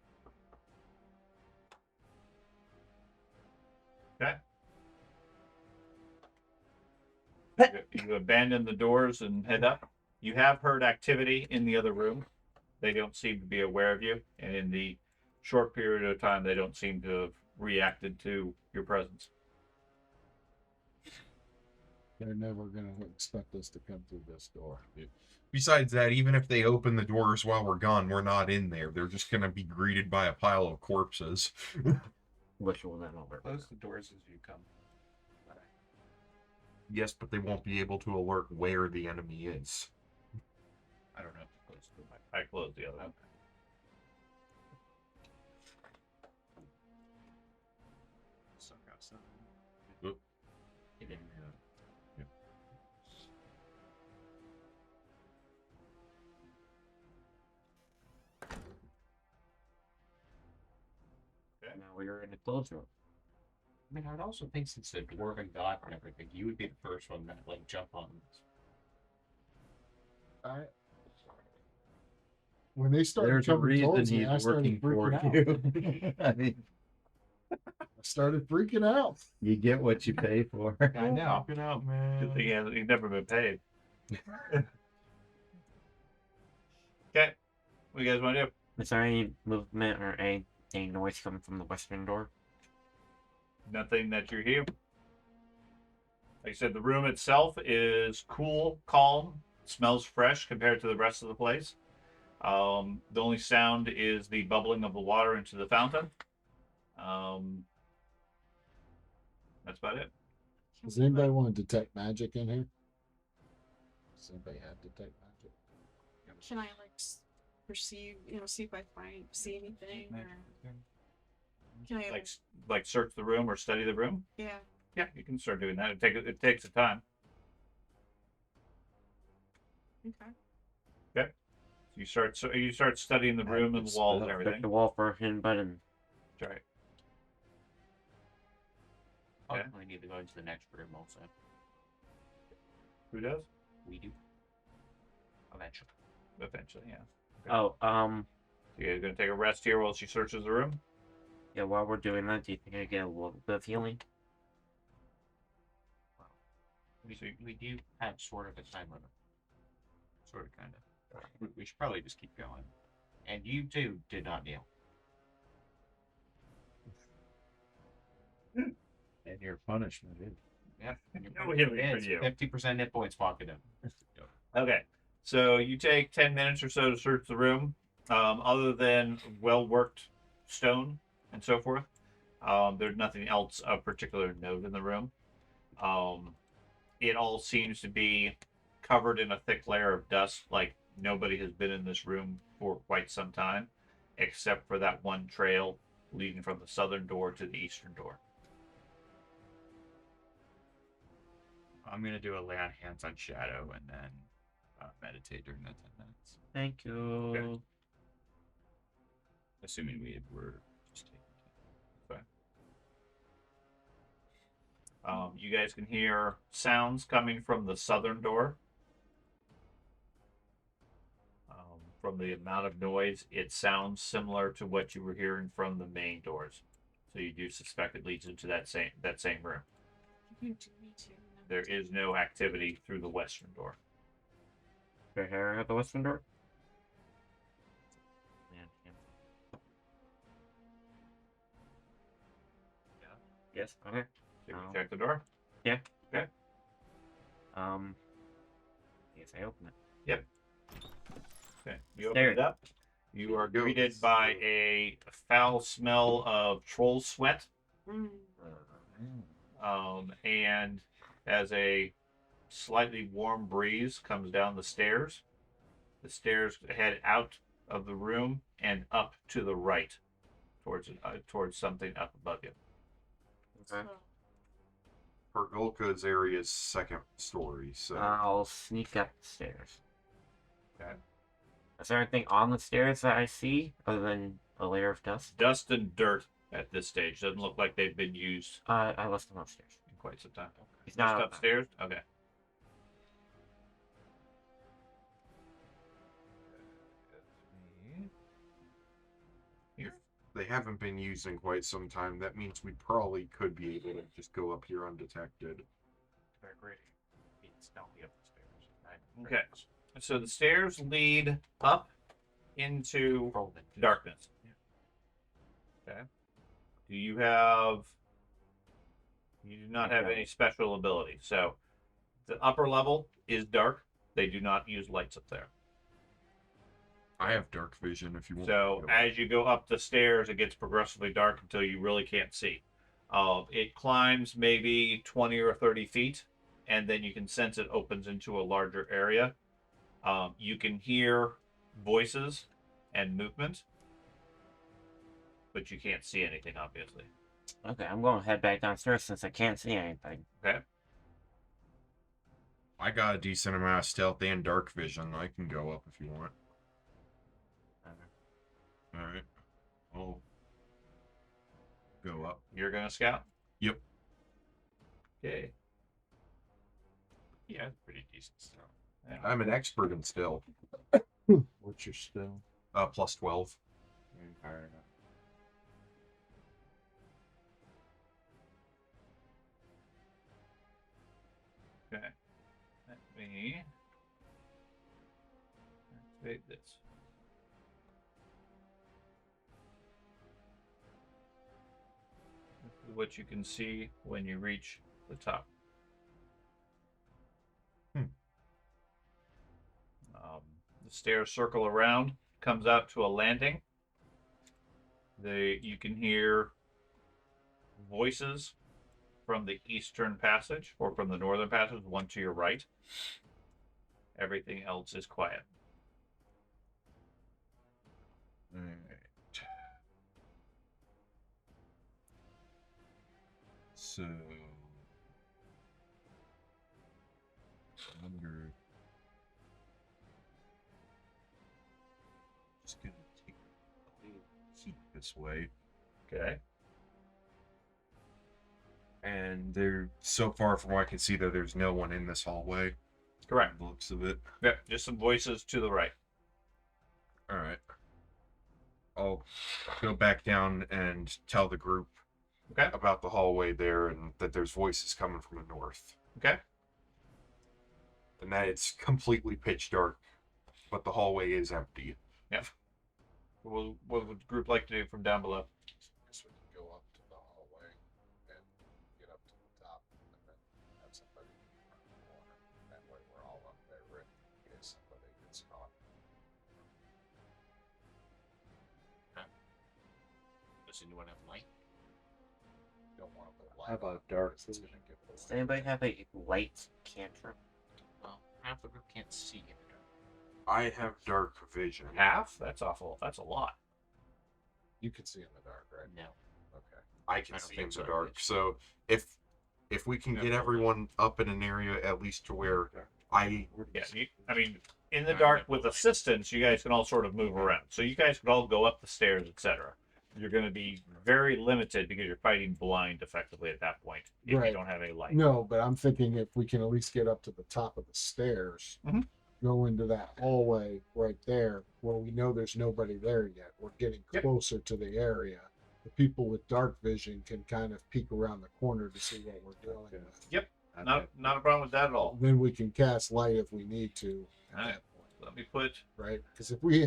You abandon the doors and head up. You have heard activity in the other room. They don't seem to be aware of you, and in the short period of time, they don't seem to have reacted to your presence. They're never gonna expect us to come through this door. Besides that, even if they open the doors while we're gone, we're not in there. They're just gonna be greeted by a pile of corpses. Which will then over. Close the doors as you come. Yes, but they won't be able to alert where the enemy is. I don't know. Close the mic. I closed the other one. Suck outside. Oop. Get in there. Now we're in a closed room. I mean, I'd also think since the dwarven god and everything, you would be the first one that like jump on this. When they started There's a coming reason towards me, he's I started working for freaking out. you. I mean, I started freaking out. You get what you pay for. I know. Good thing he's never been paid. Okay. What do you guys want to do? Is there any movement or any noise coming from the western door? Nothing that you hear. Like I said, the room itself is cool, calm, smells fresh compared to the rest of the place. The only sound is the bubbling of the water into the fountain. That's about it. Does anybody want to detect magic in here? Does anybody have detect magic? Can I like perceive, see if I see anything, or can I Like search the room or study the room. yeah? Yeah, you can start doing that. It takes a time. Okay. You start studying the room and the walls and Check everything. the wall for a hidden button. That's right. I'll Okay. probably need to go into the next room also. Who does? We do. Eventually. Eventually, yeah. Oh, So you're gonna take a rest here while she searches the room. yeah, while we're doing that, do you think I get a little bit of healing? We do have sort of a time limit. Sort of, kind of. We should probably just keep going. And you too did not kneel. And your punishment is. Yep. No healing for you. 50% hit points pocketed. Okay. So you take 10 minutes or so to search the room. Other than well-worked stone and so forth, there's nothing else of particular note in the room. It all seems to be covered in a thick layer of dust, like nobody has been in this room for quite some time. except for that one trail leading from the southern door to the eastern door. I'm gonna do a lay on hands on shadow and then meditate during that 10 minutes. Thank you. Okay. Assuming we were just taking 10. You guys can hear sounds coming from the southern door. From the amount of noise, it sounds similar to what you were hearing from the main doors. So you do suspect it leads into that same room. Me too. There is no activity through the western door. Okay, here at the western door. Yeah. Yes. Okay. So you check the door. Yeah. Okay. Yes, I open it. Yep. Okay. You open There. it up. You are Go. greeted by a foul smell of troll sweat. Mm. And as a slightly warm breeze comes down the stairs head out of the room and up to the right, towards something up above you. Okay. Pergolka's area is second story, so I'll sneak up the stairs. Okay. Is there anything on the stairs that I see other than a layer of dust? Dust and dirt at this stage. Doesn't look like they've been used I left them upstairs. in quite some time. He's Just not upstairs? Okay. Here. they haven't been used in quite some time. That means we probably could be able to just go up here undetected. They're great. It's stealthy up the stairs. Okay. So the stairs lead up into darkness. Okay. You do not have any special ability. So the upper level is dark. They do not use lights up there. I have dark vision if you want. So to go. as you go up the stairs, it gets progressively dark until you really can't see. It climbs maybe 20 or 30 feet, and then you can sense it opens into a larger area. You can hear voices and movement, but you can't see anything, obviously. Okay, I'm going to head back downstairs since I can't see anything. Okay. I got a decent amount of stealth and dark vision. I can go up if you want. Alright. I'll go up. You're going to scout? Yep. Okay. Yeah, it's pretty decent stuff. Yeah. I'm an expert in stealth. What's your still? Plus 12. Alright. Okay. Let me activate this. This is what you can see when you reach the top. The stairs circle around, comes out to a landing. You can hear voices from the eastern passage or from the northern passage, one to your right. Everything else is quiet. Alright. So under just gonna take a little peek this way. Okay. And there, so far from what I can see, that there's no one in this hallway. Correct. By the looks of it. Yep, just some voices to the right. All right. I'll go back down and tell the group Okay. about the hallway there and that there's voices coming from the north. Okay. And that it's completely pitch dark, but the hallway is empty. Yep. What would the group like to do from down below? Guess we can go up to the hallway and get up to the top, and then have somebody run the corner. That way, we're all up there ready in case somebody gets caught. Does anyone have light? Don't want to put light. How about dark It's vision? gonna give it Does away. anybody have a light cantrip? Well, half the group can't see it. I have dark vision. Half? That's awful. That's a lot. You can see in the dark, right? No. Okay. I can I don't see in think the so, dark. bitch. So if we can get everyone up in an area at least to where I Yeah, I mean, in the Yeah, dark yeah, with but- assistance, you guys can all sort of move around. So you guys could all go up the stairs, etc. You're going to be very limited because you're fighting blind effectively at that point if you Right. don't have any light. No, but I'm thinking if we can at least get up to the top of the stairs, Mhm. go into that hallway right there where we know there's nobody there yet. We're getting Yep. closer to the area. The people with dark vision can kind of peek around the corner to see what we're dealing with. Yep, I've not got- a problem with that at all. Then we can cast light if we need to at Alright. that point, Let me put. right? Because if we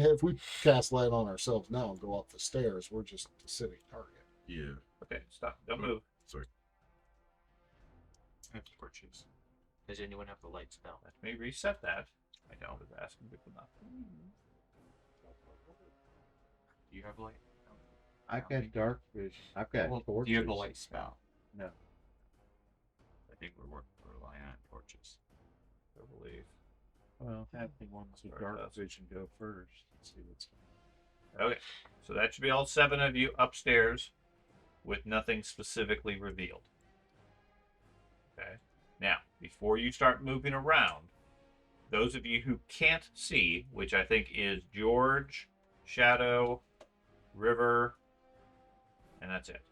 cast light on ourselves now and go up the stairs, we're just a sitting target. yeah. Okay, stop. Don't move. Sorry. I have torches. Does anyone have the light spell? Let me reset that. I don't. Was asking people not. Do you have light? I've got dark vision. I've got Well, torches. do you have the light spell? No. I think we're relying on torches. I believe. Well, have the ones with Sorry, dark that's- vision go first and see what's. Okay, so that should be all 7 of you upstairs with nothing specifically revealed. Okay, now before you start moving around, those of you who can't see, which I think is George, Shadow, River, and that's it.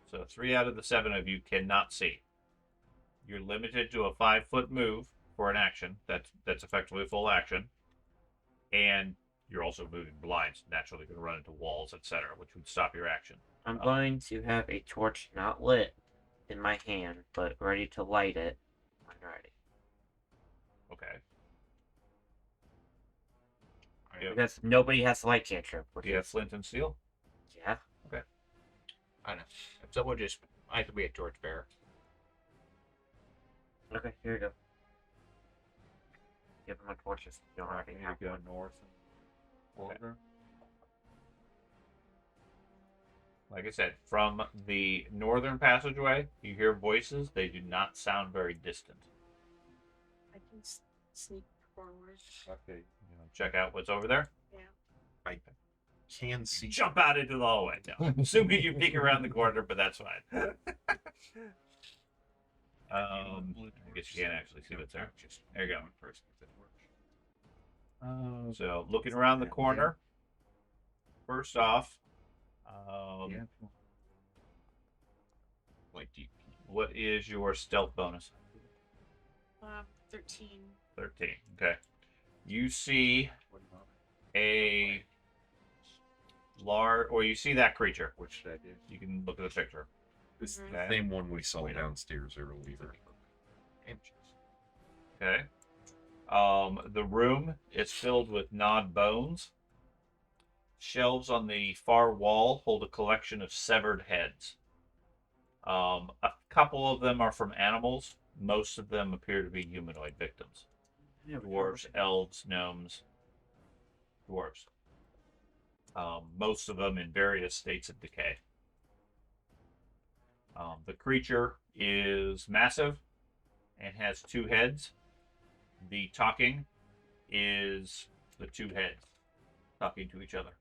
So 3 out of the 7 of you cannot see. You're limited to a 5-foot move for an action. That's effectively a full action. And you're also moving blinds. Naturally, going to run into walls, etc., which would stop your action. I'm going to have a torch not lit in my hand, but ready to light it when ready. Okay. I Yeah. Because nobody has light cantrip. Which Do you have is, flint and steel? yeah. I know. So we'll just. I could be a torchbearer. Okay, here you go. Give them my torches. You don't already Maybe have go one. north and order. Like I said, from the northern passageway, you hear voices. They do not sound very distant. I can sneak forward. Okay. You know, check out what's over there. Yeah. Can see. Jump out into the hallway. No, assuming you peek around the corner, but that's fine. I guess you can't actually see what's there. There you go. So looking around the corner. First off, Yeah. like deep. what is your stealth bonus? 13. 13. Okay. You see a large, or you see that creature. Which should I do? You can look at the picture. It's the Okay. same one we saw downstairs earlier. Okay. The room is filled with gnawed bones. Shelves on the far wall hold a collection of severed heads. A couple of them are from animals. Most of them appear to be humanoid victims. Dwarves, elves, gnomes, dwarves. Most of them in various states of decay. The creature is massive and has 2 heads. The talking is the 2 heads talking to each other,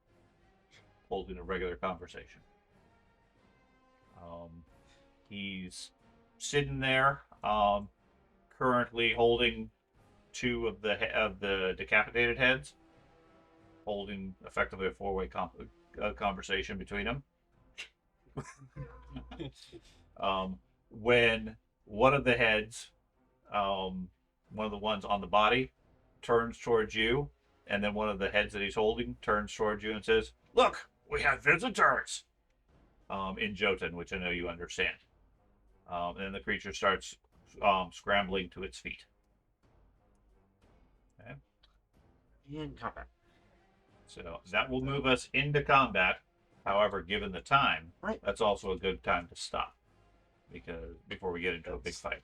holding a regular conversation. He's sitting there, currently holding 2 of the decapitated heads, holding effectively a 4-way conversation between them. When one of the heads, one of the ones on the body, turns towards you, and then one of the heads that he's holding turns towards you and says, "Look, we have visitors!" In Jotun, which I know you understand. And then the creature starts scrambling to its feet. Okay. In combat. So that will move us into combat. However, given the time, Right. that's also a good time to stop, because before we get into a big fight.